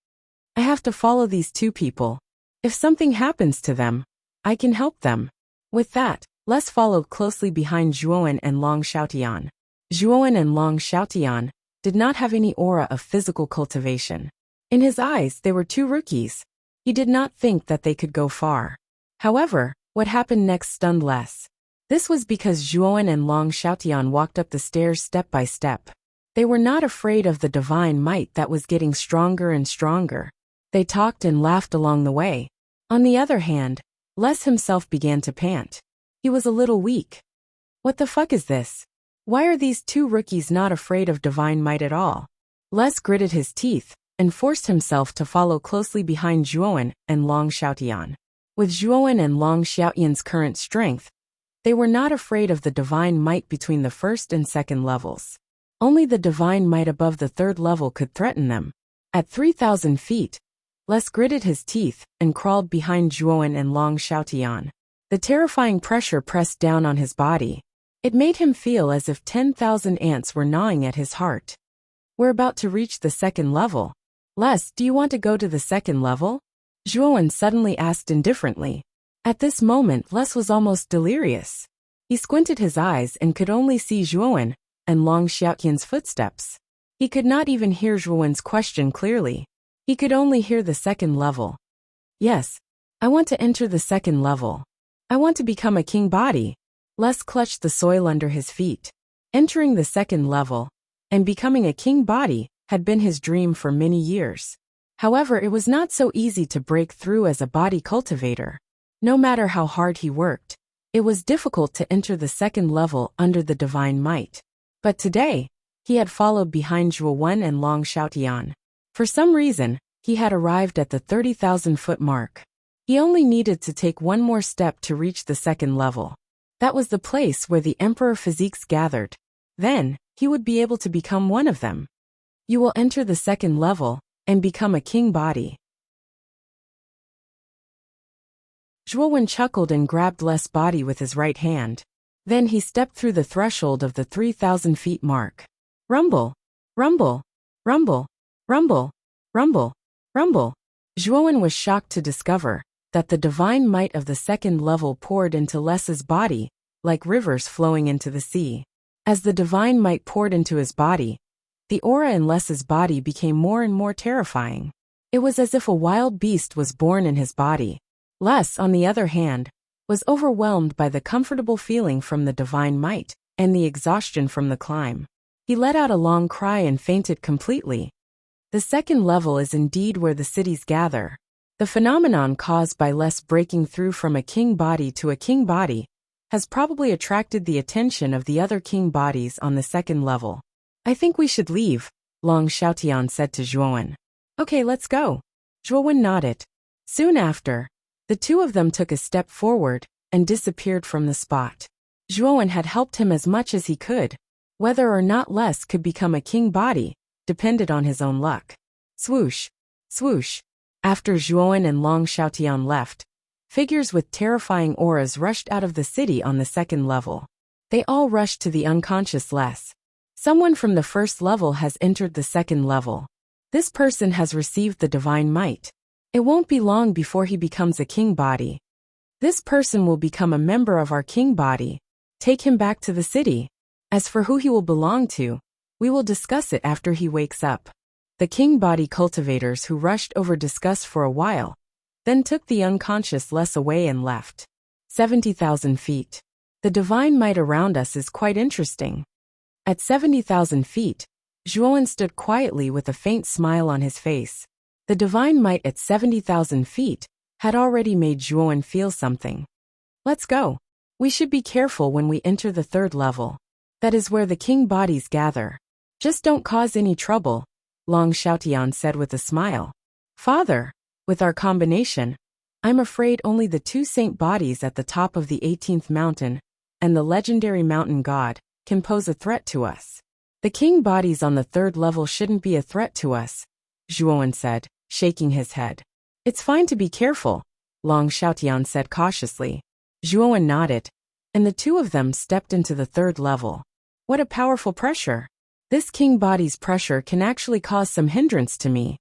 I have to follow these two people. If something happens to them, I can help them." With that, Les followed closely behind Zhuowen and Long Xiaotian. Zhuowen and Long Xiaotian did not have any aura of physical cultivation. In his eyes, they were two rookies. He did not think that they could go far. However, what happened next stunned Les. This was because Zhuowen and Long Xiaotian walked up the stairs step by step. They were not afraid of the divine might that was getting stronger and stronger. They talked and laughed along the way. On the other hand, Les himself began to pant. He was a little weak. What the fuck is this? Why are these two rookies not afraid of divine might at all? Les gritted his teeth and forced himself to follow closely behind Zhuowen and Long Xiaotian. With Zhuowen and Long Xiaotian's current strength, they were not afraid of the divine might between the first and second levels. Only the divine might above the third level could threaten them. At 3,000 feet, Les gritted his teeth and crawled behind Zhuowen and Long Xiaotian. The terrifying pressure pressed down on his body. It made him feel as if 10,000 ants were gnawing at his heart. We're about to reach the second level. Les, do you want to go to the second level? Zhuowen suddenly asked indifferently. At this moment, Les was almost delirious. He squinted his eyes and could only see Zhuowen and Long Xiaotian's footsteps. He could not even hear Zhuowen's question clearly. He could only hear the second level. Yes, I want to enter the second level. I want to become a king body. Les clutched the soil under his feet. Entering the second level and becoming a king body had been his dream for many years. However, it was not so easy to break through as a body cultivator. No matter how hard he worked, it was difficult to enter the second level under the divine might. But today, he had followed behind Zhuowen and Long Xiaotian. For some reason, he had arrived at the 30,000-foot mark. He only needed to take one more step to reach the second level. That was the place where the Emperor Physiques gathered. Then, he would be able to become one of them. You will enter the second level and become a king body. Zhuowen chuckled and grabbed Les' body with his right hand. Then he stepped through the threshold of the 3,000 feet mark. Rumble, rumble, rumble, rumble, rumble, rumble. Zhuowen was shocked to discover that the divine might of the second level poured into Les's body, like rivers flowing into the sea. As the divine might poured into his body, the aura in Les's body became more and more terrifying. It was as if a wild beast was born in his body. Les, on the other hand, was overwhelmed by the comfortable feeling from the divine might and the exhaustion from the climb. He let out a long cry and fainted completely. The second level is indeed where the cities gather. The phenomenon caused by Les breaking through from a king body to a king body has probably attracted the attention of the other king bodies on the second level. I think we should leave, Long Xiaotian said to Zhuowen. Okay, let's go. Zhuowen nodded. Soon after, the two of them took a step forward and disappeared from the spot. Zhuowen had helped him as much as he could. Whether or not Les could become a king body depended on his own luck. Swoosh, swoosh, After Zhuowen and Long Xiaotian left, figures with terrifying auras rushed out of the city on the second level. They all rushed to the unconscious less. Someone from the first level has entered the second level. This person has received the divine might. It won't be long before he becomes a king body. This person will become a member of our king body. Take him back to the city. As for who he will belong to, we will discuss it after he wakes up. The king body cultivators who rushed over discussed for a while, then took the unconscious less away and left. 70,000 feet. The divine might around us is quite interesting. At 70,000 feet, Zhuowen stood quietly with a faint smile on his face. The divine might at 70,000 feet had already made Zhuowen feel something. Let's go. We should be careful when we enter the third level. That is where the king bodies gather. Just don't cause any trouble, Long Xiaotian said with a smile. Father, with our combination, I'm afraid only the two saint bodies at the top of the 18th mountain and the legendary mountain god can pose a threat to us. The king bodies on the third level shouldn't be a threat to us, Zhuowen said, shaking his head. It's fine to be careful, Long Xiaotian said cautiously. Zhuowen nodded, and the two of them stepped into the third level. What a powerful pressure. This king body's pressure can actually cause some hindrance to me.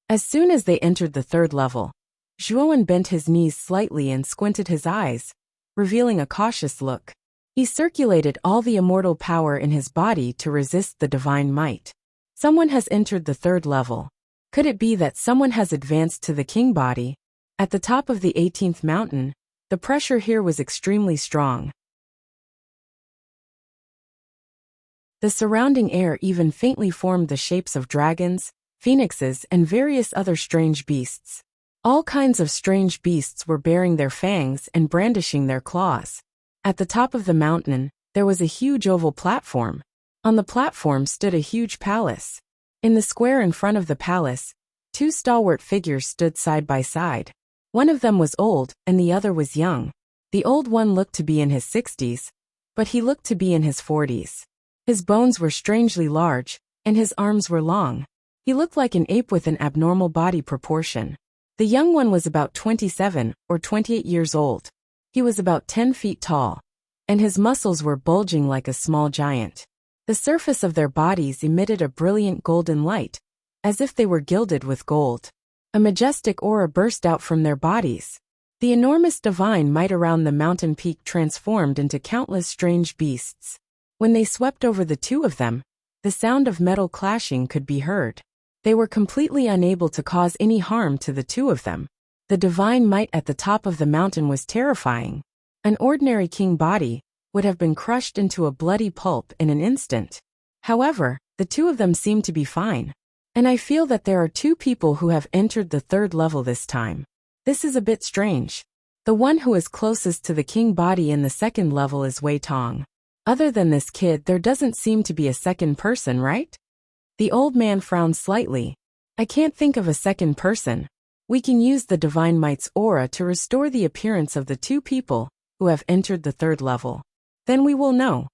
As soon as they entered the third level, Zhuowen bent his knees slightly and squinted his eyes, revealing a cautious look. He circulated all the immortal power in his body to resist the divine might. Someone has entered the third level. Could it be that someone has advanced to the king body? At the top of the 18th mountain, the pressure here was extremely strong. The surrounding air even faintly formed the shapes of dragons, phoenixes, and various other strange beasts. All kinds of strange beasts were baring their fangs and brandishing their claws. At the top of the mountain, there was a huge oval platform. On the platform stood a huge palace. In the square in front of the palace, two stalwart figures stood side by side. One of them was old and the other was young. The old one looked to be in his 60s, but he looked to be in his 40s. His bones were strangely large, and his arms were long. He looked like an ape with an abnormal body proportion. The young one was about 27 or 28 years old. He was about 10 feet tall, and his muscles were bulging like a small giant. The surface of their bodies emitted a brilliant golden light, as if they were gilded with gold. A majestic aura burst out from their bodies. The enormous divine might around the mountain peak transformed into countless strange beasts. When they swept over the two of them, the sound of metal clashing could be heard. They were completely unable to cause any harm to the two of them. The divine might at the top of the mountain was terrifying. An ordinary king body would have been crushed into a bloody pulp in an instant. However, the two of them seemed to be fine. And I feel that there are two people who have entered the third level this time. This is a bit strange. The one who is closest to the king body in the second level is Wei Tong. Other than this kid, there doesn't seem to be a second person, right? The old man frowned slightly. I can't think of a second person. We can use the divine might's aura to restore the appearance of the two people who have entered the third level. Then we will know.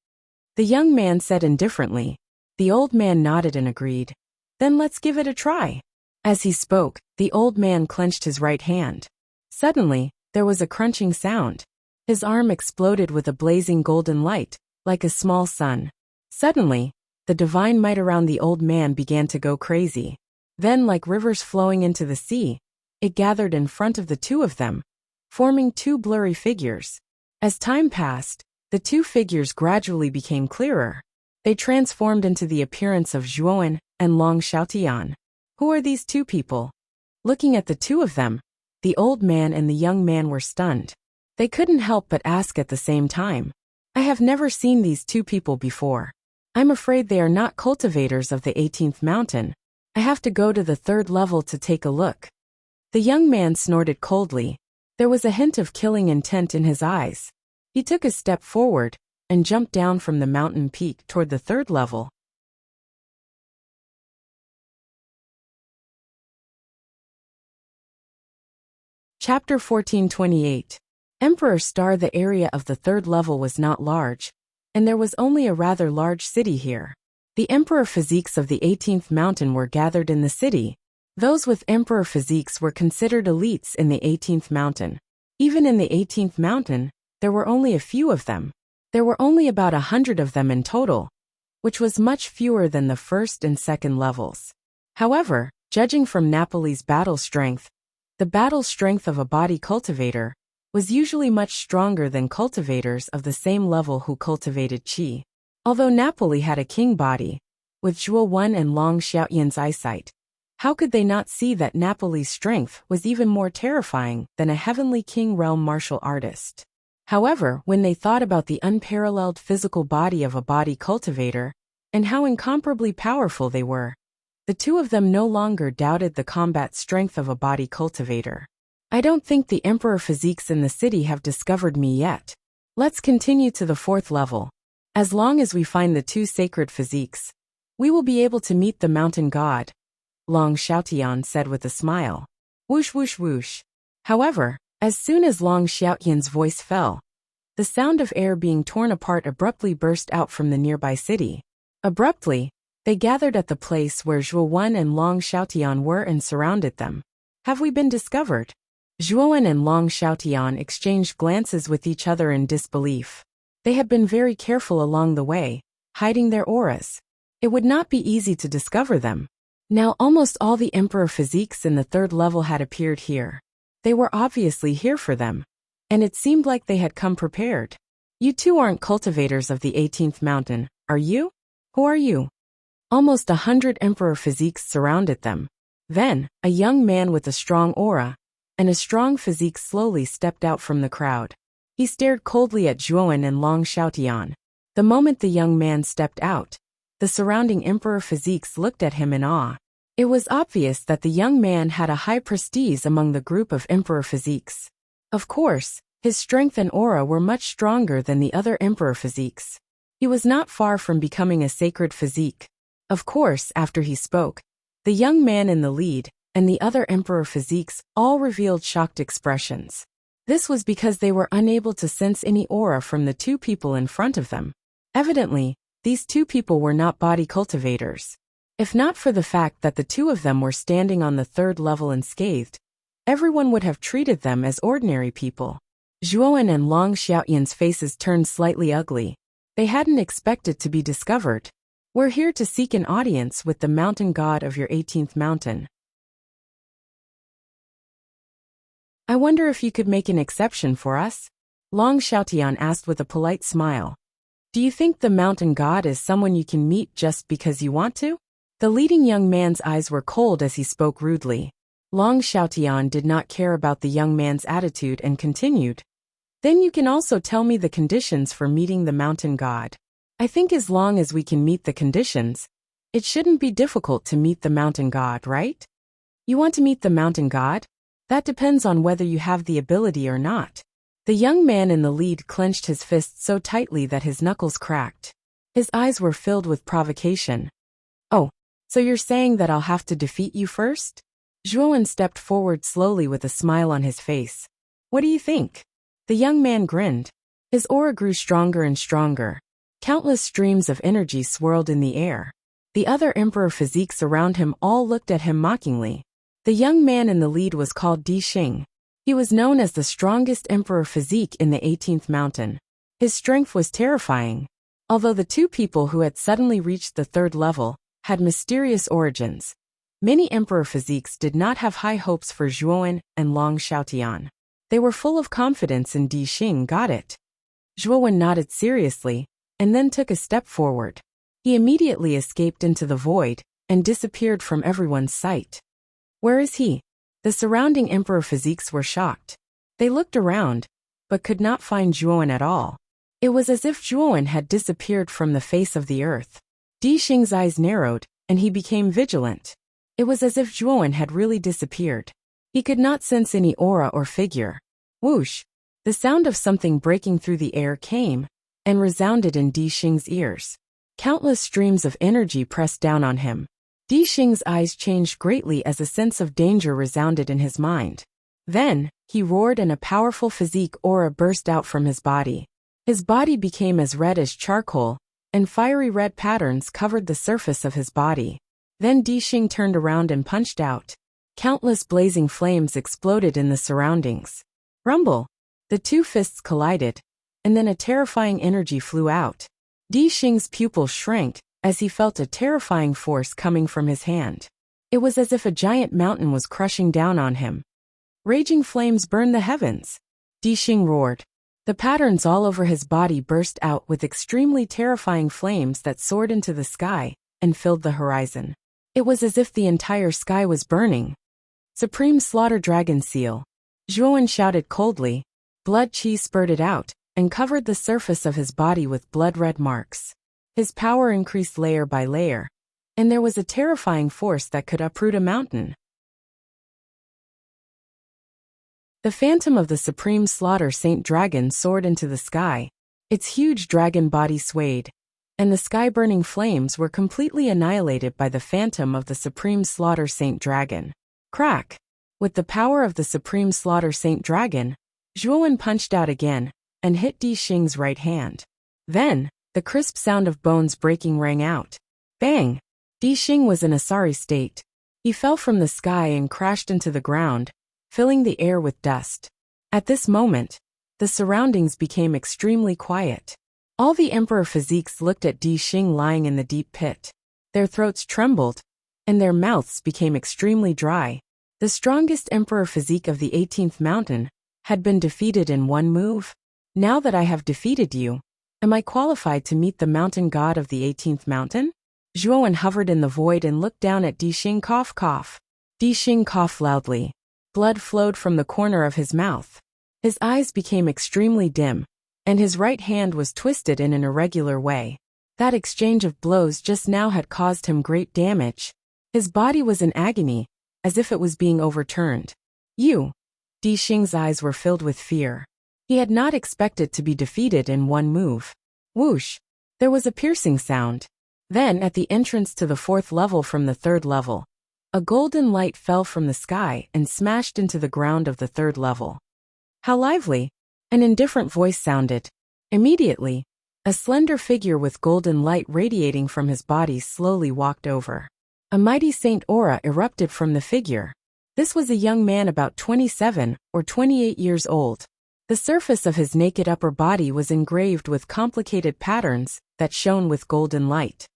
The young man said indifferently. The old man nodded and agreed. Then let's give it a try. As he spoke, the old man clenched his right hand. Suddenly, there was a crunching sound. His arm exploded with a blazing golden light, like a small sun. Suddenly, the divine might around the old man began to go crazy. Then, like rivers flowing into the sea, it gathered in front of the two of them, forming two blurry figures. As time passed, the two figures gradually became clearer. They transformed into the appearance of Zhuowen and Long Xiaotian. Who are these two people? Looking at the two of them, the old man and the young man were stunned. They couldn't help but ask at the same time. I have never seen these two people before. I'm afraid they are not cultivators of the 18th mountain. I have to go to the third level to take a look. The young man snorted coldly. There was a hint of killing intent in his eyes. He took a step forward and jumped down from the mountain peak toward the third level. Chapter 1428. Emperor Star. The area of the third level was not large, and there was only a rather large city here. The emperor physiques of the 18th mountain were gathered in the city, Those with emperor physiques were considered elites in the 18th mountain. Even in the 18th mountain, there were only a few of them. There were only about 100 of them in total, which was much fewer than the first and second levels. However, judging from Napoli's battle strength, the battle strength of a body cultivator was usually much stronger than cultivators of the same level who cultivated qi. Although Napoli had a king body, with Zhuo Wen and Long Xiaoyan's eyesight, how could they not see that Napoli's strength was even more terrifying than a heavenly king realm martial artist? However, when they thought about the unparalleled physical body of a body cultivator, and how incomparably powerful they were, the two of them no longer doubted the combat strength of a body cultivator. I don't think the emperor physiques in the city have discovered me yet. Let's continue to the 4th level. As long as we find the 2 sacred physiques, we will be able to meet the mountain god, Long Xiaotian said with a smile. Whoosh whoosh whoosh. However, as soon as Long Xiaotian's voice fell, the sound of air being torn apart abruptly burst out from the nearby city. Abruptly, they gathered at the place where Zhuo Wen and Long Xiaotian were and surrounded them. Have we been discovered? Zhuo Wen and Long Xiaotian exchanged glances with each other in disbelief. They had been very careful along the way, hiding their auras. It would not be easy to discover them. Now almost all the emperor physiques in the 3rd level had appeared here. They were obviously here for them, and it seemed like they had come prepared. You two aren't cultivators of the 18th mountain, are you? Who are you? Almost 100 emperor physiques surrounded them. Then, a young man with a strong aura and a strong physique slowly stepped out from the crowd. He stared coldly at Zhuo Wen and Long Xiaotian. The moment the young man stepped out, the surrounding emperor physiques looked at him in awe. It was obvious that the young man had a high prestige among the group of emperor physiques. Of course, his strength and aura were much stronger than the other emperor physiques. He was not far from becoming a sacred physique. Of course, after he spoke, the young man in the lead and the other emperor physiques all revealed shocked expressions. This was because they were unable to sense any aura from the 2 people in front of them. Evidently, these 2 people were not body cultivators. If not for the fact that the 2 of them were standing on the 3rd level unscathed, everyone would have treated them as ordinary people. Zhuo Wen and Long Xiaoyan's faces turned slightly ugly. They hadn't expected to be discovered. We're here to seek an audience with the mountain god of your 18th mountain. I wonder if you could make an exception for us? Long Xiaotian asked with a polite smile. Do you think the mountain god is someone you can meet just because you want to? The leading young man's eyes were cold as he spoke rudely. Long Xiaotian did not care about the young man's attitude and continued. Then you can also tell me the conditions for meeting the mountain god. I think as long as we can meet the conditions, it shouldn't be difficult to meet the mountain god, right? You want to meet the mountain god? That depends on whether you have the ability or not. The young man in the lead clenched his fists so tightly that his knuckles cracked. His eyes were filled with provocation. Oh, so you're saying that I'll have to defeat you first? Zhuo Wen stepped forward slowly with a smile on his face. What do you think? The young man grinned. His aura grew stronger and stronger. Countless streams of energy swirled in the air. The other emperor physiques around him all looked at him mockingly. The young man in the lead was called Di Xing. He was known as the strongest emperor physique in the 18th mountain. His strength was terrifying. Although the 2 people who had suddenly reached the 3rd level had mysterious origins, many emperor physiques did not have high hopes for Zhuo Wen and Long Xiaotian. They were full of confidence in Di Xing got it. Zhuo Wen nodded seriously, and then took a step forward. He immediately escaped into the void and disappeared from everyone's sight. Where is he? The surrounding emperor physiques were shocked. They looked around, but could not find Zhuo Wen at all. It was as if Zhuo Wen had disappeared from the face of the earth. Di Xing's eyes narrowed, and he became vigilant. It was as if Zhuo Wen had really disappeared. He could not sense any aura or figure. Whoosh! The sound of something breaking through the air came and resounded in Di Xing's ears. Countless streams of energy pressed down on him. Di Xing's eyes changed greatly as a sense of danger resounded in his mind. Then, he roared and a powerful physique aura burst out from his body. His body became as red as charcoal, and fiery red patterns covered the surface of his body. Then Di Xing turned around and punched out. Countless blazing flames exploded in the surroundings. Rumble! The two fists collided, and then a terrifying energy flew out. Di Xing's pupils shrank as he felt a terrifying force coming from his hand. It was as if a giant mountain was crushing down on him. Raging flames burned the heavens. Di Xing roared. The patterns all over his body burst out with extremely terrifying flames that soared into the sky and filled the horizon. It was as if the entire sky was burning. Supreme Slaughter Dragon Seal. Zhuowen shouted coldly. Blood chi spurted out and covered the surface of his body with blood-red marks. His power increased layer by layer, and there was a terrifying force that could uproot a mountain. The phantom of the Supreme Slaughter Saint Dragon soared into the sky. Its huge dragon body swayed, and the sky-burning flames were completely annihilated by the phantom of the Supreme Slaughter Saint Dragon. Crack! With the power of the Supreme Slaughter Saint Dragon, Zhuowen punched out again and hit Di Xing's right hand. Then, the crisp sound of bones breaking rang out. Bang! Di Xing was in a sorry state. He fell from the sky and crashed into the ground, filling the air with dust. At this moment, the surroundings became extremely quiet. All the Emperor physiques looked at Di Xing lying in the deep pit. Their throats trembled, and their mouths became extremely dry. The strongest Emperor physique of the 18th mountain had been defeated in one move. Now that I have defeated you, am I qualified to meet the mountain god of the 18th mountain? Zhuowen hovered in the void and looked down at Di Xing. Cough, cough. Di Xing coughed loudly. Blood flowed from the corner of his mouth. His eyes became extremely dim, and his right hand was twisted in an irregular way. That exchange of blows just now had caused him great damage. His body was in agony, as if it was being overturned. You! Di Xing's eyes were filled with fear. He had not expected to be defeated in one move. Whoosh! There was a piercing sound. Then, at the entrance to the 4th level from the 3rd level, a golden light fell from the sky and smashed into the ground of the 3rd level. How lively! An indifferent voice sounded. Immediately, a slender figure with golden light radiating from his body slowly walked over. A mighty saint aura erupted from the figure. This was a young man about 27 or 28 years old. The surface of his naked upper body was engraved with complicated patterns that shone with golden light.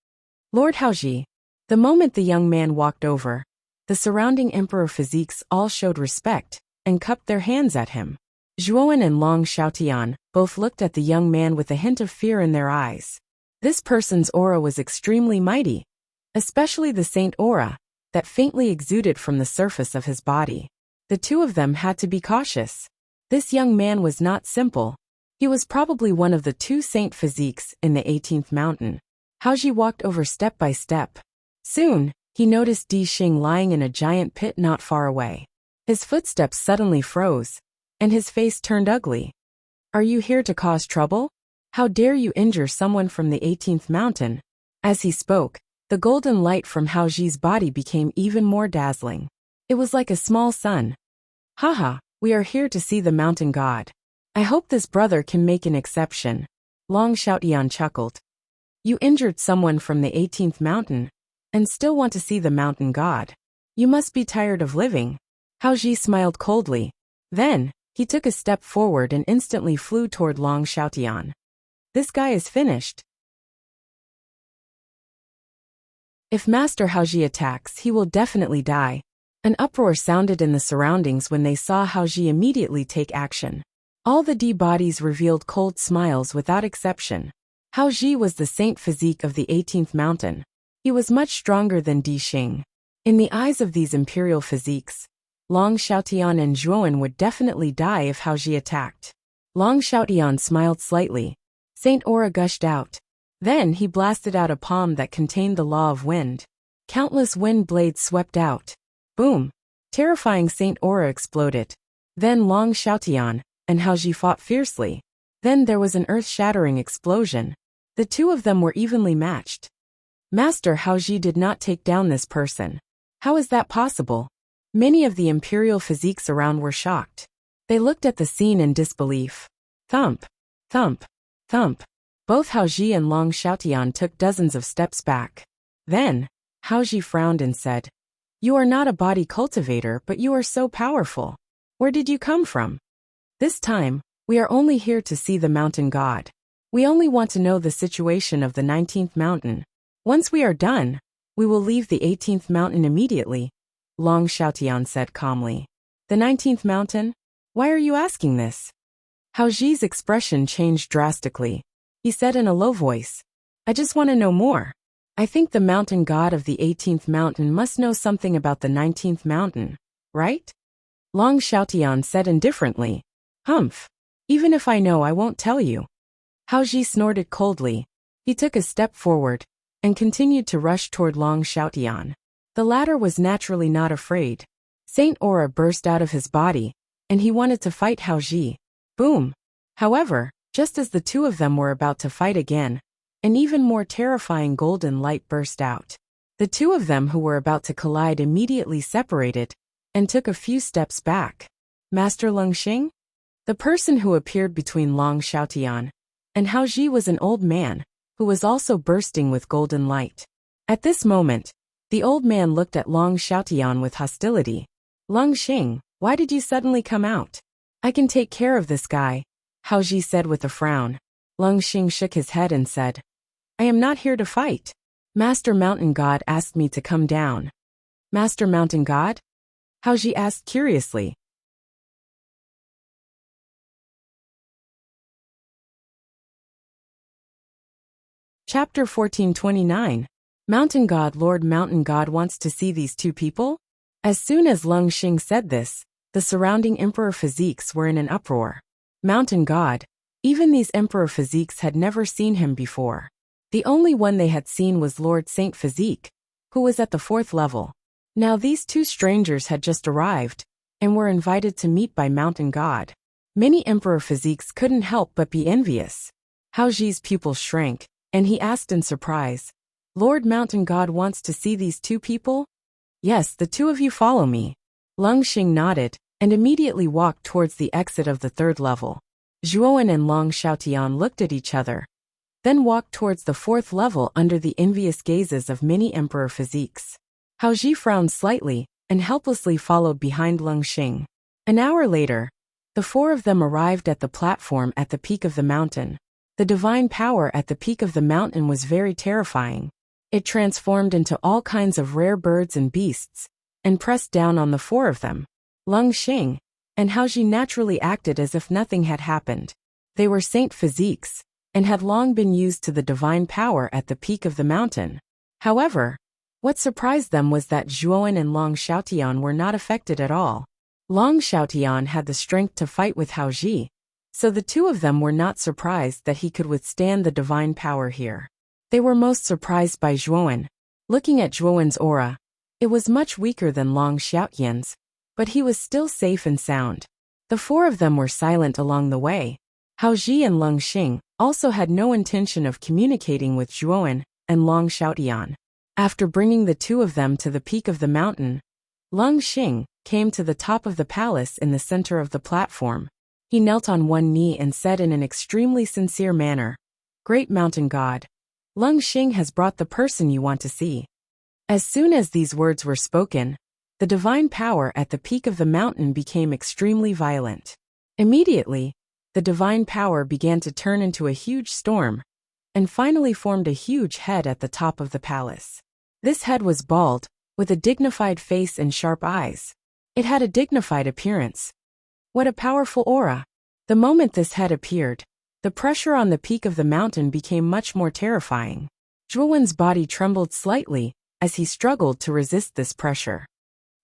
Lord Haoji. The moment the young man walked over, the surrounding emperor physiques all showed respect and cupped their hands at him. Zhuowen and Long Xiaotian both looked at the young man with a hint of fear in their eyes. This person's aura was extremely mighty, especially the saint aura that faintly exuded from the surface of his body. The two of them had to be cautious. This young man was not simple. He was probably one of the 2 saint physiques in the 18th mountain. Haoji walked over step by step. Soon, he noticed Di Xing lying in a giant pit not far away. His footsteps suddenly froze, and his face turned ugly. Are you here to cause trouble? How dare you injure someone from the 18th mountain? As he spoke, the golden light from Haoji's body became even more dazzling. It was like a small sun. Haha, we are here to see the mountain god. I hope this brother can make an exception. Long Xiaotian chuckled. You injured someone from the 18th mountain, and still want to see the mountain god. You must be tired of living. Haoji smiled coldly. Then, he took a step forward and instantly flew toward Long Xiaotian. This guy is finished. If Master Haoji attacks, he will definitely die. An uproar sounded in the surroundings when they saw Haoji immediately take action. All the D bodies revealed cold smiles without exception. Haoji was the saint physique of the 18th mountain. He was much stronger than Di Xing. In the eyes of these imperial physiques, Long Xiaotian and Zhuowen would definitely die if Haoji attacked. Long Xiaotian smiled slightly. Saint aura gushed out. Then he blasted out a palm that contained the law of wind. Countless wind blades swept out. Boom! Terrifying saint aura exploded. Then Long Xiaotian and Haoji fought fiercely. Then there was an earth-shattering explosion. The two of them were evenly matched. Master Haoji did not take down this person. How is that possible? Many of the imperial physiques around were shocked. They looked at the scene in disbelief. Thump! Thump! Thump! Both Haoji and Long Xiaotian took dozens of steps back. Then, Haoji frowned and said, You are not a body cultivator, but you are so powerful. Where did you come from? This time, we are only here to see the mountain god. We only want to know the situation of the 19th mountain. Once we are done, we will leave the 18th mountain immediately, Long Xiaotian said calmly. The 19th mountain? Why are you asking this? Hao Ji's expression changed drastically. He said in a low voice, I just want to know more. I think the mountain god of the 18th mountain must know something about the 19th mountain, right? Long Xiaotian said indifferently, Humph. Even if I know, I won't tell you. Hao Ji snorted coldly. He took a step forward and continued to rush toward Long Xiaotian. The latter was naturally not afraid. Saint aura burst out of his body, and he wanted to fight Hao Ji. Boom! However, just as the two of them were about to fight again, an even more terrifying golden light burst out. The two of them who were about to collide immediately separated and took a few steps back. Master Leng Xing? The person who appeared between Long Xiaotian and Hao Ji was an old man who was also bursting with golden light. At this moment, the old man looked at Long Xiaotian with hostility. Leng Xing, why did you suddenly come out? I can take care of this guy, Hao Ji said with a frown. Leng Xing shook his head and said, I am not here to fight. Master Mountain God asked me to come down. Master Mountain God? Hao Ji asked curiously. Chapter 1429. Mountain God. Lord Mountain God wants to see these two people? As soon as Leng Xing said this, the surrounding emperor physiques were in an uproar. Mountain God, even these emperor physiques had never seen him before. The only one they had seen was Lord Saint Physique, who was at the 4th level. Now these two strangers had just arrived, and were invited to meet by Mountain God. Many emperor physiques couldn't help but be envious. Hao Ji's pupils shrank, and he asked in surprise, Lord Mountain God wants to see these two people? Yes, the two of you follow me. Leng Xing nodded, and immediately walked towards the exit of the 3rd level. Zhuowen and Long Xiaotian looked at each other, then walked towards the 4th level under the envious gazes of many emperor physiques. Hao Ji frowned slightly, and helplessly followed behind Leng Xing. An hour later, the four of them arrived at the platform at the peak of the mountain. The divine power at the peak of the mountain was very terrifying. It transformed into all kinds of rare birds and beasts, and pressed down on the four of them. Leng Xing and Hao Ji naturally acted as if nothing had happened. They were saint physiques, and had long been used to the divine power at the peak of the mountain. However, what surprised them was that Zhuowen and Long Xiaotian were not affected at all. Long Xiaotian had the strength to fight with Hao Ji, so the two of them were not surprised that he could withstand the divine power here. They were most surprised by Zhuowen. Looking at Zhuowen's aura, it was much weaker than Long Xiaotian's, but he was still safe and sound. The four of them were silent along the way. Hao Ji and Leng Xing also had no intention of communicating with Zhuowen and Long Xiaotian. After bringing the two of them to the peak of the mountain, Leng Xing came to the top of the palace in the center of the platform. He knelt on one knee and said in an extremely sincere manner, Great Mountain God, Leng Xing has brought the person you want to see. As soon as these words were spoken, the divine power at the peak of the mountain became extremely violent. Immediately, the divine power began to turn into a huge storm, and finally formed a huge head at the top of the palace. This head was bald, with a dignified face and sharp eyes. It had a dignified appearance. What a powerful aura! The moment this head appeared, the pressure on the peak of the mountain became much more terrifying. Zhuowen's body trembled slightly as he struggled to resist this pressure.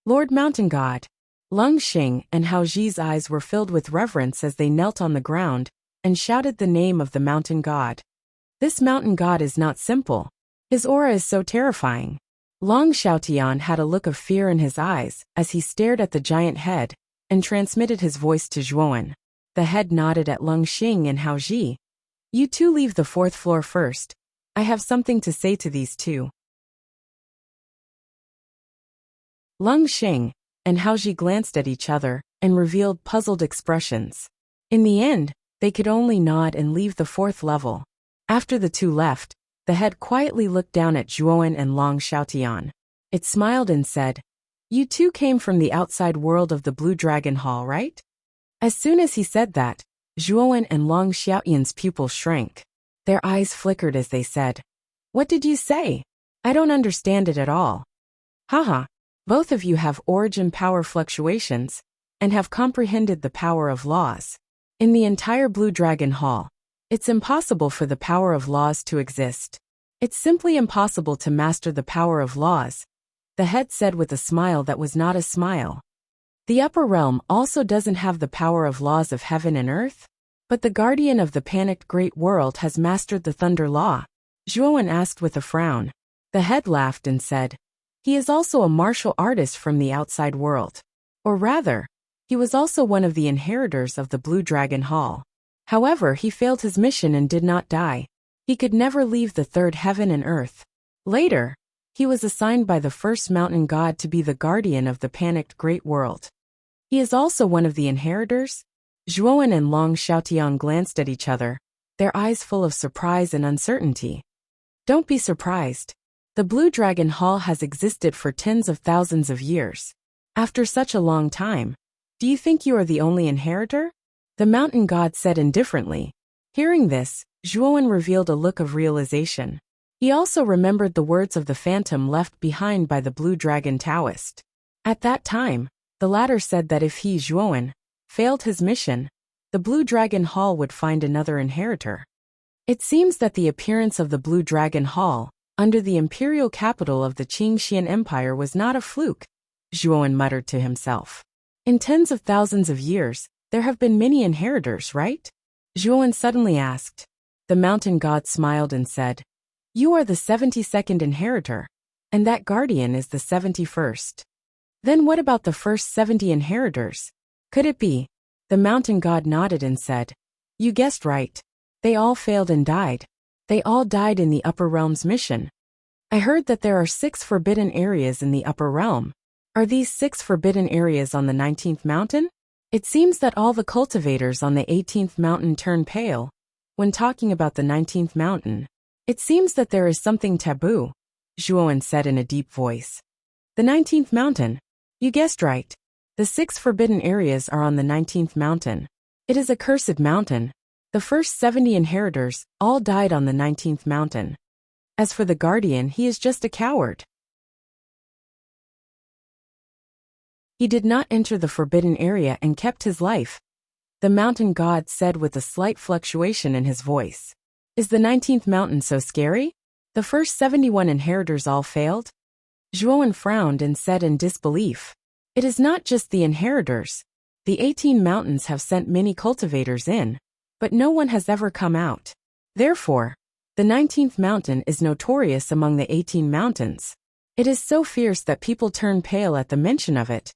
Lord Mountain God, Leng Xing and Hao Ji's eyes were filled with reverence as they knelt on the ground and shouted the name of the mountain god. This mountain god is not simple. His aura is so terrifying. Long Xiaotian had a look of fear in his eyes as he stared at the giant head and transmitted his voice to Zhuowen. The head nodded at Leng Xing and Hao Ji. You two leave the 4th floor first. I have something to say to these two. Leng Xing and Hao Ji glanced at each other and revealed puzzled expressions. In the end, they could only nod and leave the 4th level. After the two left, the head quietly looked down at Zhuowen and Long Xiaotian. It smiled and said, You two came from the outside world of the Blue Dragon Hall, right? As soon as he said that, Zhuowen and Long Xiaoyan's pupils shrank. Their eyes flickered as they said, "What did you say? I don't understand it at all." Haha, both of you have origin power fluctuations and have comprehended the power of laws. In the entire Blue Dragon Hall, it's impossible for the power of laws to exist. It's simply impossible to master the power of laws, the head said with a smile that was not a smile. The upper realm also doesn't have the power of laws of heaven and earth, but the guardian of the panicked great world has mastered the thunder law, Zhuowen asked with a frown. The head laughed and said, he is also a martial artist from the outside world. Or rather, he was also one of the inheritors of the Blue Dragon Hall. However, he failed his mission and did not die. He could never leave the third heaven and earth. Later, he was assigned by the first mountain god to be the guardian of the panicked great world. He is also one of the inheritors? Zhuowen and Long Xiaotian glanced at each other, their eyes full of surprise and uncertainty. Don't be surprised. The Blue Dragon Hall has existed for tens of thousands of years. After such a long time, do you think you are the only inheritor? The mountain god said indifferently. Hearing this, Zhuowen revealed a look of realization. He also remembered the words of the phantom left behind by the Blue Dragon Taoist. At that time, the latter said that if he, Zhuowen, failed his mission, the Blue Dragon Hall would find another inheritor. It seems that the appearance of the Blue Dragon Hall, under the imperial capital of the Qingxian Empire, was not a fluke, Zhuowen muttered to himself. In tens of thousands of years, there have been many inheritors, right? Zhuowen suddenly asked. The mountain god smiled and said, you are the 72nd inheritor, and that guardian is the 71st. Then what about the first 70 inheritors? Could it be? The mountain god nodded and said, you guessed right. They all failed and died. They all died in the upper realm's mission. I heard that there are 6 forbidden areas in the upper realm. Are these 6 forbidden areas on the 19th mountain? It seems that all the cultivators on the 18th mountain turn pale when talking about the 19th mountain. It seems that there is something taboo, Zhuowen said in a deep voice. The 19th mountain. You guessed right. The 6 forbidden areas are on the 19th mountain. It is a cursed mountain. The first 70 inheritors all died on the 19th mountain. As for the guardian, he is just a coward. He did not enter the forbidden area and kept his life, the mountain god said with a slight fluctuation in his voice. Is the 19th mountain so scary? The first 71 inheritors all failed? Zhuowen frowned and said in disbelief. It is not just the inheritors. The 18 mountains have sent many cultivators in, but no one has ever come out. Therefore, the 19th mountain is notorious among the 18 mountains. It is so fierce that people turn pale at the mention of it,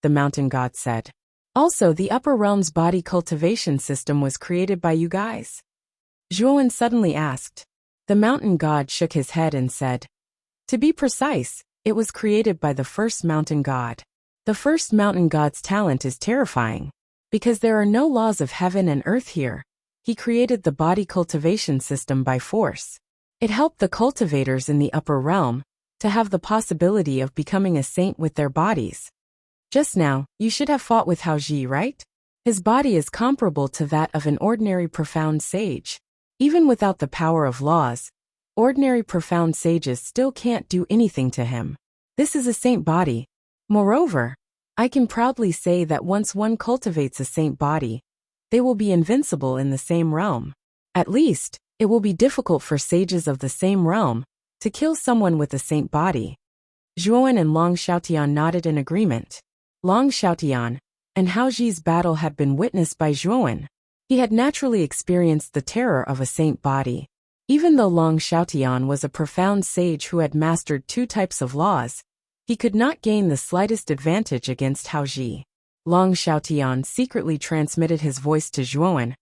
the mountain god said. Also, the upper realm's body cultivation system was created by you guys? Zhuowen suddenly asked. The mountain god shook his head and said, to be precise, it was created by the first mountain god. The first mountain god's talent is terrifying. Because there are no laws of heaven and earth here, he created the body cultivation system by force. It helped the cultivators in the upper realm to have the possibility of becoming a saint with their bodies. Just now, you should have fought with Hao Ji, right? His body is comparable to that of an ordinary profound sage. Even without the power of laws, ordinary profound sages still can't do anything to him. This is a saint body. Moreover, I can proudly say that once one cultivates a saint body, they will be invincible in the same realm. At least, it will be difficult for sages of the same realm to kill someone with a saint body. Zhuowen and Long Xiaotian nodded in agreement. Long Xiaotian and Hao Ji's battle had been witnessed by Zhuowen. He had naturally experienced the terror of a saint body. Even though Long Xiaotian was a profound sage who had mastered 2 types of laws, he could not gain the slightest advantage against Hao Ji. Long Xiaotian secretly transmitted his voice to Zhuowen.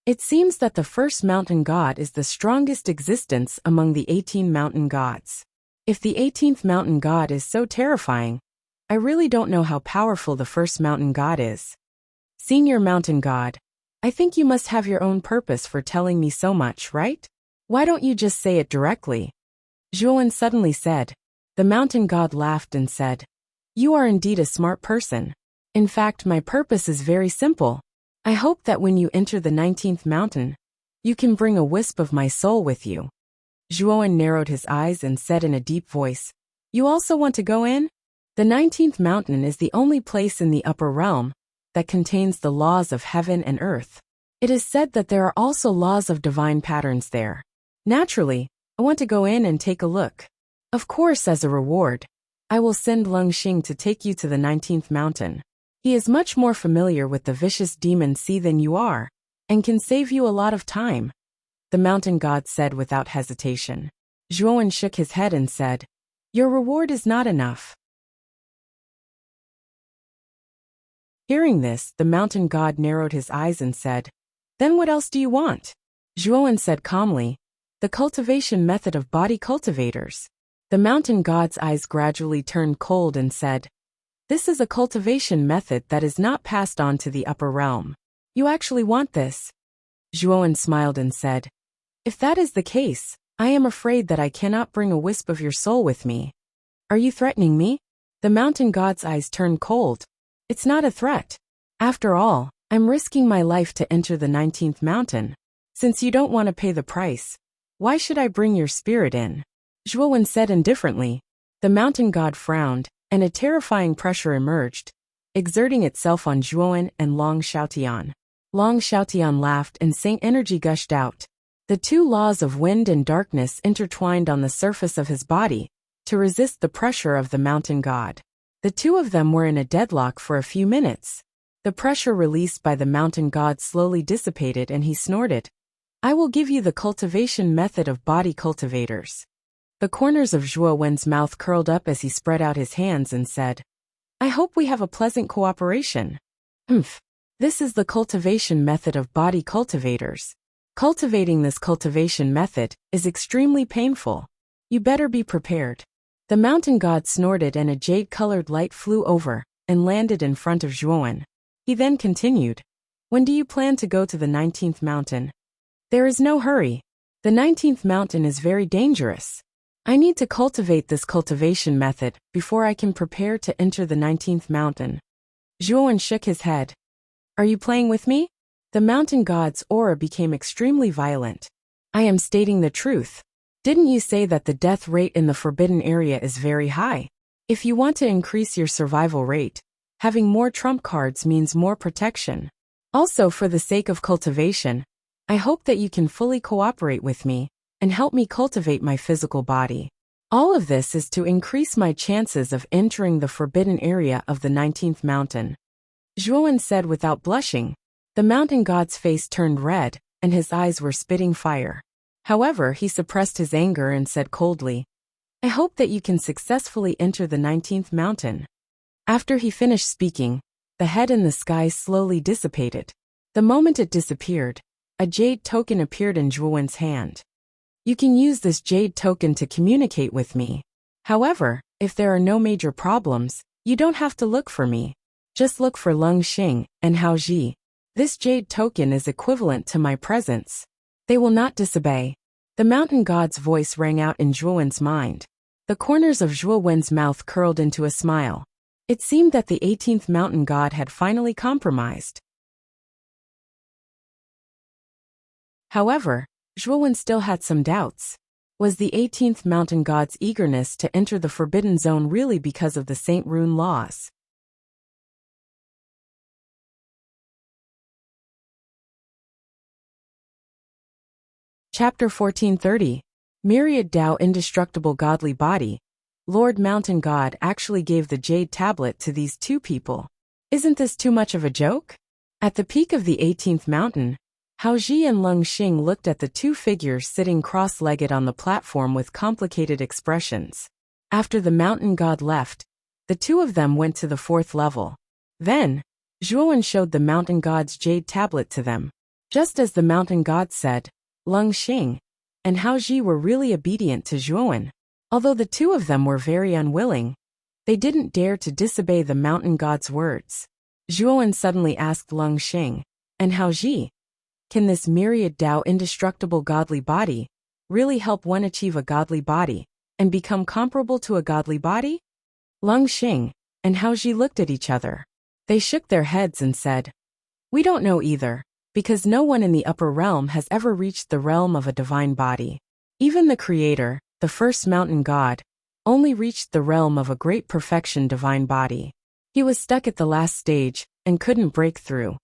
It seems that the first mountain god is the strongest existence among the 18 mountain gods. If the 18th mountain god is so terrifying, I really don't know how powerful the first mountain god is. Senior mountain god, I think you must have your own purpose for telling me so much, right? Why don't you just say it directly? Zhuowen suddenly said. The mountain god laughed and said, You are indeed a smart person. In fact, my purpose is very simple. I hope that when you enter the 19th mountain, you can bring a wisp of my soul with you. Zhuowen narrowed his eyes and said in a deep voice, You also want to go in? The 19th mountain is the only place in the upper realm that contains the laws of heaven and earth. It is said that there are also laws of divine patterns there. Naturally, I want to go in and take a look. Of course, as a reward, I will send Lung Xing to take you to the 19th mountain. He is much more familiar with the vicious demon sea than you are, and can save you a lot of time, the mountain god said without hesitation. Zhuowen shook his head and said, Your reward is not enough. Hearing this, the mountain god narrowed his eyes and said, Then what else do you want? Zhuowen said calmly, The cultivation method of body cultivators. The mountain god's eyes gradually turned cold and said, This is a cultivation method that is not passed on to the upper realm. You actually want this? Zhuowen smiled and said, If that is the case, I am afraid that I cannot bring a wisp of your soul with me. Are you threatening me? The mountain god's eyes turned cold. It's not a threat. After all, I'm risking my life to enter the 19th mountain. Since you don't want to pay the price, why should I bring your spirit in? Zhuowen said indifferently. The mountain god frowned, and a terrifying pressure emerged, exerting itself on Zhuowen and Long Xiaotian. Long Xiaotian laughed and Saint energy gushed out. The two laws of wind and darkness intertwined on the surface of his body to resist the pressure of the mountain god. The two of them were in a deadlock for a few minutes. The pressure released by the mountain god slowly dissipated and he snorted. I will give you the cultivation method of body cultivators. The corners of Zhuowen's mouth curled up as he spread out his hands and said, I hope we have a pleasant cooperation. This is the cultivation method of body cultivators. Cultivating this cultivation method is extremely painful. You better be prepared. The mountain god snorted and a jade-colored light flew over and landed in front of Zhuowen. He then continued, When do you plan to go to the 19th mountain? There is no hurry. The 19th mountain is very dangerous. I need to cultivate this cultivation method before I can prepare to enter the 19th mountain. Zhuowen shook his head. Are you playing with me? The mountain god's aura became extremely violent. I am stating the truth. Didn't you say that the death rate in the forbidden area is very high? If you want to increase your survival rate, having more trump cards means more protection. Also, for the sake of cultivation, I hope that you can fully cooperate with me and help me cultivate my physical body. All of this is to increase my chances of entering the forbidden area of the 19th mountain. Zhuowen said without blushing. The mountain god's face turned red, and his eyes were spitting fire. However, he suppressed his anger and said coldly, I hope that you can successfully enter the 19th mountain. After he finished speaking, the head in the sky slowly dissipated. The moment it disappeared, a jade token appeared in Zhuowen's hand. You can use this jade token to communicate with me. However, if there are no major problems, you don't have to look for me. Just look for Lung Xing and Hao Ji. This jade token is equivalent to my presence. They will not disobey. The mountain god's voice rang out in Zhuowen's mind. The corners of Zhuowen's mouth curled into a smile. It seemed that the 18th mountain god had finally compromised. However, Zhuowen still had some doubts. Was the 18th mountain god's eagerness to enter the forbidden zone really because of the Saint Rune laws? Chapter 1430. Myriad Tao Indestructible Godly Body. Lord Mountain God actually gave the jade tablet to these two people. Isn't this too much of a joke? At the peak of the 18th mountain, Hao Ji and Lung Xing looked at the two figures sitting cross-legged on the platform with complicated expressions. After the mountain god left, the two of them went to the 4th level. Then, Zhuowen showed the mountain god's jade tablet to them. Just as the mountain god said, Lung Xing and Hao Ji were really obedient to Zhuowen. Although the two of them were very unwilling, they didn't dare to disobey the mountain god's words. Zhuowen suddenly asked Lung Xing and Hao Ji, Can this myriad Tao indestructible godly body really help one achieve a godly body and become comparable to a godly body? Lung Xing and Haoji looked at each other. They shook their heads and said, "We don't know either, because no one in the upper realm has ever reached the realm of a divine body. Even the Creator, the first mountain god, only reached the realm of a great perfection divine body. He was stuck at the last stage and couldn't break through."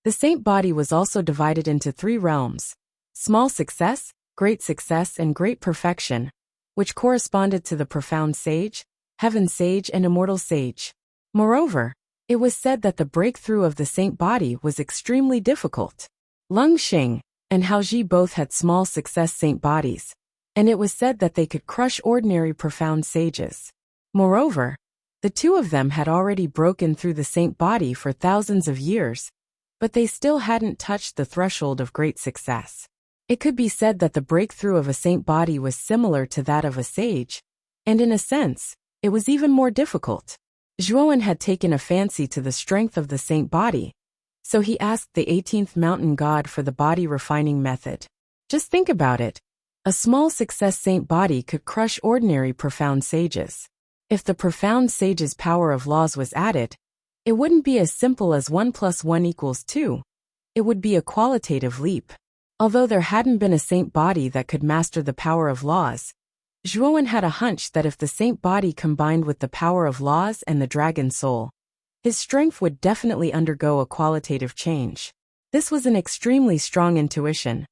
The saint body was also divided into 3 realms: small success, great success, and great perfection, which corresponded to the profound sage, heaven sage, and immortal sage. Moreover, it was said that the breakthrough of the saint body was extremely difficult. Lung Xing and Haoji both had small success saint bodies, and it was said that they could crush ordinary profound sages. Moreover, the 2 of them had already broken through the saint body for thousands of years, but they still hadn't touched the threshold of great success. It could be said that the breakthrough of a saint body was similar to that of a sage, and in a sense, it was even more difficult. Zhuowen had taken a fancy to the strength of the saint body, so he asked the 18th mountain god for the body refining method. Just think about it. A small success saint body could crush ordinary profound sages. If the profound sage's power of laws was added, it wouldn't be as simple as 1 + 1 = 2. It would be a qualitative leap. Although there hadn't been a saint body that could master the power of laws, Zhuowen had a hunch that if the saint body combined with the power of laws and the dragon soul, his strength would definitely undergo a qualitative change. This was an extremely strong intuition.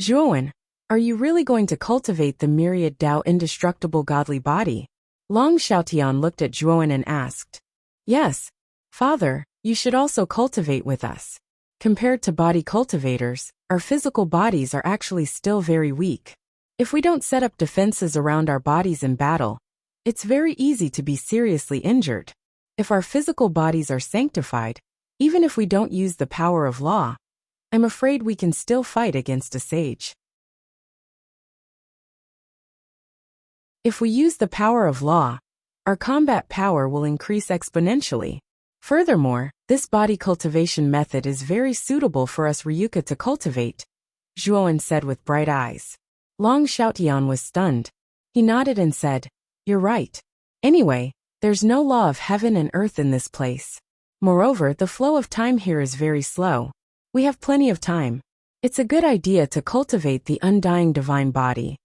"Zhuowen, are you really going to cultivate the myriad Tao indestructible godly body?" Long Xiaotian looked at Zhuowen and asked. "Yes, Father, you should also cultivate with us. Compared to body cultivators, our physical bodies are actually still very weak. If we don't set up defenses around our bodies in battle, it's very easy to be seriously injured. If our physical bodies are sanctified, even if we don't use the power of law, I'm afraid we can still fight against a sage. If we use the power of law, our combat power will increase exponentially. Furthermore, this body cultivation method is very suitable for us Ryuka to cultivate," Zhuowen said with bright eyes. Long Xiaotian was stunned. He nodded and said, "You're right. Anyway, there's no law of heaven and earth in this place. Moreover, the flow of time here is very slow. We have plenty of time. It's a good idea to cultivate the undying divine body."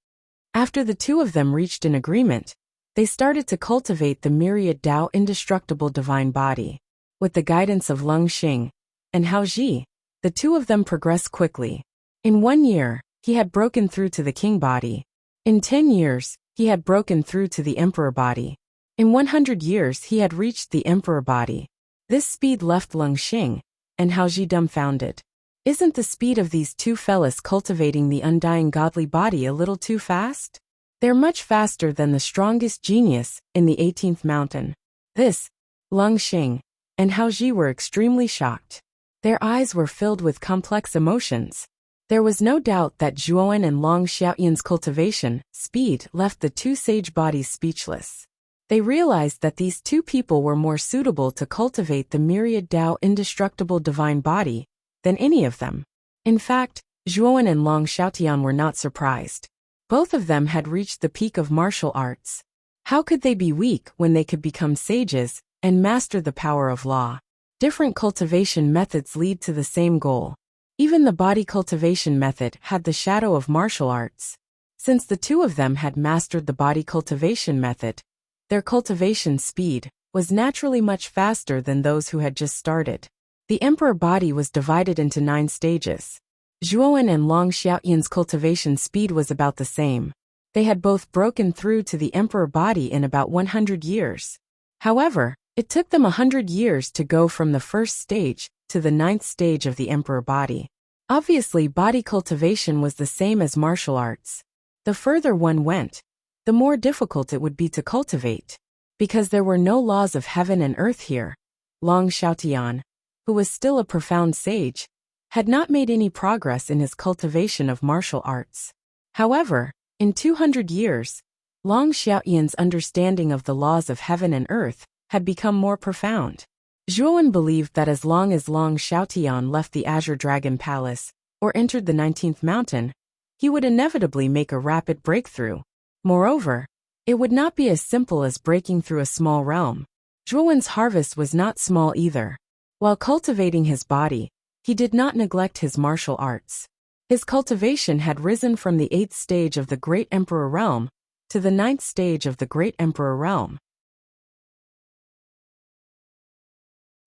After the 2 of them reached an agreement, they started to cultivate the myriad Tao indestructible divine body. With the guidance of Lung Xing and Haoji, the 2 of them progressed quickly. In 1 year, he had broken through to the king body. In 10 years, he had broken through to the emperor body. In 100 years, he had reached the emperor body. This speed left Lung Xing and Haoji dumbfounded. Isn't the speed of these 2 fellas cultivating the undying godly body a little too fast? They're much faster than the strongest genius in the 18th mountain. This, Lung Xing and Haoji were extremely shocked. Their eyes were filled with complex emotions. There was no doubt that Zhuowen and Long Xiaotian's cultivation speed left the 2 sage bodies speechless. They realized that these 2 people were more suitable to cultivate the myriad Tao indestructible divine body than any of them. In fact, Zhuowen and Long Xiaotian were not surprised. Both of them had reached the peak of martial arts. How could they be weak when they could become sages and master the power of law? Different cultivation methods lead to the same goal. Even the body cultivation method had the shadow of martial arts. Since the 2 of them had mastered the body cultivation method, their cultivation speed was naturally much faster than those who had just started. The emperor body was divided into 9 stages. Zhuowen and Long Xiaotian's cultivation speed was about the same. They had both broken through to the emperor body in about 100 years. However, it took them 100 years to go from the first stage to the 9th stage of the emperor body. Obviously, body cultivation was the same as martial arts. The further one went, the more difficult it would be to cultivate. Because there were no laws of heaven and earth here, Long Xiaotian, who was still a profound sage, had not made any progress in his cultivation of martial arts. However, in 200 years, Long Xiaotian's understanding of the laws of heaven and earth had become more profound. Zhuowen believed that as long as Long Xiaotian left the Azure Dragon Palace or entered the 19th mountain, he would inevitably make a rapid breakthrough. Moreover, it would not be as simple as breaking through a small realm. Zhuowen's harvest was not small either. While cultivating his body, he did not neglect his martial arts. His cultivation had risen from the 8th stage of the Great Emperor Realm to the 9th stage of the Great Emperor Realm.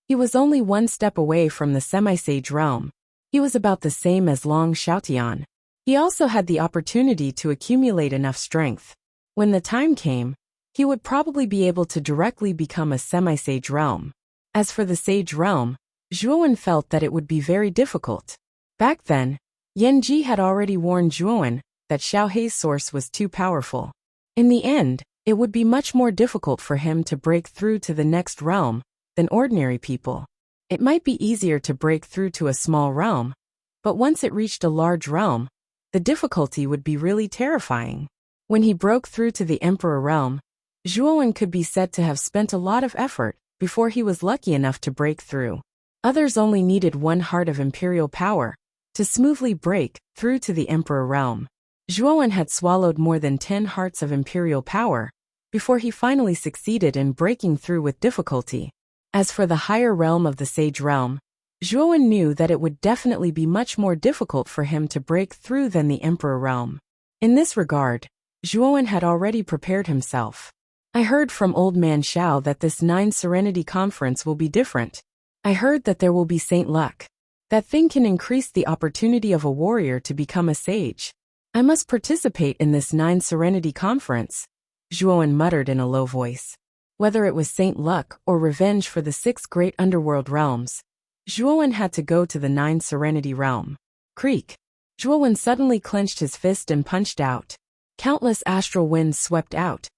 He was only one step away from the semi-sage realm. He was about the same as Long Xiaotian. He also had the opportunity to accumulate enough strength. When the time came, he would probably be able to directly become a semi-sage realm. As for the sage realm, Zhuowen felt that it would be very difficult. Back then, Yan Ji had already warned Zhuowen that Xiaohei's source was too powerful. In the end, it would be much more difficult for him to break through to the next realm than ordinary people. It might be easier to break through to a small realm, but once it reached a large realm, the difficulty would be really terrifying. When he broke through to the Emperor realm, Zhuowen could be said to have spent a lot of effort before he was lucky enough to break through. Others only needed one heart of imperial power to smoothly break through to the Emperor realm. Zhuowen had swallowed more than 10 hearts of imperial power before he finally succeeded in breaking through with difficulty. As for the higher realm of the Sage realm, Zhuowen knew that it would definitely be much more difficult for him to break through than the Emperor realm. In this regard, Zhuowen had already prepared himself. I heard from Old Man Xiao that this 9 Serenity Conference will be different. I heard that there will be Saint Luck. That thing can increase the opportunity of a warrior to become a sage. I must participate in this 9 Serenity Conference, Zhuowen muttered in a low voice. Whether it was Saint Luck or revenge for the 6 great underworld realms, Zhuowen had to go to the 9 Serenity realm. Creak. Zhuowen suddenly clenched his fist and punched out. Countless astral winds swept out,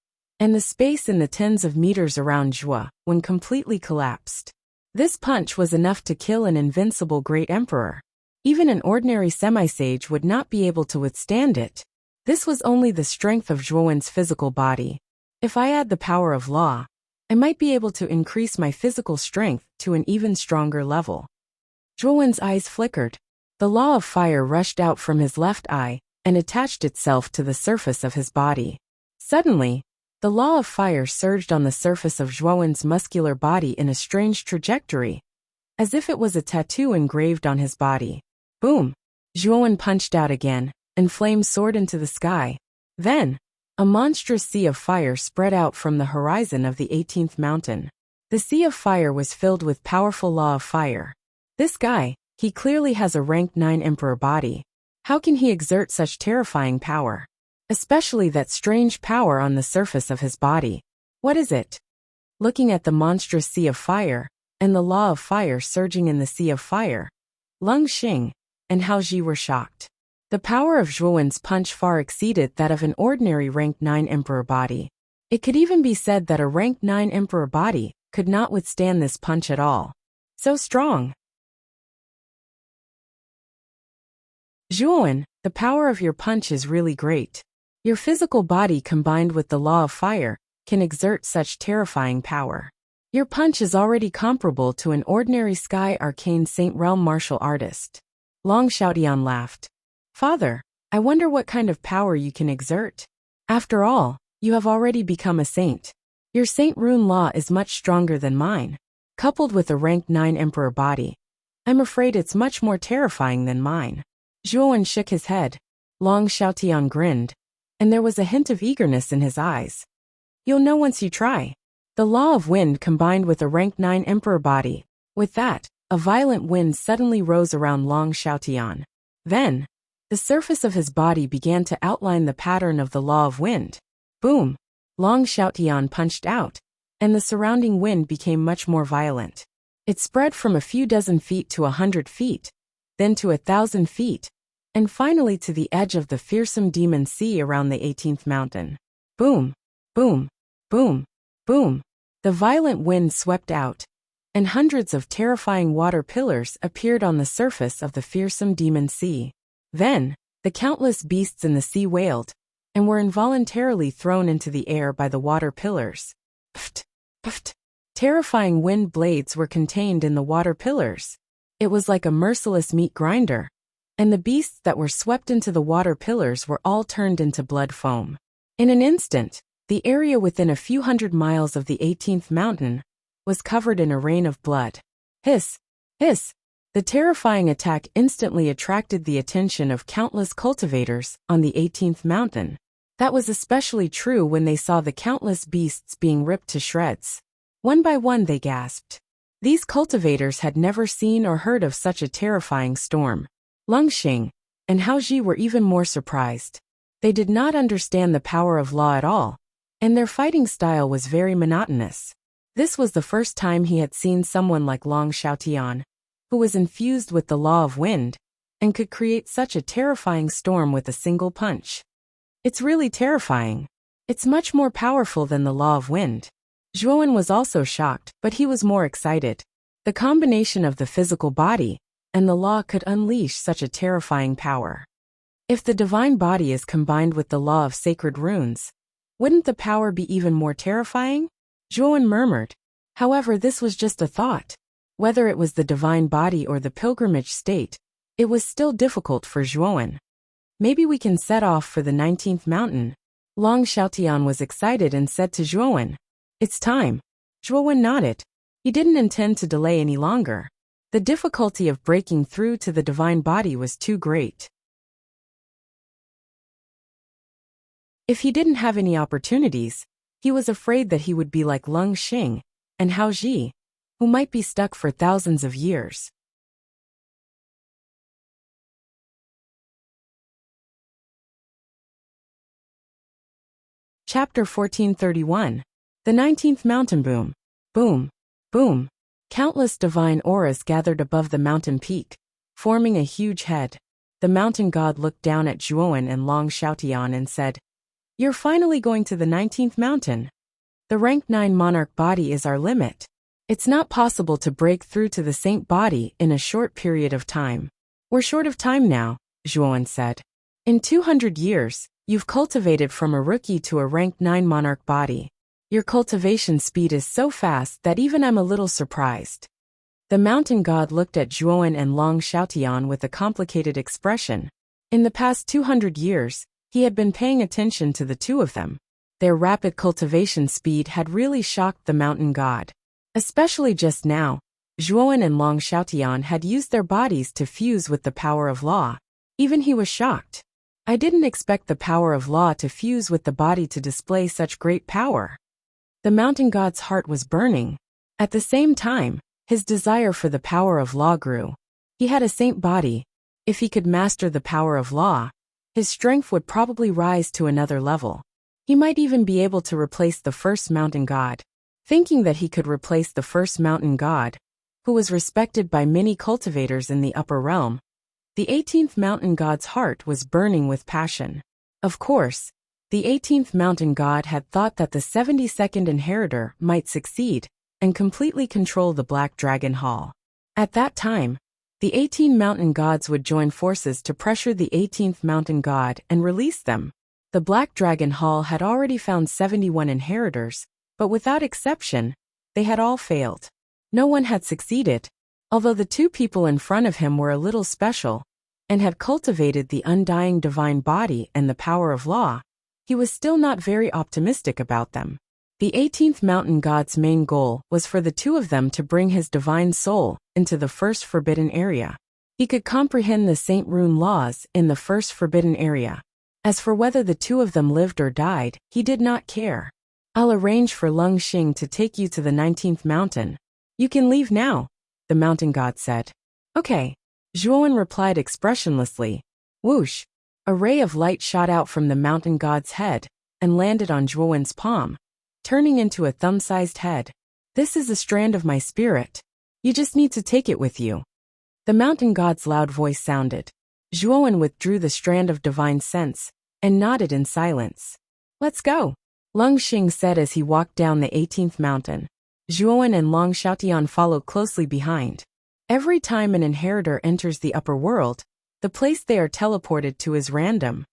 and the space in the tens of meters around Zhuowen completely collapsed. This punch was enough to kill an invincible great emperor. Even an ordinary semi-sage would not be able to withstand it. This was only the strength of Zhuowen's physical body. If I add the power of law, I might be able to increase my physical strength to an even stronger level. Zhuowen's eyes flickered. The law of fire rushed out from his left eye and attached itself to the surface of his body. Suddenly, the law of fire surged on the surface of Zhuowen's muscular body in a strange trajectory, as if it was a tattoo engraved on his body. Boom! Zhuowen punched out again, and flames soared into the sky. Then, a monstrous sea of fire spread out from the horizon of the 18th mountain. The sea of fire was filled with powerful law of fire. This guy, he clearly has a rank 9 emperor body. How can he exert such terrifying power? Especially that strange power on the surface of his body. What is it? Looking at the monstrous sea of fire, and the law of fire surging in the sea of fire, Leng Xing and Hao Ji were shocked. The power of Zhuowen's punch far exceeded that of an ordinary rank 9 emperor body. It could even be said that a rank 9 emperor body could not withstand this punch at all. So strong. Zhuowen, the power of your punch is really great. Your physical body combined with the law of fire can exert such terrifying power. Your punch is already comparable to an ordinary Sky Arcane Saint Realm martial artist. Long Xiaotian laughed. Father, I wonder what kind of power you can exert. After all, you have already become a saint. Your Saint Rune law is much stronger than mine. Coupled with a rank 9 emperor body, I'm afraid it's much more terrifying than mine. Zhuowen shook his head. Long Xiaotian grinned, and there was a hint of eagerness in his eyes. You'll know once you try. The law of wind combined with a rank 9 emperor body. With that, a violent wind suddenly rose around Long Xiaotian. Then, the surface of his body began to outline the pattern of the law of wind. Boom! Long Xiaotian punched out, and the surrounding wind became much more violent. It spread from a few dozen feet to 100 feet, then to 1,000 feet, and finally to the edge of the fearsome demon sea around the 18th mountain. Boom! Boom! Boom! Boom! The violent wind swept out, and hundreds of terrifying water pillars appeared on the surface of the fearsome demon sea. Then, the countless beasts in the sea wailed, and were involuntarily thrown into the air by the water pillars. Pft! Pft! Terrifying wind blades were contained in the water pillars. It was like a merciless meat grinder, and the beasts that were swept into the water pillars were all turned into blood foam. In an instant, the area within a few hundred miles of the 18th mountain was covered in a rain of blood. Hiss! Hiss! The terrifying attack instantly attracted the attention of countless cultivators on the 18th mountain. That was especially true when they saw the countless beasts being ripped to shreds. One by one they gasped. These cultivators had never seen or heard of such a terrifying storm. Lung Xing and Hao Ji were even more surprised. They did not understand the power of law at all, and their fighting style was very monotonous. This was the first time he had seen someone like Long Xiaotian, who was infused with the law of wind, and could create such a terrifying storm with a single punch. It's really terrifying. It's much more powerful than the law of wind. Zhuowen was also shocked, but he was more excited. The combination of the physical body and the law could unleash such a terrifying power. If the divine body is combined with the law of sacred runes, wouldn't the power be even more terrifying? Zhuowen murmured. However, this was just a thought. Whether it was the divine body or the pilgrimage state, it was still difficult for Zhuowen. Maybe we can set off for the 19th mountain. Long Xiaotian was excited and said to Zhuowen, "It's time." Zhuowen nodded. He didn't intend to delay any longer. The difficulty of breaking through to the divine body was too great. If he didn't have any opportunities, he was afraid that he would be like Lung Xing and Hao Ji, who might be stuck for thousands of years. Chapter 1431. The 19th Mountain Boom. Boom. Boom. Countless divine auras gathered above the mountain peak, forming a huge head. The mountain god looked down at Zhuowen and Long Xiaotian and said, "You're finally going to the 19th mountain. The rank 9 monarch body is our limit. It's not possible to break through to the saint body in a short period of time." "We're short of time now," Zhuowen said. "In 200 years, you've cultivated from a rookie to a rank 9 monarch body. Your cultivation speed is so fast that even I'm a little surprised." The mountain god looked at Zhuowen and Long Xiaotian with a complicated expression. In the past 200 years, he had been paying attention to the two of them. Their rapid cultivation speed had really shocked the mountain god. Especially just now, Zhuowen and Long Xiaotian had used their bodies to fuse with the power of law. Even he was shocked. "I didn't expect the power of law to fuse with the body to display such great power." The mountain god's heart was burning. At the same time, his desire for the power of law grew. He had a saint body. If he could master the power of law, his strength would probably rise to another level. He might even be able to replace the first mountain god. Thinking that he could replace the first mountain god, who was respected by many cultivators in the upper realm, the 18th mountain god's heart was burning with passion. Of course, the 18th mountain god had thought that the 72nd inheritor might succeed and completely control the Black Dragon Hall. At that time, the 18 mountain gods would join forces to pressure the 18th mountain god and release them. The Black Dragon Hall had already found 71 inheritors, but without exception, they had all failed. No one had succeeded. Although the two people in front of him were a little special and had cultivated the undying divine body and the power of law, he was still not very optimistic about them. The 18th mountain god's main goal was for the two of them to bring his divine soul into the first forbidden area. He could comprehend the Saint Rune laws in the first forbidden area. As for whether the two of them lived or died, he did not care. "I'll arrange for Lung Xing to take you to the 19th mountain. You can leave now," the mountain god said. "Okay," Zhuowen replied expressionlessly. Whoosh! A ray of light shot out from the mountain god's head and landed on Zhuowen's palm, turning into a thumb-sized head. "This is a strand of my spirit. You just need to take it with you." The mountain god's loud voice sounded. Zhuowen withdrew the strand of divine sense and nodded in silence. "Let's go," Lung Xing said as he walked down the 18th mountain. Zhuowen and Long Xiaotian followed closely behind. Every time an inheritor enters the upper world, the place they are teleported to is random.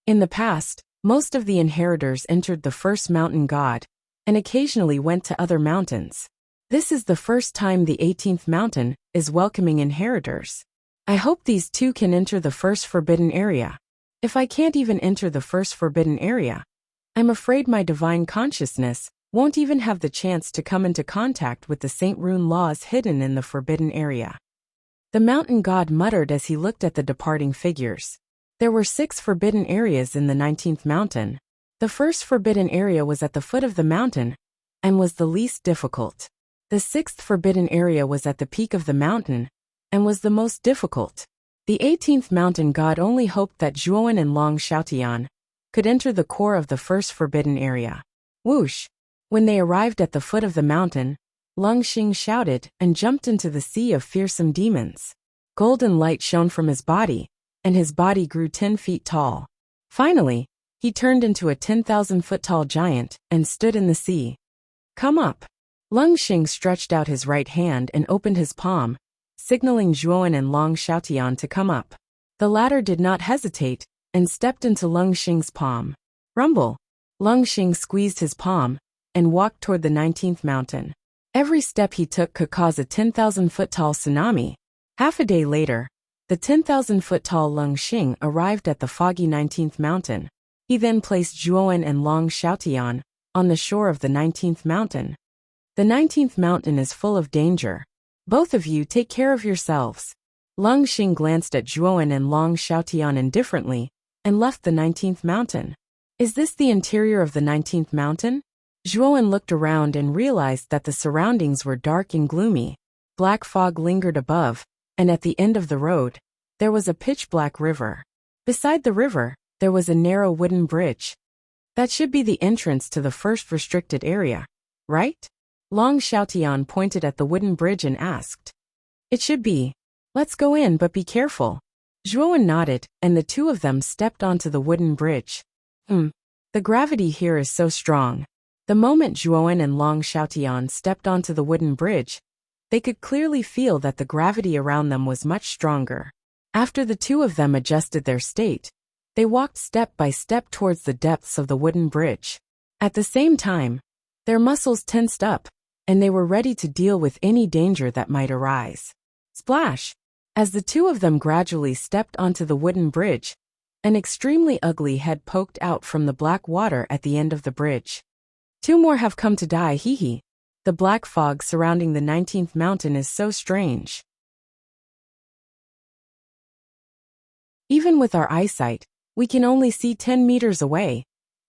In the past, most of the inheritors entered the first mountain god and occasionally went to other mountains. This is the first time the 18th mountain is welcoming inheritors. I hope these two can enter the first forbidden area. If I can't even enter the first forbidden area, I'm afraid my divine consciousness won't even have the chance to come into contact with the Saint Rune laws hidden in the forbidden area. The mountain god muttered as he looked at the departing figures. There were 6 forbidden areas in the 19th mountain. The first forbidden area was at the foot of the mountain and was the least difficult. The 6th forbidden area was at the peak of the mountain and was the most difficult. The 18th mountain god only hoped that Zhuowen and Long Xiaotian could enter the core of the first forbidden area. Whoosh! When they arrived at the foot of the mountain, Lung Xing shouted and jumped into the sea of fearsome demons. Golden light shone from his body, and his body grew 10 feet tall. Finally, he turned into a 10,000-foot-tall giant and stood in the sea. Come up. Lung Xing stretched out his right hand and opened his palm, signaling Zhuowen and Long Xiaotian to come up. The latter did not hesitate and stepped into Lung Xing's palm. Rumble! Lung Xing squeezed his palm and walked toward the 19th mountain. Every step he took could cause a 10,000-foot-tall tsunami. Half a day later, the 10,000-foot-tall Lung Xing arrived at the foggy 19th mountain. He then placed Zhuowen and Long Xiaotian on the shore of the 19th mountain. The 19th mountain is full of danger. Both of you take care of yourselves. Lung Xing glanced at Zhuowen and Long Xiaotian indifferently and left the 19th mountain. Is this the interior of the 19th mountain? Zhuowen looked around and realized that the surroundings were dark and gloomy. Black fog lingered above, and at the end of the road, there was a pitch-black river. Beside the river, there was a narrow wooden bridge. That should be the entrance to the first restricted area, right? Long Xiaotian pointed at the wooden bridge and asked. It should be. Let's go in, but be careful. Zhuowen nodded, and the two of them stepped onto the wooden bridge. The gravity here is so strong. The moment Zhuowen and Long Xiaotian stepped onto the wooden bridge, they could clearly feel that the gravity around them was much stronger. After the two of them adjusted their state, they walked step by step towards the depths of the wooden bridge. At the same time, their muscles tensed up, and they were ready to deal with any danger that might arise. Splash! As the two of them gradually stepped onto the wooden bridge, an extremely ugly head poked out from the black water at the end of the bridge. 2 more have come to die, hee. The black fog surrounding the 19th mountain is so strange. Even with our eyesight, we can only see 10 meters away,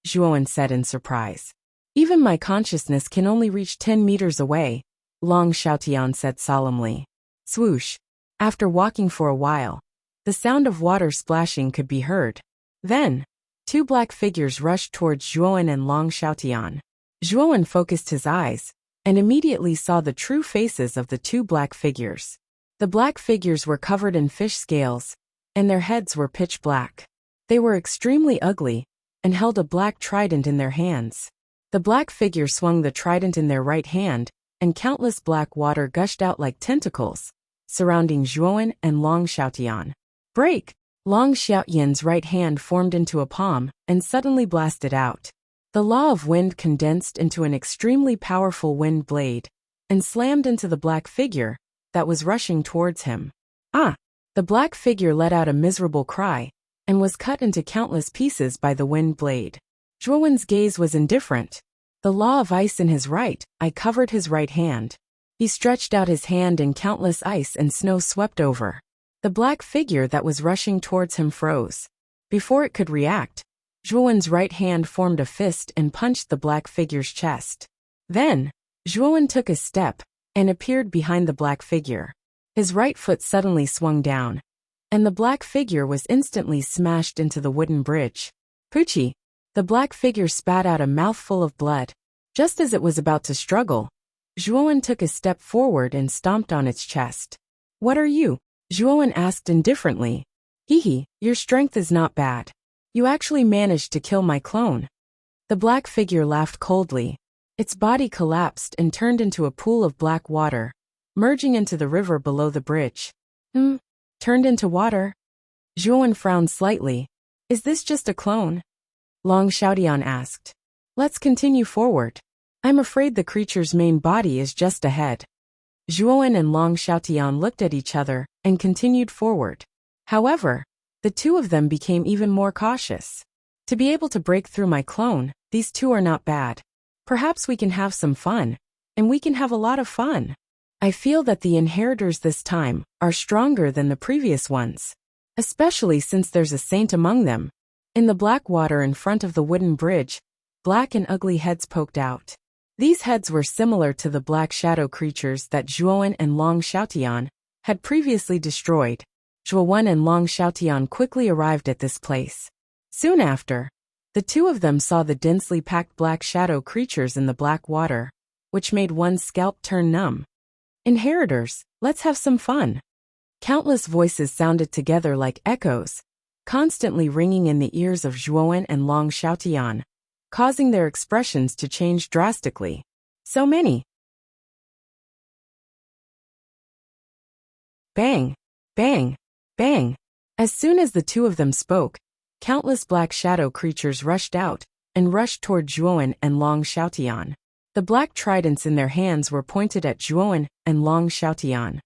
Zhuowen said in surprise. Even my consciousness can only reach 10 meters away, Long Xiaotian said solemnly. Swoosh! After walking for a while, the sound of water splashing could be heard. Then, 2 black figures rushed towards Zhuowen and Long Xiaotian. Zhuowen focused his eyes and immediately saw the true faces of the 2 black figures. The black figures were covered in fish scales, and their heads were pitch black. They were extremely ugly and held a black trident in their hands. The black figure swung the trident in their right hand, and countless black water gushed out like tentacles, surrounding Zhuowen and Long Xiaotian. Break! Long Xiaotian's right hand formed into a palm and suddenly blasted out. The law of wind condensed into an extremely powerful wind blade and slammed into the black figure that was rushing towards him. Ah! The black figure let out a miserable cry and was cut into countless pieces by the wind blade. Zhuowen's gaze was indifferent. The law of ice in his right eye covered his right hand. He stretched out his hand and countless ice and snow swept over. The black figure that was rushing towards him froze. Before it could react, Zhuowen's right hand formed a fist and punched the black figure's chest. Then, Zhuowen took a step and appeared behind the black figure. His right foot suddenly swung down, and the black figure was instantly smashed into the wooden bridge. Poochie! The black figure spat out a mouthful of blood. Just as it was about to struggle, Zhuowen took a step forward and stomped on its chest. What are you? Zhuowen asked indifferently. Hee, your strength is not bad. You actually managed to kill my clone. The black figure laughed coldly. Its body collapsed and turned into a pool of black water, merging into the river below the bridge. Turned into water? Zhuowen frowned slightly. Is this just a clone? Long Xiaotian asked. Let's continue forward. I'm afraid the creature's main body is just ahead. Zhuowen and Long Xiaotian looked at each other and continued forward. However, the two of them became even more cautious. To be able to break through my clone, these two are not bad. Perhaps we can have some fun, and we can have a lot of fun. I feel that the inheritors this time are stronger than the previous ones, especially since there's a saint among them. In the black water in front of the wooden bridge, black and ugly heads poked out. These heads were similar to the black shadow creatures that Zhuowen and Long Xiaotian had previously destroyed. Zhuowen and Long Xiaotian quickly arrived at this place. Soon after, the two of them saw the densely packed black shadow creatures in the black water, which made one's scalp turn numb. Inheritors, let's have some fun. Countless voices sounded together like echoes, constantly ringing in the ears of Zhuowen and Long Xiaotian, causing their expressions to change drastically. So many. Bang, bang, bang. As soon as the two of them spoke, countless black shadow creatures rushed out and rushed toward Zhuowen and Long Xiaotian. The black tridents in their hands were pointed at Zhuowen and Long Xiaotian.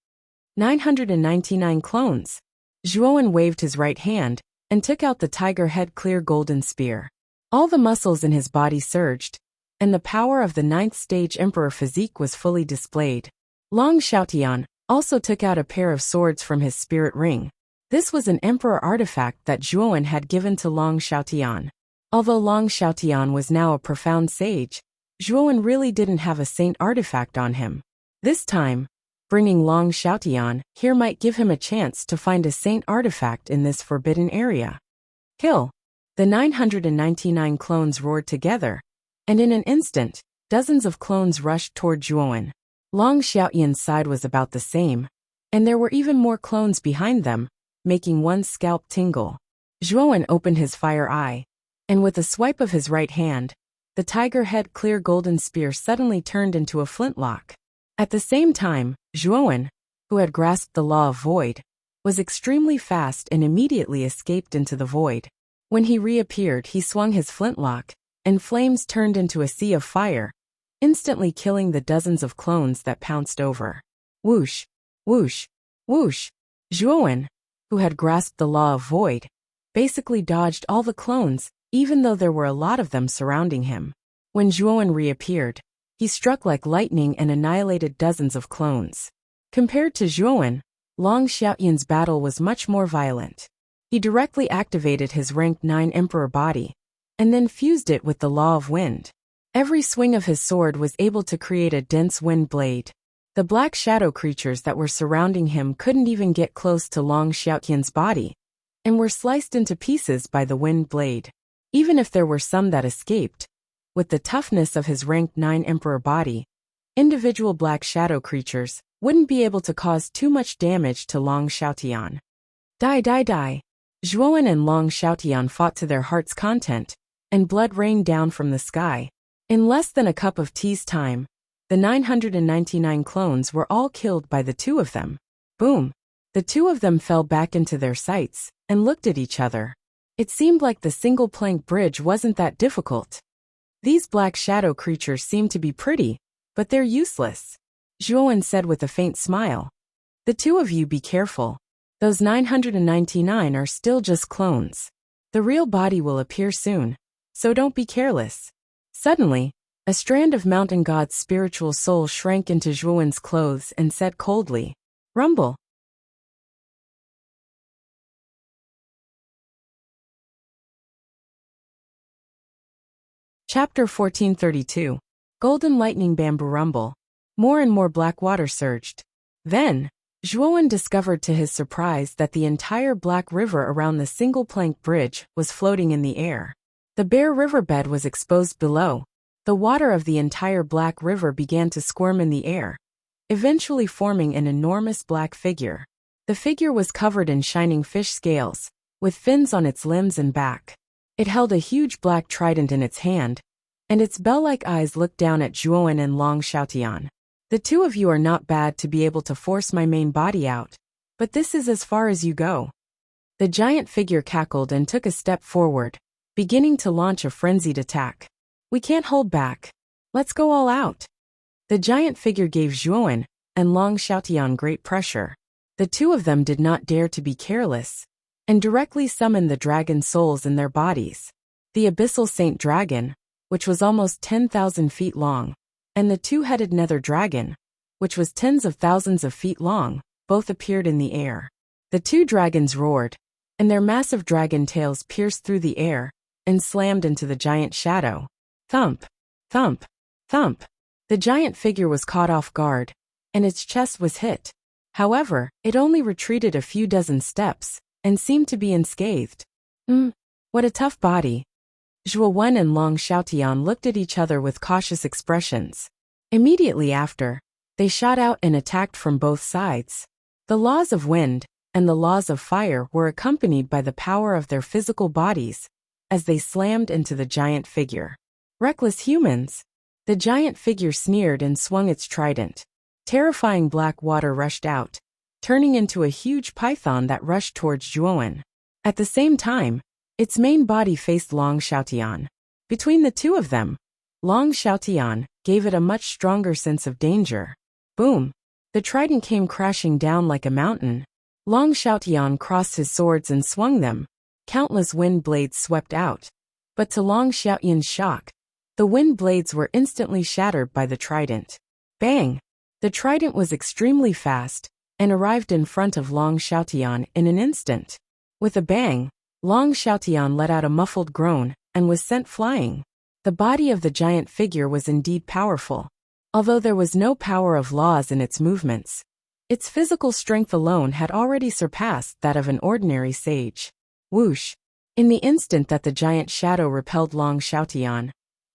999 clones. Zhuowen waved his right hand and took out the tiger head clear golden spear. All the muscles in his body surged, and the power of the 9th stage emperor physique was fully displayed. Long Xiaotian also took out a pair of swords from his spirit ring. This was an emperor artifact that Zhuowen had given to Long Xiaotian. Although Long Xiaotian was now a profound sage, Zhuowen really didn't have a saint artifact on him. This time, bringing Long Xiaotian here might give him a chance to find a saint artifact in this forbidden area. Kill! The 999 clones roared together, and in an instant, dozens of clones rushed toward Zhuowen. Long Xiaotian's side was about the same, and there were even more clones behind them, making one's scalp tingle. Zhuowen opened his fire eye, and with a swipe of his right hand, the tiger head clear golden spear suddenly turned into a flintlock. At the same time, Zhuowen, who had grasped the law of void, was extremely fast and immediately escaped into the void. When he reappeared, he swung his flintlock, and flames turned into a sea of fire, instantly killing the dozens of clones that pounced over. Whoosh, whoosh, whoosh. Zhuowen, who had grasped the law of void, basically dodged all the clones, even though there were a lot of them surrounding him. When Zhuowen reappeared, he struck like lightning and annihilated dozens of clones. Compared to Zhuowen, Long Xiaotian's battle was much more violent. He directly activated his rank 9 emperor body, and then fused it with the law of wind. Every swing of his sword was able to create a dense wind blade. The black shadow creatures that were surrounding him couldn't even get close to Long Xiaotian's body, and were sliced into pieces by the wind blade. Even if there were some that escaped, with the toughness of his rank 9 emperor body, individual black shadow creatures wouldn't be able to cause too much damage to Long Xiaotian. Die, die, die. Zhuowen and Long Xiaotian fought to their heart's content, and blood rained down from the sky. In less than a cup of tea's time, the 999 clones were all killed by the two of them. Boom! The two of them fell back into their sights, and looked at each other. It seemed like the single plank bridge wasn't that difficult. These black shadow creatures seem to be pretty, but they're useless, Zhuowen said with a faint smile. The two of you be careful. Those 999 are still just clones. The real body will appear soon, so don't be careless. Suddenly, a strand of mountain god's spiritual soul shrank into Zhuowen's clothes and said coldly, "Rumble." Chapter 1432. Golden Lightning Bamboo Rumble. More and more black water surged. Then, Zhuowen discovered to his surprise that the entire black river around the single-plank bridge was floating in the air. The bare riverbed was exposed below. The water of the entire black river began to squirm in the air, eventually forming an enormous black figure. The figure was covered in shining fish scales, with fins on its limbs and back. It held a huge black trident in its hand, and its bell-like eyes looked down at Zhuowen and Long Xiaotian. The two of you are not bad to be able to force my main body out, but this is as far as you go. The giant figure cackled and took a step forward, beginning to launch a frenzied attack. We can't hold back. Let's go all out. The giant figure gave Zhuowen and Long Xiaotian great pressure. The two of them did not dare to be careless, and directly summoned the dragon souls in their bodies. The abyssal saint dragon, which was almost 10,000 feet long, and the two-headed nether dragon, which was tens of thousands of feet long, both appeared in the air. The two dragons roared, and their massive dragon tails pierced through the air and slammed into the giant shadow. Thump, thump, thump. The giant figure was caught off guard, and its chest was hit. However, it only retreated a few dozen steps and seemed to be unscathed. What a tough body. Zhuo Wen and Long Xiaotian looked at each other with cautious expressions. Immediately after, they shot out and attacked from both sides. The laws of wind and the laws of fire were accompanied by the power of their physical bodies as they slammed into the giant figure. Reckless humans! The giant figure sneered and swung its trident. Terrifying black water rushed out, turning into a huge python that rushed towards Zhuowen. At the same time, its main body faced Long Xiaotian. Between the two of them, Long Xiaotian gave it a much stronger sense of danger. Boom! The trident came crashing down like a mountain. Long Xiaotian crossed his swords and swung them. Countless wind blades swept out. But to Long Xiaotian's shock, the wind blades were instantly shattered by the trident. Bang! The trident was extremely fast and arrived in front of Long Xiaotian in an instant. With a bang, Long Xiaotian let out a muffled groan and was sent flying. The body of the giant figure was indeed powerful. Although there was no power of laws in its movements, its physical strength alone had already surpassed that of an ordinary sage. Whoosh! In the instant that the giant shadow repelled Long Xiaotian,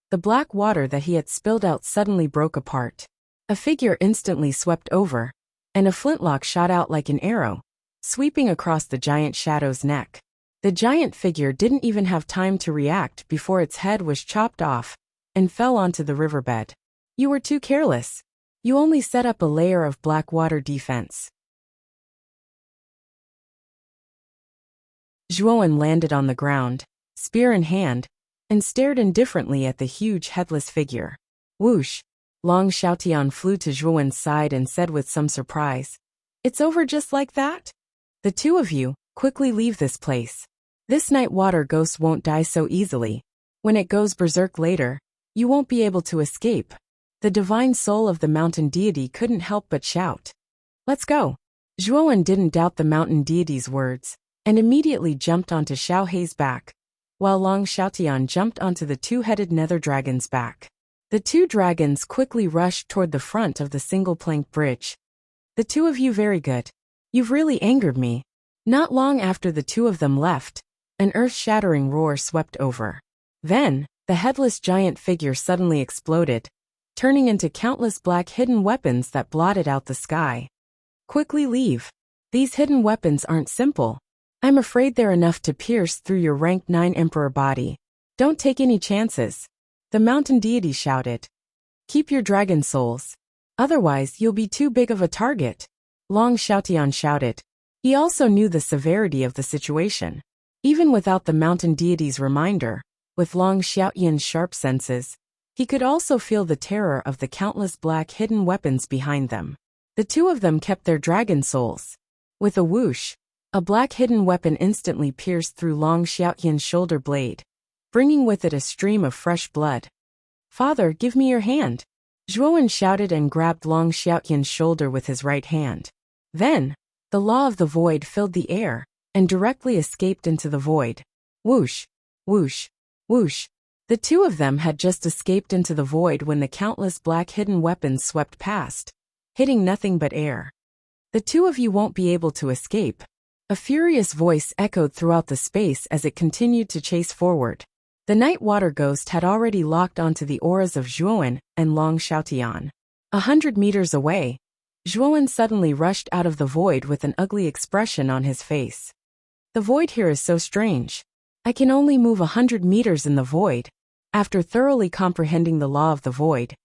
the black water that he had spilled out suddenly broke apart. A figure instantly swept over, and a flintlock shot out like an arrow, sweeping across the giant shadow's neck. The giant figure didn't even have time to react before its head was chopped off and fell onto the riverbed. You were too careless. You only set up a layer of black water defense. Zhuowen landed on the ground, spear in hand, and stared indifferently at the huge headless figure. Whoosh! Long Xiaotian flew to Zhuowen's side and said with some surprise, "It's over just like that? The two of you, quickly leave this place. This night water ghost won't die so easily. When it goes berserk later, you won't be able to escape." The divine soul of the mountain deity couldn't help but shout. "Let's go." Zhuowen didn't doubt the mountain deity's words, and immediately jumped onto Xiao Hei's back, while Long Xiaotian jumped onto the two-headed nether dragon's back. The two dragons quickly rushed toward the front of the single-plank bridge. "The two of you very good. You've really angered me." Not long after the two of them left, an earth-shattering roar swept over. Then, the headless giant figure suddenly exploded, turning into countless black hidden weapons that blotted out the sky. "Quickly leave. These hidden weapons aren't simple. I'm afraid they're enough to pierce through your rank 9 emperor body. Don't take any chances." The mountain deity shouted. "Keep your dragon souls. Otherwise you'll be too big of a target." Long Xiaotian shouted. He also knew the severity of the situation. Even without the mountain deity's reminder, with Long Xiaotian's sharp senses, he could also feel the terror of the countless black hidden weapons behind them. The two of them kept their dragon souls. With a whoosh, a black hidden weapon instantly pierced through Long Xiaotian's shoulder blade, bringing with it a stream of fresh blood. "Father, give me your hand." Zhuowen shouted and grabbed Long Xiaotian's shoulder with his right hand. Then, the law of the void filled the air and directly escaped into the void. Whoosh, whoosh, whoosh. The two of them had just escaped into the void when the countless black hidden weapons swept past, hitting nothing but air. "The two of you won't be able to escape." A furious voice echoed throughout the space as it continued to chase forward. The night water ghost had already locked onto the auras of Zhuowen and Long Xiaotian. 100 meters away, Zhuowen suddenly rushed out of the void with an ugly expression on his face. "The void here is so strange. I can only move 100 meters in the void." After thoroughly comprehending the law of the void,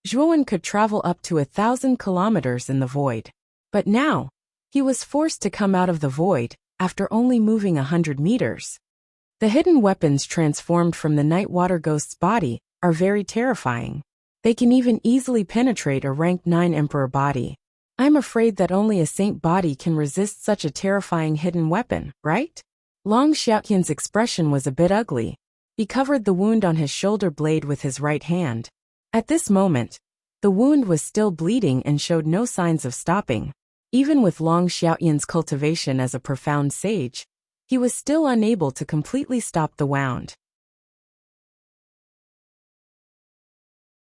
Zhuowen could travel up to 1,000 kilometers in the void. But now, he was forced to come out of the void after only moving 100 meters. The hidden weapons transformed from the night water ghost's body are very terrifying. They can even easily penetrate a rank 9 emperor body. I'm afraid that only a saint body can resist such a terrifying hidden weapon, right? Long Xiaotian's expression was a bit ugly, He covered the wound on his shoulder blade with his right hand. At this moment, the wound was still bleeding and showed no signs of stopping. Even with Long Xiaoyan's cultivation as a profound sage, he was still unable to completely stop the wound.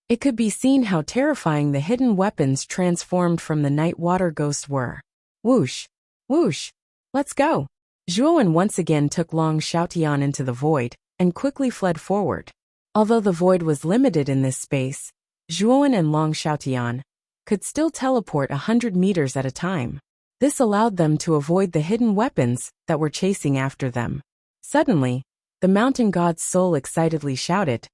It could be seen how terrifying the hidden weapons transformed from the night water ghost were. Whoosh! Whoosh! Let's go! Zhuowen once again took Long Xiaotian into the void, and quickly fled forward. Although the void was limited in this space, Zhuowen and Long Xiaotian could still teleport 100 meters at a time. This allowed them to avoid the hidden weapons that were chasing after them. Suddenly, the mountain god's soul excitedly shouted,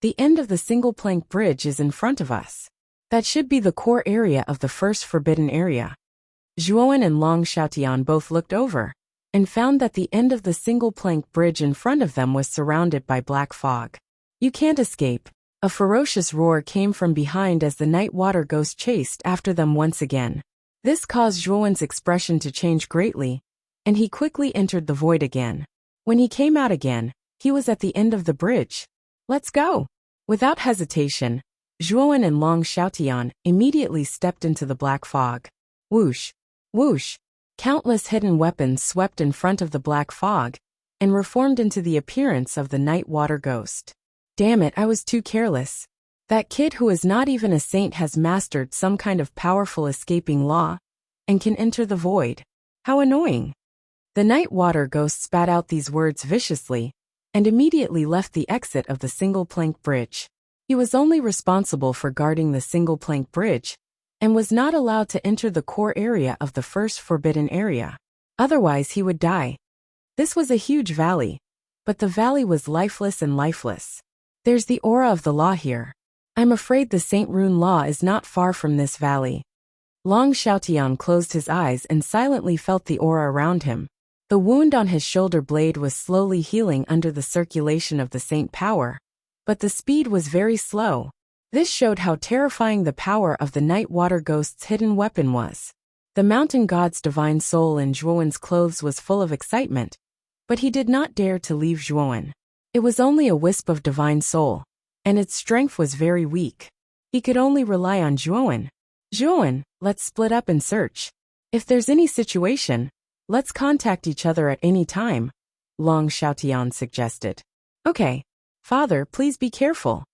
"The end of the single-plank bridge is in front of us. That should be the core area of the first forbidden area." Zhuowen and Long Xiaotian both looked over, and found that the end of the single-plank bridge in front of them was surrounded by black fog. "You can't escape." A ferocious roar came from behind as the night water ghost chased after them once again. This caused Zhuowen's expression to change greatly, and he quickly entered the void again. When he came out again, he was at the end of the bridge. "Let's go!" Without hesitation, Zhuowen and Long Xiaotian immediately stepped into the black fog. Whoosh! Whoosh! Countless hidden weapons swept in front of the black fog, and reformed into the appearance of the night water ghost. Damn it, I was too careless. That kid who is not even a saint has mastered some kind of powerful escaping law, and can enter the void. How annoying. The night water ghost spat out these words viciously, and immediately left the exit of the single-plank bridge. He was only responsible for guarding the single-plank bridge, and was not allowed to enter the core area of the first forbidden area. Otherwise he would die. This was a huge valley, but the valley was lifeless and lifeless. There's the aura of the law here. I'm afraid the Saint Rune Law is not far from this valley. Long Xiaotian closed his eyes and silently felt the aura around him. The wound on his shoulder blade was slowly healing under the circulation of the saint power, but the speed was very slow. This showed how terrifying the power of the night water ghost's hidden weapon was. The mountain god's divine soul in Zhuowen's clothes was full of excitement, but he did not dare to leave Zhuowen. It was only a wisp of divine soul, and its strength was very weak. He could only rely on Zhuowen. "Zhuowen, let's split up and search. If there's any situation, let's contact each other at any time," Long Xiaotian suggested. "Okay. Father, please be careful."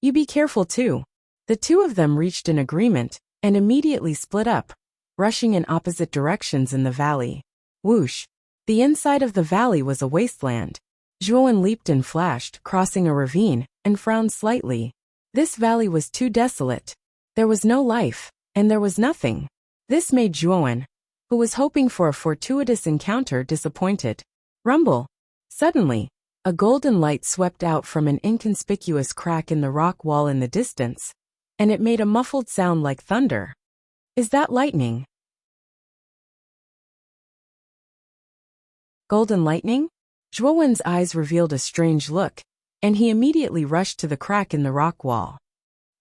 "You be careful too." The two of them reached an agreement, and immediately split up, rushing in opposite directions in the valley. Whoosh! The inside of the valley was a wasteland. Zhuowen leaped and flashed, crossing a ravine, and frowned slightly. This valley was too desolate. There was no life, and there was nothing. This made Zhuowen, who was hoping for a fortuitous encounter, disappointed. Rumble! Suddenly, a golden light swept out from an inconspicuous crack in the rock wall in the distance, and it made a muffled sound like thunder. "Is that lightning?" Golden lightning? Zhuowen's eyes revealed a strange look, and he immediately rushed to the crack in the rock wall.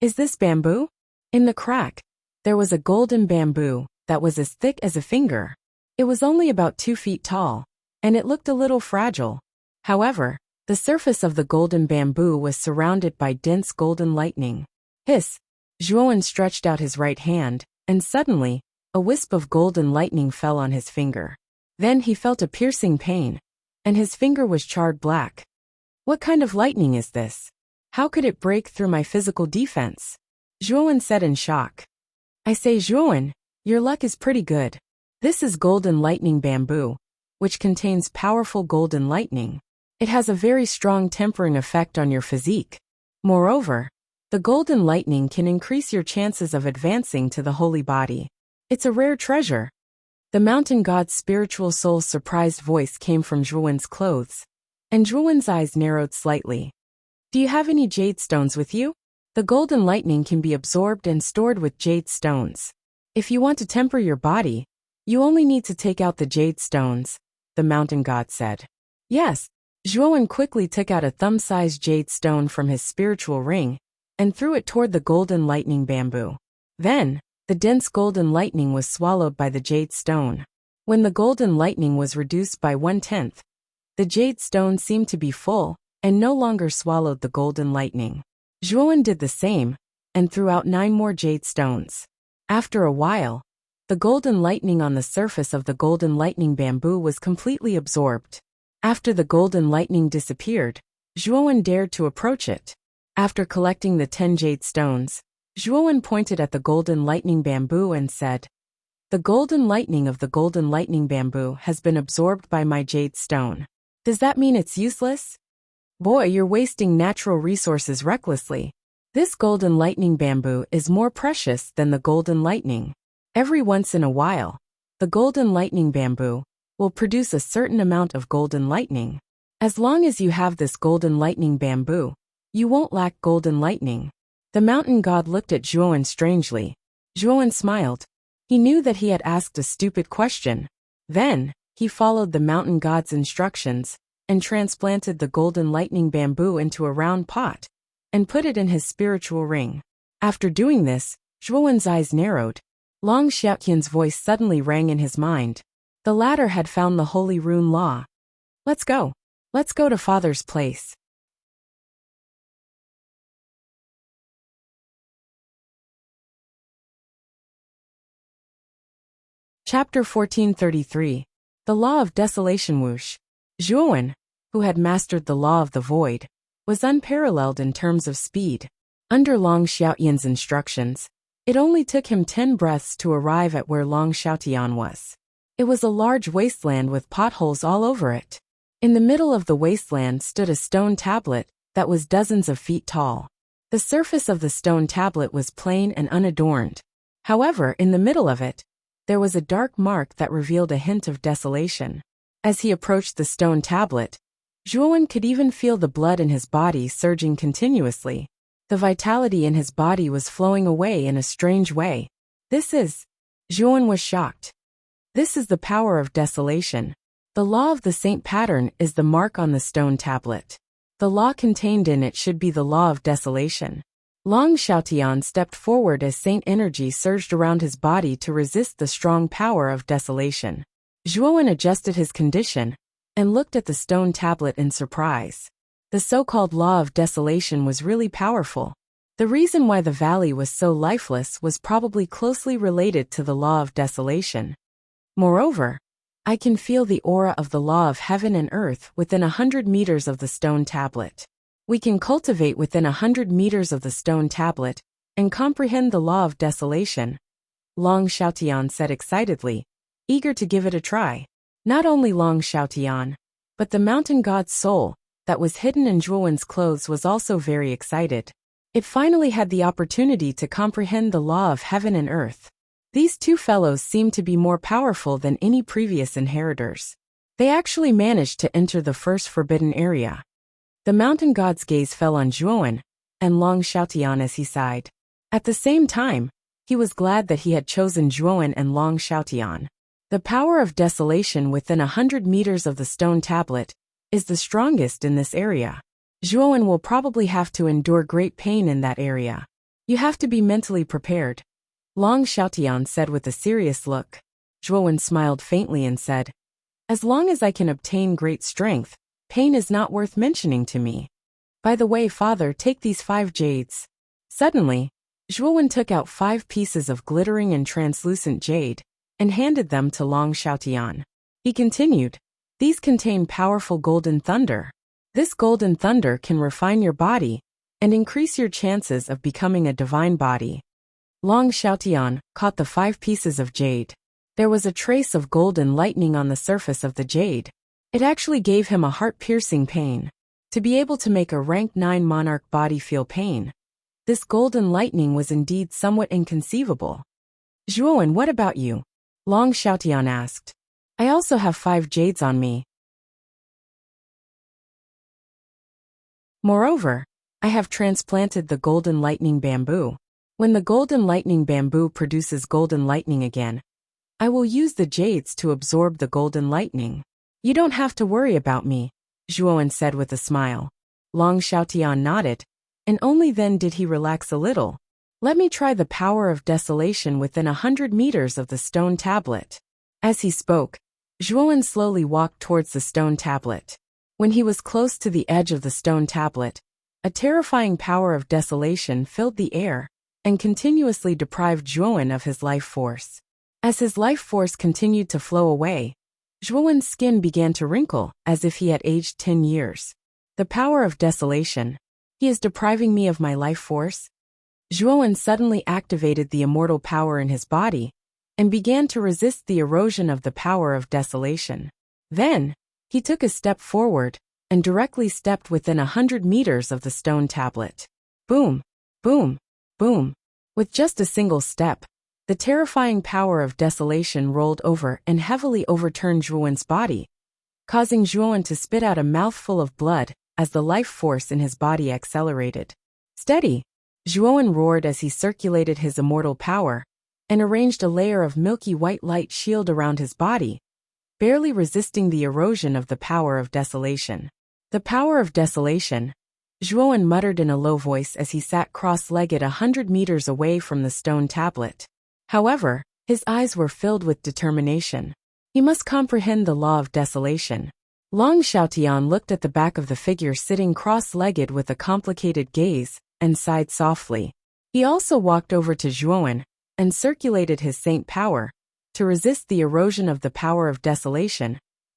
"Is this bamboo?" In the crack, there was a golden bamboo that was as thick as a finger. It was only about 2 feet tall, and it looked a little fragile. However, the surface of the golden bamboo was surrounded by dense golden lightning. Hiss! Zhuowen stretched out his right hand, and suddenly, a wisp of golden lightning fell on his finger. Then he felt a piercing pain, and his finger was charred black. "What kind of lightning is this? How could it break through my physical defense?" Zhuowen said in shock. "I say, Zhuowen, your luck is pretty good. This is golden lightning bamboo, which contains powerful golden lightning. It has a very strong tempering effect on your physique. Moreover, the golden lightning can increase your chances of advancing to the holy body. It's a rare treasure." The mountain god's spiritual soul's surprised voice came from Zhuowen's clothes, and Zhuowen's eyes narrowed slightly. "Do you have any jade stones with you? The golden lightning can be absorbed and stored with jade stones. If you want to temper your body, you only need to take out the jade stones," the mountain god said. "Yes." Zhuowen quickly took out a thumb-sized jade stone from his spiritual ring, and threw it toward the golden lightning bamboo. Then, the dense golden lightning was swallowed by the jade stone. When the golden lightning was reduced by 1/10, the jade stone seemed to be full, and no longer swallowed the golden lightning. Zhuowen did the same, and threw out 9 more jade stones. After a while, the golden lightning on the surface of the golden lightning bamboo was completely absorbed. After the golden lightning disappeared, Zhuowen dared to approach it. After collecting the 10 jade stones, Zhuowen pointed at the golden lightning bamboo and said, "The golden lightning of the golden lightning bamboo has been absorbed by my jade stone. Does that mean it's useless? Boy, you're wasting natural resources recklessly. This golden lightning bamboo is more precious than the golden lightning. Every once in a while, the golden lightning bamboo will produce a certain amount of golden lightning. As long as you have this golden lightning bamboo, you won't lack golden lightning." The mountain god looked at Zhuowen strangely. Zhuowen smiled. He knew that he had asked a stupid question. Then, he followed the mountain god's instructions and transplanted the golden lightning bamboo into a round pot and put it in his spiritual ring. After doing this, Zhuowen's eyes narrowed. Long Xiaoqian's voice suddenly rang in his mind. The latter had found the holy rune law. Let's go. Let's go to Father's place. Chapter 1433. The Law of Desolation. Wuxia. Zhuowen, who had mastered the law of the void, was unparalleled in terms of speed. Under Long Xiaoqian's instructions, it only took him 10 breaths to arrive at where Long Xiaotian was. It was a large wasteland with potholes all over it. In the middle of the wasteland stood a stone tablet that was dozens of feet tall. The surface of the stone tablet was plain and unadorned. However, in the middle of it, there was a dark mark that revealed a hint of desolation. As he approached the stone tablet, Zhuowen could even feel the blood in his body surging continuously. The vitality in his body was flowing away in a strange way. Zhuowen was shocked. This is the power of desolation. The law of the saint pattern is the mark on the stone tablet. The law contained in it should be the law of desolation. Long Xiaotian stepped forward as saint energy surged around his body to resist the strong power of desolation. Zhuowen adjusted his condition and looked at the stone tablet in surprise. The so-called law of desolation was really powerful. The reason why the valley was so lifeless was probably closely related to the law of desolation. Moreover, I can feel the aura of the law of heaven and earth within 100 meters of the stone tablet. We can cultivate within 100 meters of the stone tablet and comprehend the law of desolation, Long Xiaotian said excitedly, eager to give it a try. Not only Long Xiaotian, but the mountain god's soul that was hidden in Zhuowen's clothes was also very excited. It finally had the opportunity to comprehend the law of heaven and earth. These two fellows seemed to be more powerful than any previous inheritors. They actually managed to enter the first forbidden area. The mountain god's gaze fell on Zhuowen and Long Xiaotian as he sighed. At the same time, he was glad that he had chosen Zhuowen and Long Xiaotian. The power of desolation within 100 meters of the stone tablet is the strongest in this area. Zhuowen will probably have to endure great pain in that area. You have to be mentally prepared, Long Xiaotian said with a serious look. Zhuowen smiled faintly and said, "As long as I can obtain great strength, pain is not worth mentioning to me. By the way, father, take these 5 jades." Suddenly, Zhuowen took out 5 pieces of glittering and translucent jade and handed them to Long Xiaotian. He continued, "These contain powerful golden thunder. This golden thunder can refine your body and increase your chances of becoming a divine body." Long Xiaotian caught the 5 pieces of jade. There was a trace of golden lightning on the surface of the jade. It actually gave him a heart-piercing pain. To be able to make a rank 9 monarch body feel pain, this golden lightning was indeed somewhat inconceivable. "Zhuowen, what about you?" Long Xiaotian asked. "I also have 5 jades on me. Moreover, I have transplanted the golden lightning bamboo. When the golden lightning bamboo produces golden lightning again, I will use the jades to absorb the golden lightning. You don't have to worry about me," Zhuowen said with a smile. Long Xiaotian nodded, and only then did he relax a little. "Let me try the power of desolation within 100 meters of the stone tablet." As he spoke, Zhuowen slowly walked towards the stone tablet. When he was close to the edge of the stone tablet, a terrifying power of desolation filled the air and continuously deprived Zhuowen of his life force. As his life force continued to flow away, Zhuowen's skin began to wrinkle as if he had aged 10 years. The power of desolation. He is depriving me of my life force? Zhuowen suddenly activated the immortal power in his body and began to resist the erosion of the power of desolation. Then, he took a step forward and directly stepped within 100 meters of the stone tablet. Boom, boom, boom. With just a single step, the terrifying power of desolation rolled over and heavily overturned Zhuowen's body, causing Zhuowen to spit out a mouthful of blood as the life force in his body accelerated. Steady! Zhuowen roared as he circulated his immortal power and arranged a layer of milky white light shield around his body, barely resisting the erosion of the power of desolation. The power of desolation, Zhuowen muttered in a low voice as he sat cross-legged 100 meters away from the stone tablet. However, his eyes were filled with determination. He must comprehend the law of desolation. Long Xiaotian looked at the back of the figure sitting cross-legged with a complicated gaze and sighed softly. He also walked over to Zhuowen and circulated his saint power to resist the erosion of the power of desolation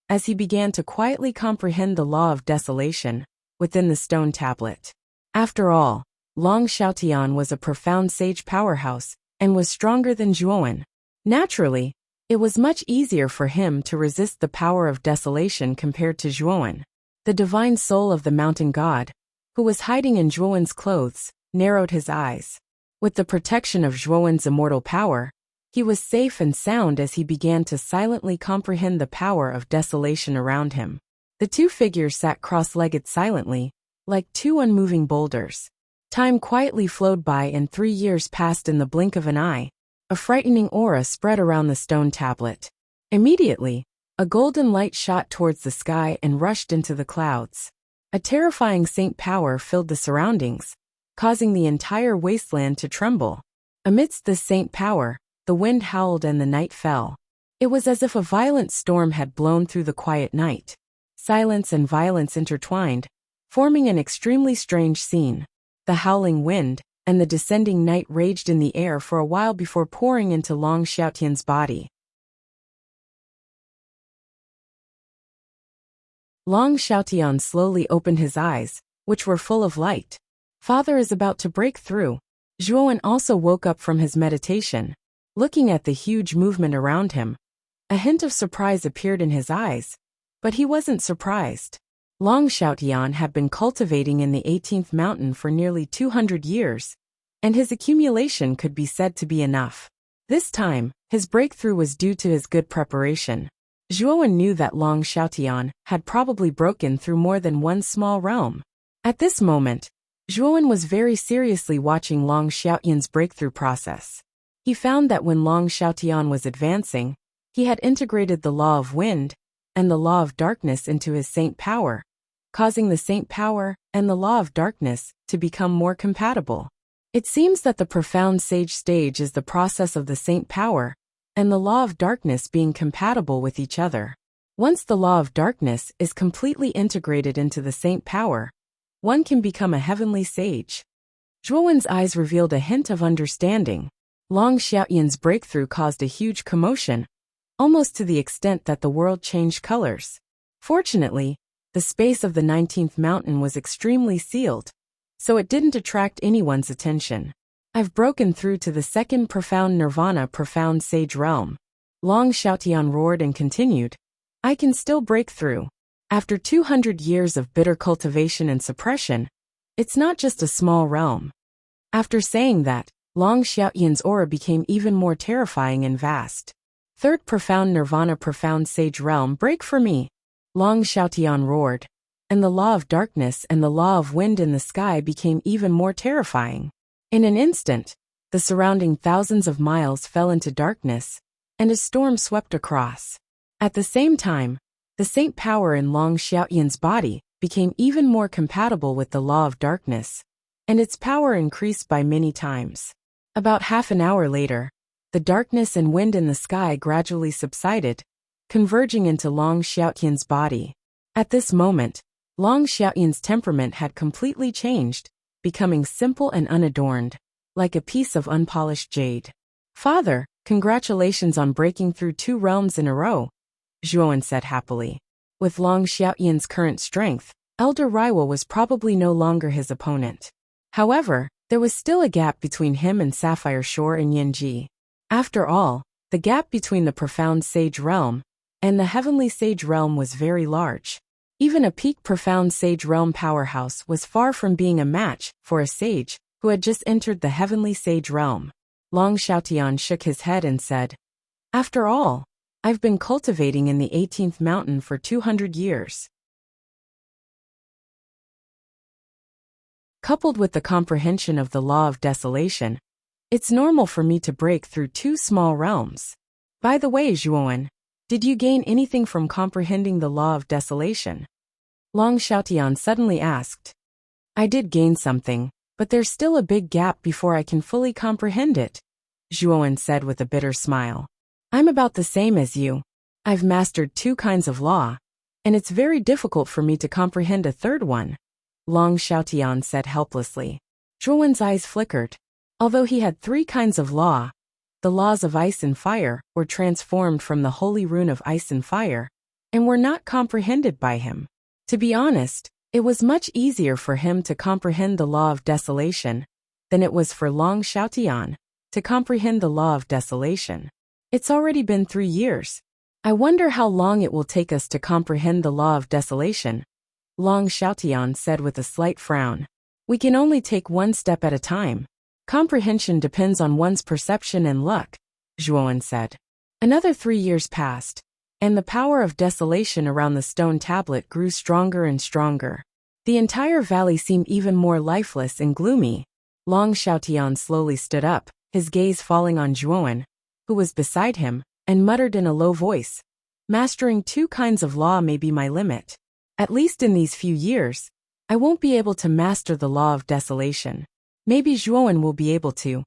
as he began to quietly comprehend the law of desolation within the stone tablet. After all, Long Xiaotian was a profound sage powerhouse and was stronger than Zhuowen. Naturally, it was much easier for him to resist the power of desolation compared to Zhuowen. The divine soul of the mountain god, who was hiding in Zhuowen's clothes, narrowed his eyes. With the protection of Zhuowen's immortal power, he was safe and sound as he began to silently comprehend the power of desolation around him. The two figures sat cross-legged silently, like two unmoving boulders. Time quietly flowed by and 3 years passed in the blink of an eye. A frightening aura spread around the stone tablet. Immediately, a golden light shot towards the sky and rushed into the clouds. A terrifying saint power filled the surroundings, causing the entire wasteland to tremble. Amidst this saint power, the wind howled and the night fell. It was as if a violent storm had blown through the quiet night. Silence and violence intertwined, forming an extremely strange scene. The howling wind and the descending night raged in the air for a while before pouring into Long Xiaotian's body. Long Xiaotian slowly opened his eyes, which were full of light. Father is about to break through. Zhuowen also woke up from his meditation, looking at the huge movement around him. A hint of surprise appeared in his eyes, but he wasn't surprised. Long Xiaotian had been cultivating in the 18th mountain for nearly 200 years, and his accumulation could be said to be enough. This time, his breakthrough was due to his good preparation. Zhuowen knew that Long Xiaotian had probably broken through more than one small realm. At this moment, Zhuowen was very seriously watching Long Xiaotian's breakthrough process. He found that when Long Xiaotian was advancing, he had integrated the law of wind and the law of darkness into his saint power, causing the saint power and the law of darkness to become more compatible. It seems that the profound sage stage is the process of the saint power and the law of darkness being compatible with each other. Once the law of darkness is completely integrated into the saint power, one can become a heavenly sage. Zhuowen's eyes revealed a hint of understanding. Long Xiaotian's breakthrough caused a huge commotion, almost to the extent that the world changed colors. Fortunately, the space of the 19th mountain was extremely sealed, so it didn't attract anyone's attention. I've broken through to the second profound nirvana profound sage realm. Long Xiaotian roared and continued. I can still break through. After 200 years of bitter cultivation and suppression, it's not just a small realm. After saying that, Long Xiaotian's aura became even more terrifying and vast. Third profound nirvana profound sage realm break for me. Long Xiaotian roared, and the law of darkness and the law of wind in the sky became even more terrifying. In an instant, the surrounding thousands of miles fell into darkness, and a storm swept across. At the same time, the saint power in Long Xiaotian's body became even more compatible with the law of darkness, and its power increased by many times. About half an hour later, the darkness and wind in the sky gradually subsided, converging into Long Xiaotian's body. At this moment, Long Xiaoyan's temperament had completely changed, becoming simple and unadorned, like a piece of unpolished jade. "Father, congratulations on breaking through 2 realms in a row," Zhuowen said happily. With Long Xiaoyan's current strength, Elder Raiwa was probably no longer his opponent. However, there was still a gap between him and Sapphire Shore and Yanji. After all, the gap between the Profound Sage Realm and the Heavenly Sage Realm was very large. Even a peak Profound Sage Realm powerhouse was far from being a match for a sage who had just entered the Heavenly Sage Realm. Long Xiaotian shook his head and said, "After all, I've been cultivating in the 18th mountain for 200 years. Coupled with the comprehension of the law of desolation, it's normal for me to break through 2 small realms. By the way, Zhuowen, did you gain anything from comprehending the law of desolation?" Long Xiaotian suddenly asked. "I did gain something, but there's still a big gap before I can fully comprehend it," Zhuowen said with a bitter smile. "I'm about the same as you. I've mastered 2 kinds of law, and it's very difficult for me to comprehend a third one," Long Xiaotian said helplessly. Zhuowen's eyes flickered. Although he had 3 kinds of law, the laws of ice and fire were transformed from the holy rune of ice and fire, and were not comprehended by him. To be honest, it was much easier for him to comprehend the law of desolation than it was for Long Xiaotian to comprehend the law of desolation. "It's already been 3 years. I wonder how long it will take us to comprehend the law of desolation," Long Xiaotian said with a slight frown. "We can only take 1 step at a time. Comprehension depends on one's perception and luck," Zhuowen said. Another 3 years passed, and the power of desolation around the stone tablet grew stronger and stronger. The entire valley seemed even more lifeless and gloomy. Long Xiaotian slowly stood up, his gaze falling on Zhuowen, who was beside him, and muttered in a low voice, "Mastering 2 kinds of law may be my limit. At least in these few years, I won't be able to master the law of desolation. Maybe Zhuowen will be able to."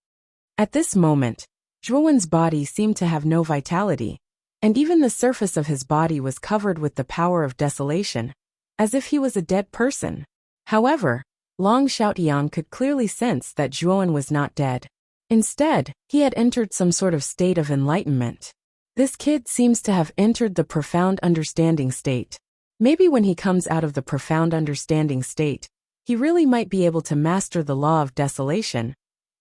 At this moment, Zhuowen's body seemed to have no vitality, and even the surface of his body was covered with the power of desolation, as if he was a dead person. However, Long Xiaotian could clearly sense that Zhuowen was not dead. Instead, he had entered some sort of state of enlightenment. This kid seems to have entered the profound understanding state. Maybe when he comes out of the profound understanding state, he really might be able to master the law of desolation,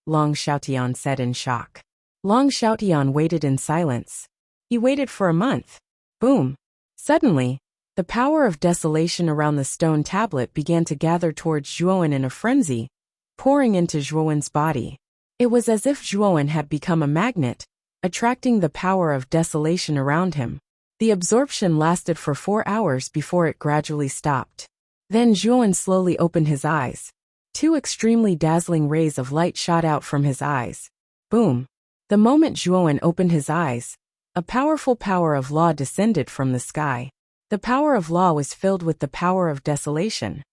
Long Xiaotian said in shock. Long Xiaotian waited in silence. He waited for a month. Boom! Suddenly, the power of desolation around the stone tablet began to gather towards Zhuowen in a frenzy, pouring into Zhuowen's body. It was as if Zhuowen had become a magnet, attracting the power of desolation around him. The absorption lasted for 4 hours before it gradually stopped. Then Zhuowen slowly opened his eyes. 2 extremely dazzling rays of light shot out from his eyes. Boom! The moment Zhuowen opened his eyes, a powerful power of law descended from the sky. The power of law was filled with the power of desolation.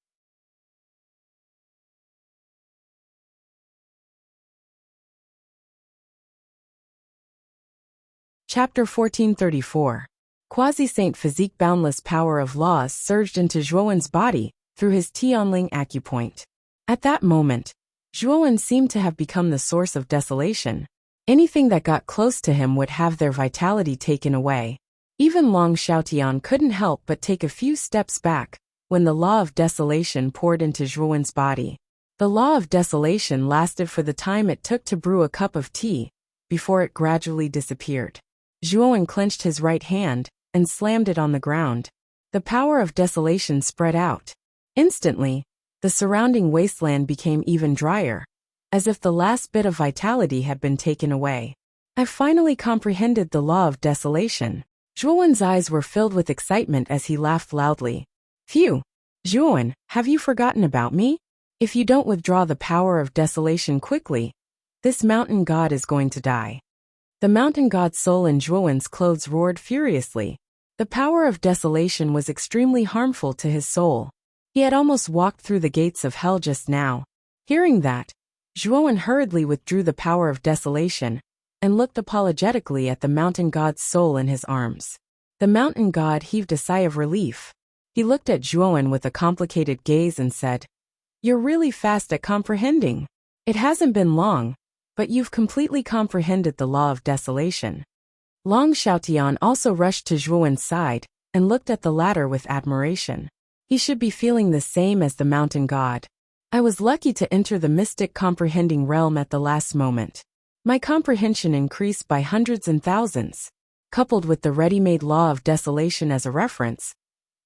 Chapter 1434. Quasi-Saint Physique. Boundless power of laws surged into Zhuowen's body through his Tianling acupoint. At that moment, Zhuowen seemed to have become the source of desolation. Anything that got close to him would have their vitality taken away. Even Long Xiaotian couldn't help but take a few steps back when the law of desolation poured into Zhuowen's body. The law of desolation lasted for the time it took to brew a cup of tea, before it gradually disappeared. Zhuowen clenched his right hand and slammed it on the ground. The power of desolation spread out. Instantly, the surrounding wasteland became even drier, as if the last bit of vitality had been taken away. "I finally comprehended the law of desolation." Zhuowen's eyes were filled with excitement as he laughed loudly. "Phew! Zhuowen, have you forgotten about me? If you don't withdraw the power of desolation quickly, this mountain god is going to die." The mountain god's soul in Zhuowen's clothes roared furiously. The power of desolation was extremely harmful to his soul. He had almost walked through the gates of hell just now. Hearing that, Zhuowen hurriedly withdrew the power of desolation and looked apologetically at the mountain god's soul in his arms. The mountain god heaved a sigh of relief. He looked at Zhuowen with a complicated gaze and said, "You're really fast at comprehending. It hasn't been long, but you've completely comprehended the law of desolation." Long Xiaotian also rushed to Zhuowen's side and looked at the latter with admiration. He should be feeling the same as the mountain god. I was lucky to enter the mystic comprehending realm at the last moment. My comprehension increased by hundreds and thousands, coupled with the ready-made law of desolation as a reference.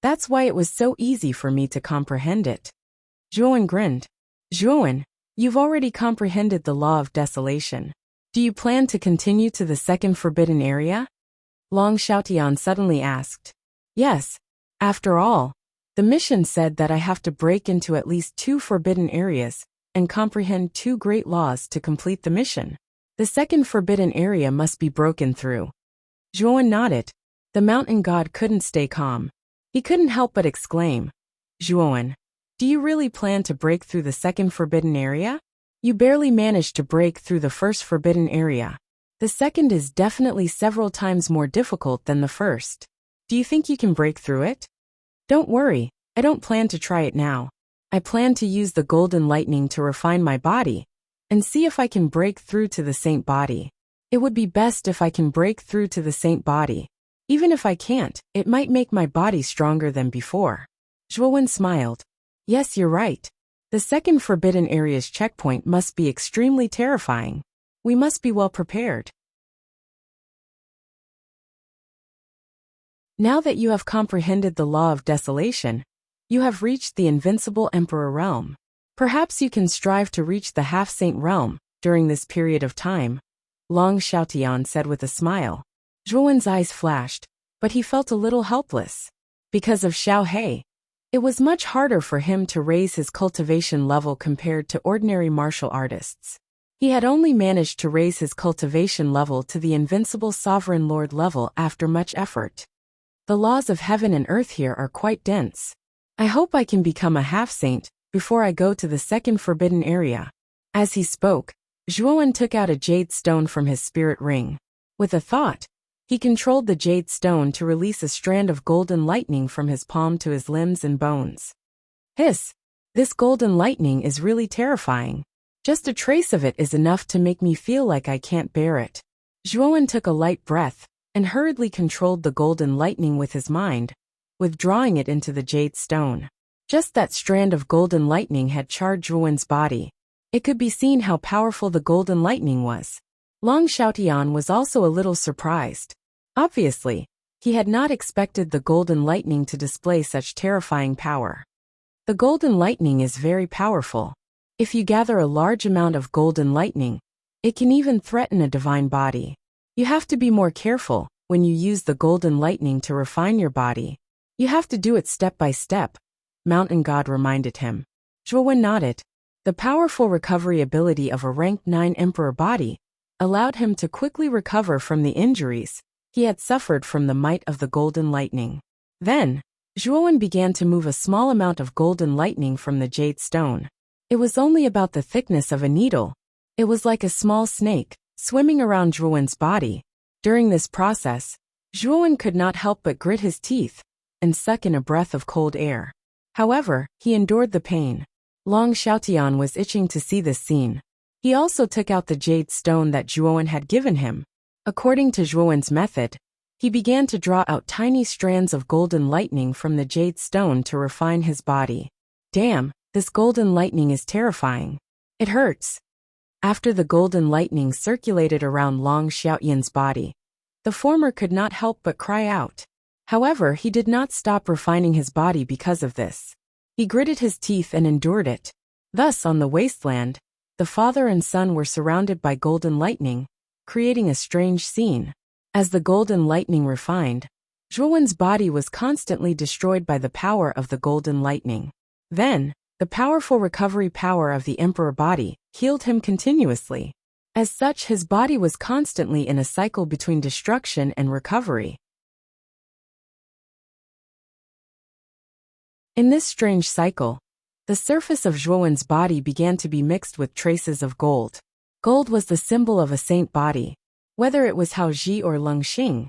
That's why it was so easy for me to comprehend it. Zhuowen grinned. "Zhuowen, you've already comprehended the law of desolation. Do you plan to continue to the second forbidden area?" Long Xiaotian suddenly asked. "Yes. After all, the mission said that I have to break into at least 2 forbidden areas and comprehend 2 great laws to complete the mission. The second forbidden area must be broken through." Zhuowen nodded. The mountain god couldn't stay calm. He couldn't help but exclaim, "Zhuowen, do you really plan to break through the second forbidden area? You barely managed to break through the first forbidden area. The second is definitely several times more difficult than the first. Do you think you can break through it?" "Don't worry, I don't plan to try it now. I plan to use the golden lightning to refine my body and see if I can break through to the saint body. It would be best if I can break through to the saint body. Even if I can't, it might make my body stronger than before." Zhuowen smiled. "Yes, you're right. The second forbidden area's checkpoint must be extremely terrifying. We must be well prepared." Now that you have comprehended the law of desolation, you have reached the invincible emperor realm. Perhaps you can strive to reach the half-saint realm during this period of time, Long Xiaotian said with a smile. Zhuowen's eyes flashed, but he felt a little helpless. Because of Xiao He, it was much harder for him to raise his cultivation level compared to ordinary martial artists. He had only managed to raise his cultivation level to the invincible sovereign lord level after much effort. The laws of heaven and earth here are quite dense. I hope I can become a half-saint before I go to the second forbidden area. As he spoke, Zhuowen took out a jade stone from his spirit ring. With a thought, he controlled the jade stone to release a strand of golden lightning from his palm to his limbs and bones. Hiss! This golden lightning is really terrifying. Just a trace of it is enough to make me feel like I can't bear it. Zhuowen took a light breath and hurriedly controlled the golden lightning with his mind, withdrawing it into the jade stone. Just that strand of golden lightning had charred Zhuowen's body. It could be seen how powerful the golden lightning was. Long Xiaotian was also a little surprised. Obviously, he had not expected the golden lightning to display such terrifying power. The golden lightning is very powerful. If you gather a large amount of golden lightning, it can even threaten a divine body. You have to be more careful when you use the golden lightning to refine your body. You have to do it step by step, Mountain God reminded him. Zhuowen nodded. The powerful recovery ability of a rank 9 emperor body allowed him to quickly recover from the injuries he had suffered from the might of the golden lightning. Then, Zhuowen began to move a small amount of golden lightning from the jade stone. It was only about the thickness of a needle. It was like a small snake, swimming around Zhuowen's body. During this process, Zhuowen could not help but grit his teeth and suck in a breath of cold air. However, he endured the pain. Long Xiaotian was itching to see this scene. He also took out the jade stone that Zhuowen had given him. According to Zhuowen's method, he began to draw out tiny strands of golden lightning from the jade stone to refine his body. Damn, this golden lightning is terrifying. It hurts. After the golden lightning circulated around Long Xiaotian's body, the former could not help but cry out. However, he did not stop refining his body because of this. He gritted his teeth and endured it. Thus, on the wasteland, the father and son were surrounded by golden lightning, creating a strange scene. As the golden lightning refined, Zhuowen's body was constantly destroyed by the power of the golden lightning. Then, the powerful recovery power of the emperor body healed him continuously. As such, his body was constantly in a cycle between destruction and recovery. In this strange cycle, the surface of Zhuowen's body began to be mixed with traces of gold. Gold was the symbol of a saint body. Whether it was Hao Ji or Leng Xing,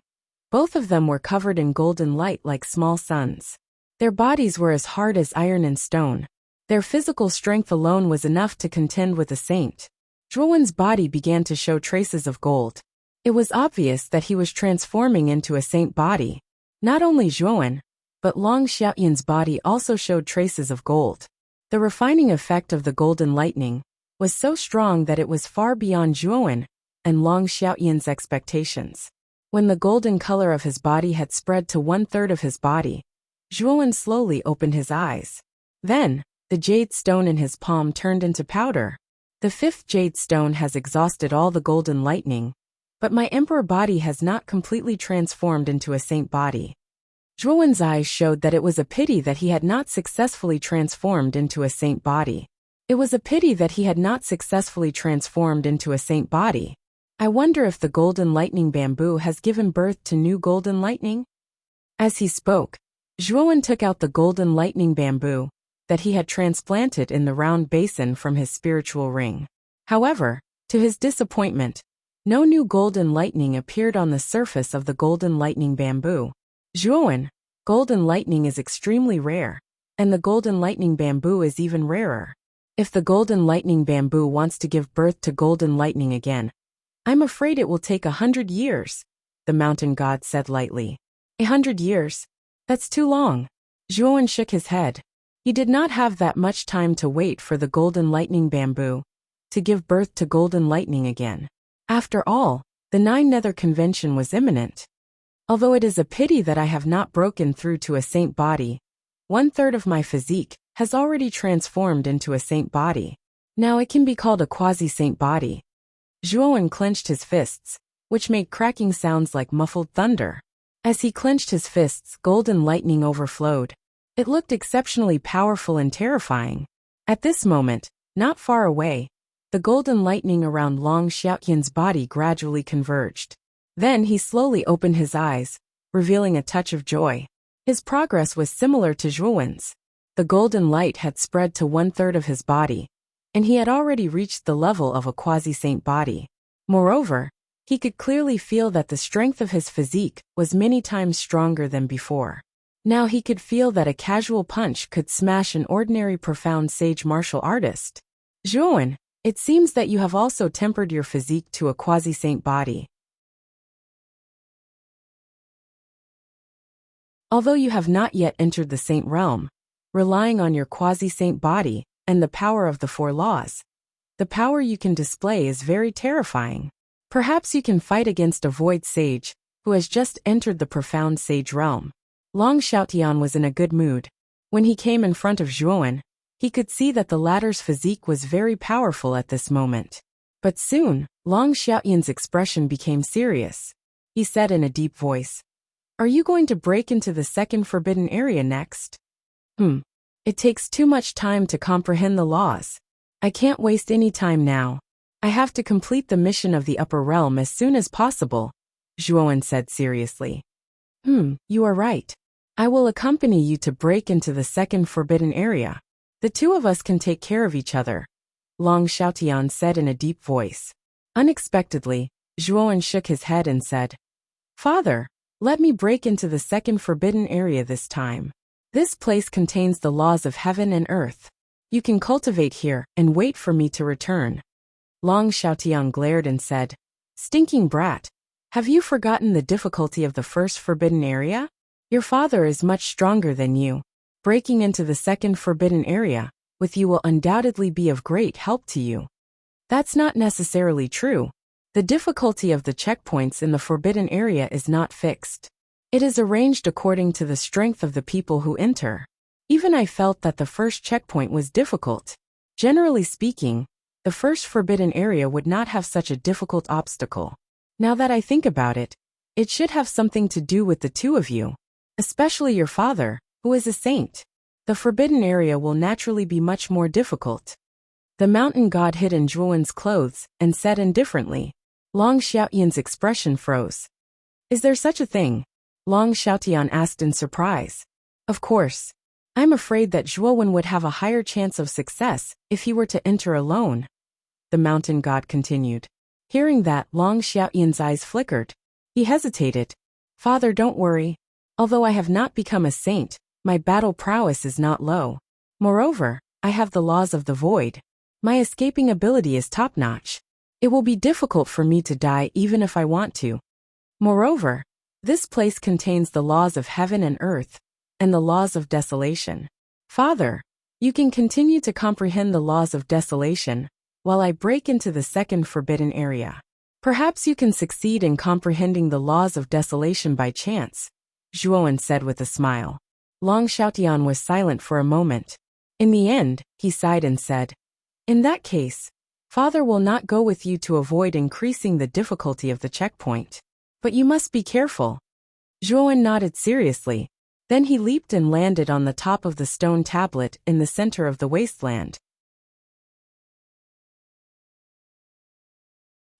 both of them were covered in golden light like small suns. Their bodies were as hard as iron and stone. Their physical strength alone was enough to contend with a saint. Zhuowen's body began to show traces of gold. It was obvious that he was transforming into a saint body. Not only Zhuowen, but Long Xiaoyan's body also showed traces of gold. The refining effect of the golden lightning was so strong that it was far beyond Zhuowen and Long Xiaoyan's expectations. When the golden color of his body had spread to 1/3 of his body, Zhuowen slowly opened his eyes. Then, the jade stone in his palm turned into powder. The 5th jade stone has exhausted all the golden lightning, but my emperor body has not completely transformed into a saint body. Zhuowen's eyes showed that it was a pity that he had not successfully transformed into a saint body. It was a pity that he had not successfully transformed into a saint body. I wonder if the golden lightning bamboo has given birth to new golden lightning? As he spoke, Zhuowen took out the golden lightning bamboo that he had transplanted in the round basin from his spiritual ring. However, to his disappointment, no new golden lightning appeared on the surface of the golden lightning bamboo. Zhuowen, golden lightning is extremely rare, and the golden lightning bamboo is even rarer. If the golden lightning bamboo wants to give birth to golden lightning again, I'm afraid it will take 100 years, the mountain god said lightly. 100 years? That's too long. Zhuowen shook his head. He did not have that much time to wait for the golden lightning bamboo to give birth to golden lightning again. After all, the 9 Nether Convention was imminent. Although it is a pity that I have not broken through to a saint body, 1/3 of my physique has already transformed into a saint body. Now it can be called a quasi-saint body. Zhuowen clenched his fists, which made cracking sounds like muffled thunder. As he clenched his fists, golden lightning overflowed. It looked exceptionally powerful and terrifying. At this moment, not far away, the golden lightning around Long Xiaoyan's body gradually converged. Then he slowly opened his eyes, revealing a touch of joy. His progress was similar to Zhuowen's. The golden light had spread to 1/3 of his body, and he had already reached the level of a quasi-saint body. Moreover, he could clearly feel that the strength of his physique was many times stronger than before. Now he could feel that a casual punch could smash an ordinary profound sage martial artist. Zhuowen, it seems that you have also tempered your physique to a quasi-saint body. Although you have not yet entered the saint realm, relying on your quasi-saint body and the power of the 4 laws, the power you can display is very terrifying. Perhaps you can fight against a void sage who has just entered the profound sage realm. Long Xiaotian was in a good mood. When he came in front of Zhuowen, he could see that the latter's physique was very powerful at this moment. But soon, Long Xiaoyan's expression became serious. He said in a deep voice, "Are you going to break into the 2nd forbidden area next?" It takes too much time to comprehend the laws. I can't waste any time now. I have to complete the mission of the upper realm as soon as possible, Zhuowen said seriously. You are right. I will accompany you to break into the 2nd forbidden area. The 2 of us can take care of each other, Long Xiaotian said in a deep voice. Unexpectedly, Zhuowen shook his head and said, "Father, let me break into the 2nd forbidden area this time. This place contains the laws of heaven and earth. You can cultivate here and wait for me to return." Long Xiaotian glared and said, "Stinking brat, have you forgotten the difficulty of the 1st forbidden area? Your father is much stronger than you. Breaking into the 2nd forbidden area with you will undoubtedly be of great help to you." That's not necessarily true. The difficulty of the checkpoints in the forbidden area is not fixed. It is arranged according to the strength of the people who enter. Even I felt that the first checkpoint was difficult. Generally speaking, the 1st forbidden area would not have such a difficult obstacle. Now that I think about it, it should have something to do with the 2 of you, especially your father, who is a saint. The forbidden area will naturally be much more difficult. The mountain god hid in Zhuowen's clothes and said indifferently. Long Xiaoyan's expression froze. "Is there such a thing?" Long Xiaotian asked in surprise. "Of course. I'm afraid that Zhuowen would have a higher chance of success if he were to enter alone," the mountain god continued. Hearing that, Long Xiaoyan's eyes flickered. He hesitated. "Father, don't worry. Although I have not become a saint, my battle prowess is not low. Moreover, I have the laws of the void. My escaping ability is top-notch. It will be difficult for me to die even if I want to. Moreover, this place contains the laws of heaven and earth, and the laws of desolation. Father, you can continue to comprehend the laws of desolation, while I break into the second forbidden area. Perhaps you can succeed in comprehending the laws of desolation by chance, Zhuowen said with a smile. Long Xiaotian was silent for a moment. In the end, he sighed and said, "In that case, Father will not go with you to avoid increasing the difficulty of the checkpoint. But you must be careful." Zhuowen nodded seriously. Then he leaped and landed on the top of the stone tablet in the center of the wasteland.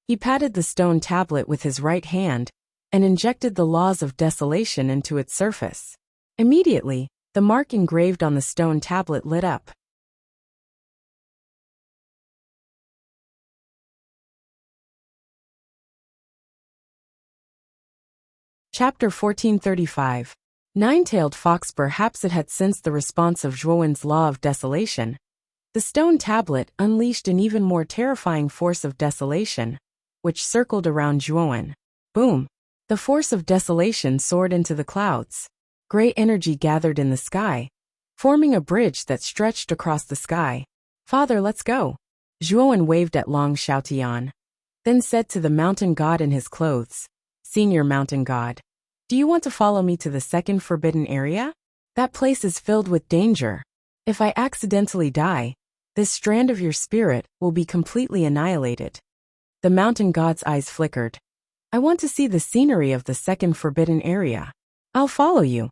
He patted the stone tablet with his right hand and injected the laws of desolation into its surface. Immediately, the mark engraved on the stone tablet lit up. Chapter 1435. Nine-tailed fox. Perhaps it had sensed the response of Zhuowen's law of desolation. The stone tablet unleashed an even more terrifying force of desolation, which circled around Zhuowen. Boom! The force of desolation soared into the clouds. Gray energy gathered in the sky, forming a bridge that stretched across the sky. "Father, let's go." Zhuowen waved at Long Xiaotian, then said to the mountain god in his clothes, "Senior mountain god, do you want to follow me to the second forbidden area? That place is filled with danger. If I accidentally die, this strand of your spirit will be completely annihilated." The mountain god's eyes flickered. "I want to see the scenery of the second forbidden area. I'll follow you."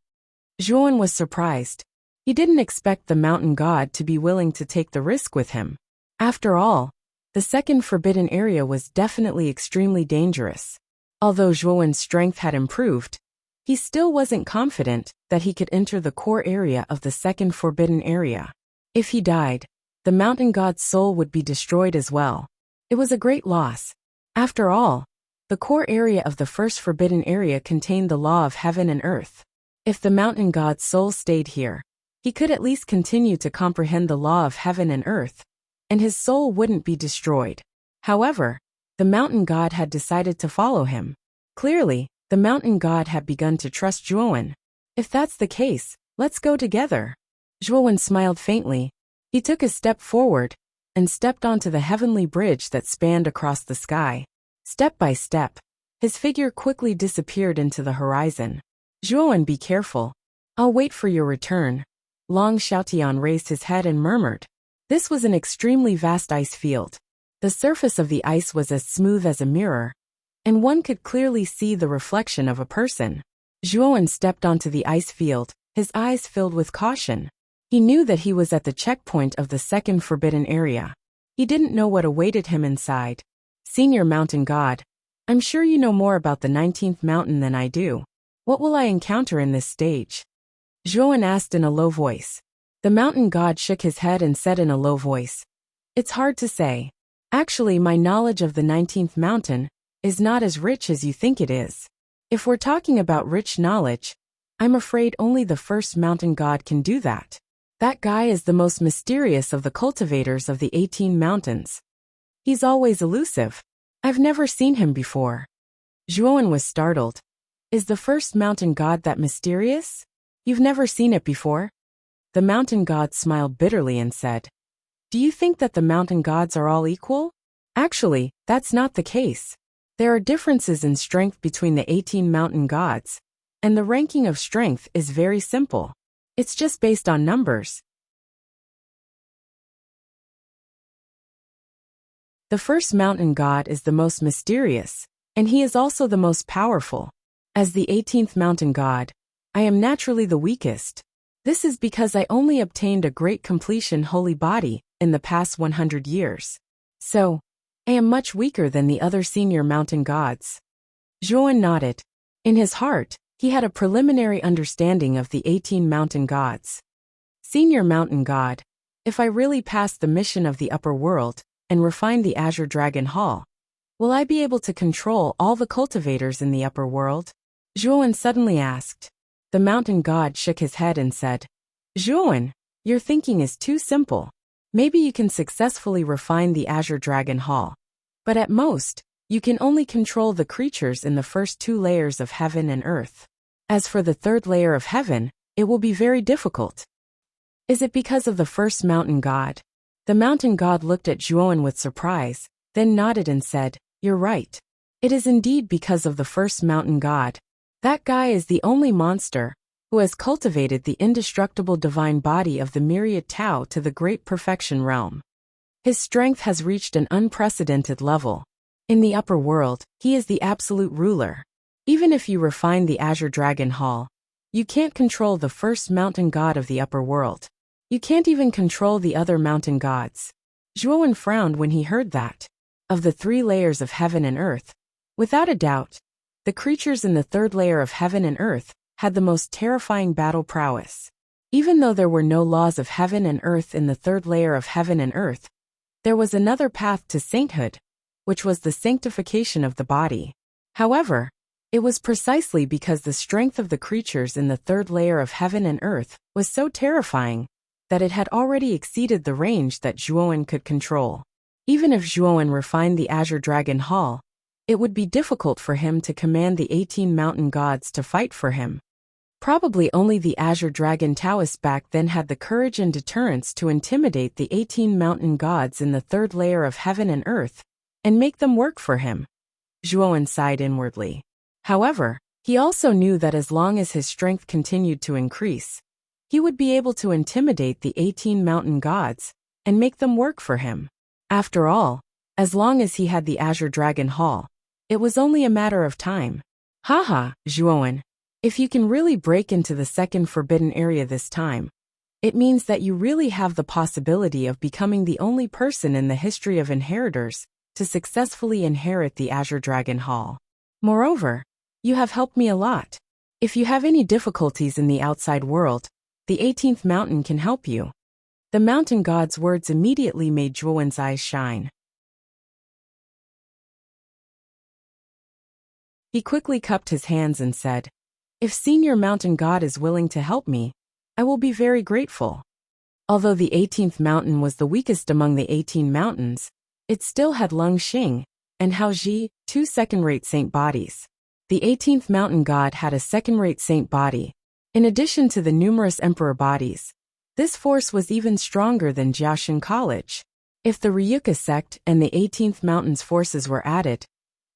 Zhuowen was surprised. He didn't expect the mountain god to be willing to take the risk with him. After all, the second forbidden area was definitely extremely dangerous. Although Zhuowen's strength had improved, he still wasn't confident that he could enter the core area of the second forbidden area. If he died, the mountain god's soul would be destroyed as well. It was a great loss. After all, the core area of the first forbidden area contained the law of heaven and earth. If the mountain god's soul stayed here, he could at least continue to comprehend the law of heaven and earth, and his soul wouldn't be destroyed. However, the mountain god had decided to follow him. Clearly, the mountain god had begun to trust Zhuowen. "If that's the case, let's go together." Zhuowen smiled faintly. He took a step forward and stepped onto the heavenly bridge that spanned across the sky. Step by step, his figure quickly disappeared into the horizon. "Zhuowen, be careful. I'll wait for your return." Long Xiaotian raised his head and murmured. This was an extremely vast ice field. The surface of the ice was as smooth as a mirror, and one could clearly see the reflection of a person. Zhuowen stepped onto the ice field, his eyes filled with caution. He knew that he was at the checkpoint of the second forbidden area. He didn't know what awaited him inside. "Senior mountain god, I'm sure you know more about the 19th mountain than I do. What will I encounter in this stage?" Zhuowen asked in a low voice. The mountain god shook his head and said in a low voice, "It's hard to say. Actually, my knowledge of the 19th mountain is not as rich as you think it is. If we're talking about rich knowledge, I'm afraid only the first mountain god can do that. That guy is the most mysterious of the cultivators of the 18 mountains. He's always elusive. I've never seen him before." Zhuowen was startled. "Is the first mountain god that mysterious? You've never seen it before?" The mountain god smiled bitterly and said, "Do you think that the mountain gods are all equal? Actually, that's not the case. There are differences in strength between the 18 mountain gods, and the ranking of strength is very simple. It's just based on numbers. The first mountain god is the most mysterious, and he is also the most powerful. As the 18th mountain god, I am naturally the weakest. This is because I only obtained a great completion holy body in the past 100 years. So, I am much weaker than the other senior mountain gods." Zhuowen nodded. In his heart, he had a preliminary understanding of the 18 mountain gods. "Senior mountain god, if I really pass the mission of the upper world and refine the Azure Dragon Hall, will I be able to control all the cultivators in the upper world?" Zhuowen suddenly asked. The mountain god shook his head and said, Zhuowen, your thinking is too simple. Maybe you can successfully refine the Azure Dragon Hall. But at most, you can only control the creatures in the first 2 layers of heaven and earth. As for the 3rd layer of heaven, it will be very difficult. Is it because of the first mountain god? The mountain god looked at Zhuowen with surprise, then nodded and said, You're right. It is indeed because of the first mountain god. That guy is the only monster who has cultivated the indestructible divine body of the myriad Tao to the great perfection realm. His strength has reached an unprecedented level. In the upper world, he is the absolute ruler. Even if you refine the Azure Dragon Hall, you can't control the first mountain god of the upper world. You can't even control the other mountain gods. Zhuowen frowned when he heard that. Of the 3 layers of heaven and earth, without a doubt, the creatures in the 3rd layer of heaven and earth had the most terrifying battle prowess. Even though there were no laws of heaven and earth in the 3rd layer of heaven and earth, there was another path to sainthood, which was the sanctification of the body. However, it was precisely because the strength of the creatures in the 3rd layer of heaven and earth was so terrifying that it had already exceeded the range that Zhuowen could control. Even if Zhuowen refined the Azure Dragon Hall, it would be difficult for him to command the 18 mountain gods to fight for him. Probably only the Azure Dragon Taoists back then had the courage and deterrence to intimidate the 18 mountain gods in the 3rd layer of heaven and earth, and make them work for him. Zhuowen sighed inwardly. However, he also knew that as long as his strength continued to increase, he would be able to intimidate the 18 mountain gods, and make them work for him. After all, as long as he had the Azure Dragon Hall, it was only a matter of time. Haha, Zhuowen. If you can really break into the 2nd forbidden area this time, it means that you really have the possibility of becoming the only person in the history of inheritors to successfully inherit the Azure Dragon Hall. Moreover, you have helped me a lot. If you have any difficulties in the outside world, the 18th mountain can help you. The mountain god's words immediately made Zhuowen's eyes shine. He quickly cupped his hands and said, If Senior Mountain God is willing to help me, I will be very grateful. Although the 18th mountain was the weakest among the 18 mountains, it still had Lung Xing and Hao Ji, 2 second-rate saint bodies. The 18th mountain god had a second-rate saint body. In addition to the numerous emperor bodies, this force was even stronger than Jiaxin College. If the Ryuka sect and the 18th mountain's forces were added,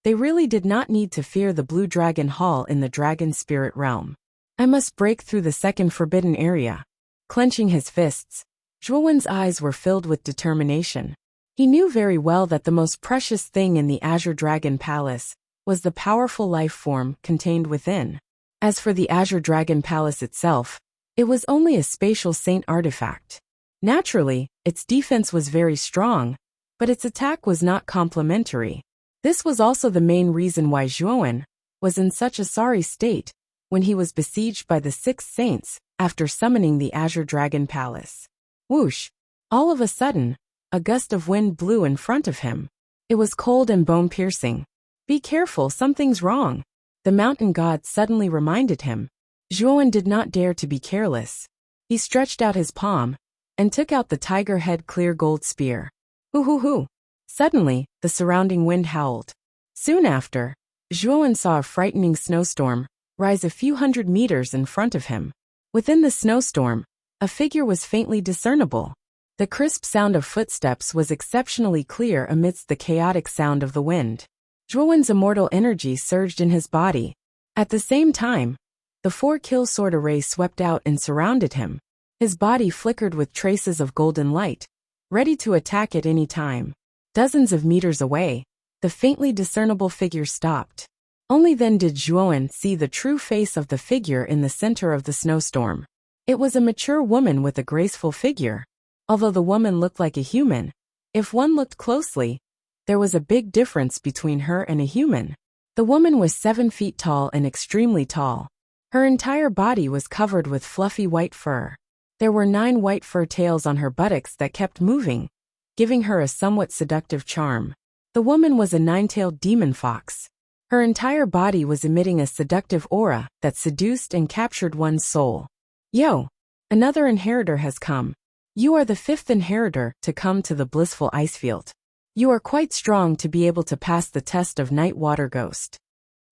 they really did not need to fear the Blue Dragon Hall in the Dragon Spirit realm. I must break through the 2nd forbidden area. Clenching his fists, Zhuowen's eyes were filled with determination. He knew very well that the most precious thing in the Azure Dragon Palace was the powerful life form contained within. As for the Azure Dragon Palace itself, it was only a spatial saint artifact. Naturally, its defense was very strong, but its attack was not complementary. This was also the main reason why Zhuowen was in such a sorry state when he was besieged by the 6 saints after summoning the Azure Dragon Palace. Whoosh! All of a sudden, a gust of wind blew in front of him. It was cold and bone-piercing. Be careful, something's wrong. The mountain god suddenly reminded him. Zhuowen did not dare to be careless. He stretched out his palm and took out the tiger head clear gold spear. Hoo hoo hoo! Suddenly, the surrounding wind howled. Soon after, Zhuowen saw a frightening snowstorm rise a few hundred meters in front of him. Within the snowstorm, a figure was faintly discernible. The crisp sound of footsteps was exceptionally clear amidst the chaotic sound of the wind. Zhuowen's immortal energy surged in his body. At the same time, the 4-kill sword array swept out and surrounded him. His body flickered with traces of golden light, ready to attack at any time. Dozens of meters away, the faintly discernible figure stopped. Only then did Zhuowen see the true face of the figure in the center of the snowstorm. It was a mature woman with a graceful figure. Although the woman looked like a human, if one looked closely, there was a big difference between her and a human. The woman was 7 feet tall and extremely tall. Her entire body was covered with fluffy white fur. There were 9 white fur tails on her buttocks that kept moving, giving her a somewhat seductive charm. The woman was a 9-tailed demon fox. Her entire body was emitting a seductive aura that seduced and captured one's soul. Yo! Another inheritor has come. You are the 5th inheritor to come to the blissful icefield. You are quite strong to be able to pass the test of Night Water Ghost.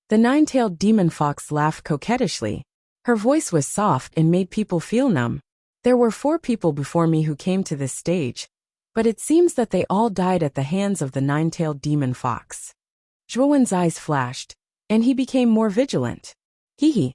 The 9-tailed demon fox laughed coquettishly. Her voice was soft and made people feel numb. There were 4 people before me who came to this stage, but it seems that they all died at the hands of the 9-tailed demon fox. Zhuowen's eyes flashed, and he became more vigilant. Hee.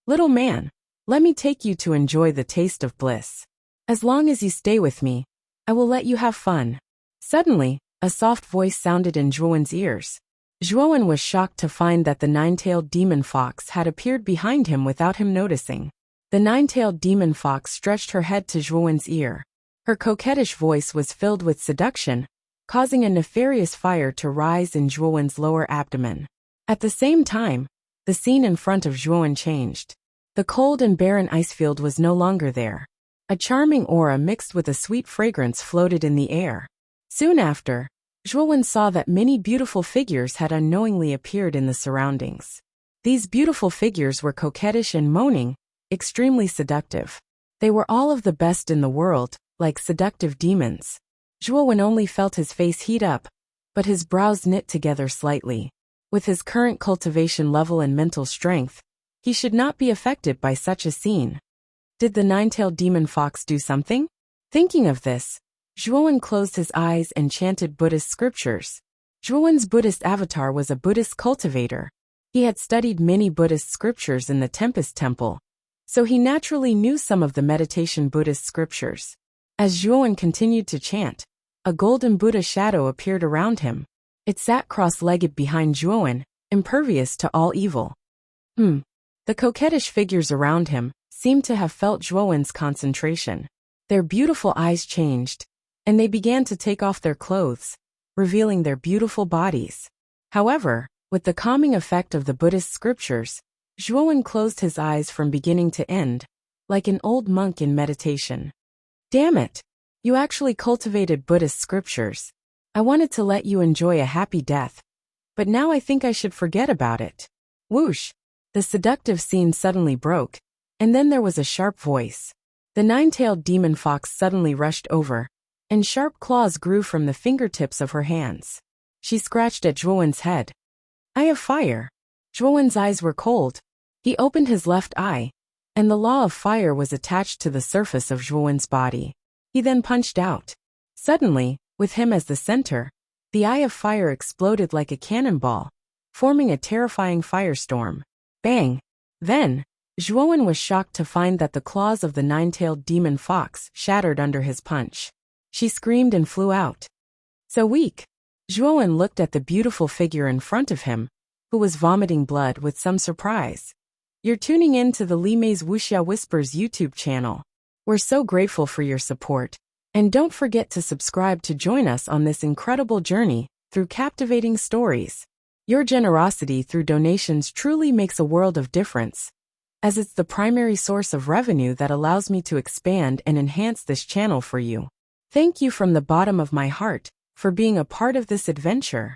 Little man, let me take you to enjoy the taste of bliss. As long as you stay with me, I will let you have fun. Suddenly, a soft voice sounded in Zhuowen's ears. Zhuowen was shocked to find that the 9-tailed demon fox had appeared behind him without him noticing. The 9-tailed demon fox stretched her head to Zhuowen's ear. Her coquettish voice was filled with seduction, causing a nefarious fire to rise in Zhuowen's lower abdomen. At the same time, the scene in front of Zhuowen changed. The cold and barren icefield was no longer there. A charming aura mixed with a sweet fragrance floated in the air. Soon after, Zhuowen saw that many beautiful figures had unknowingly appeared in the surroundings. These beautiful figures were coquettish and moaning, extremely seductive. They were all of the best in the world, like seductive demons. Zhuowen only felt his face heat up, but his brows knit together slightly. With his current cultivation level and mental strength, he should not be affected by such a scene. Did the 9-tailed demon fox do something? Thinking of this, Zhuowen closed his eyes and chanted Buddhist scriptures. Zhuowen's Buddhist avatar was a Buddhist cultivator. He had studied many Buddhist scriptures in the Tempest Temple, so he naturally knew some of the meditation Buddhist scriptures. As Zhuowen continued to chant, a golden Buddha shadow appeared around him. It sat cross-legged behind Zhuowen, impervious to all evil. The coquettish figures around him seemed to have felt Zhuowen's concentration. Their beautiful eyes changed, and they began to take off their clothes, revealing their beautiful bodies. However, with the calming effect of the Buddhist scriptures, Zhuowen closed his eyes from beginning to end, like an old monk in meditation. Damn it! You actually cultivated Buddhist scriptures. I wanted to let you enjoy a happy death, but now I think I should forget about it. Whoosh! The seductive scene suddenly broke, and then there was a sharp voice. The 9-tailed demon fox suddenly rushed over, and sharp claws grew from the fingertips of her hands. She scratched at Zhuowen's head. Eye of fire. Zhuowen's eyes were cold. He opened his left eye, and the law of fire was attached to the surface of Zhuowen's body. He then punched out. Suddenly, with him as the center, the eye of fire exploded like a cannonball, forming a terrifying firestorm. Bang! Then, Zhuowen was shocked to find that the claws of the 9-tailed demon fox shattered under his punch. She screamed and flew out. So weak. Zhuowen looked at the beautiful figure in front of him, who was vomiting blood with some surprise. You're tuning in to the Li Mei's Wuxia Whispers YouTube channel. We're so grateful for your support, and don't forget to subscribe to join us on this incredible journey through captivating stories. Your generosity through donations truly makes a world of difference, as it's the primary source of revenue that allows me to expand and enhance this channel for you. Thank you from the bottom of my heart for being a part of this adventure.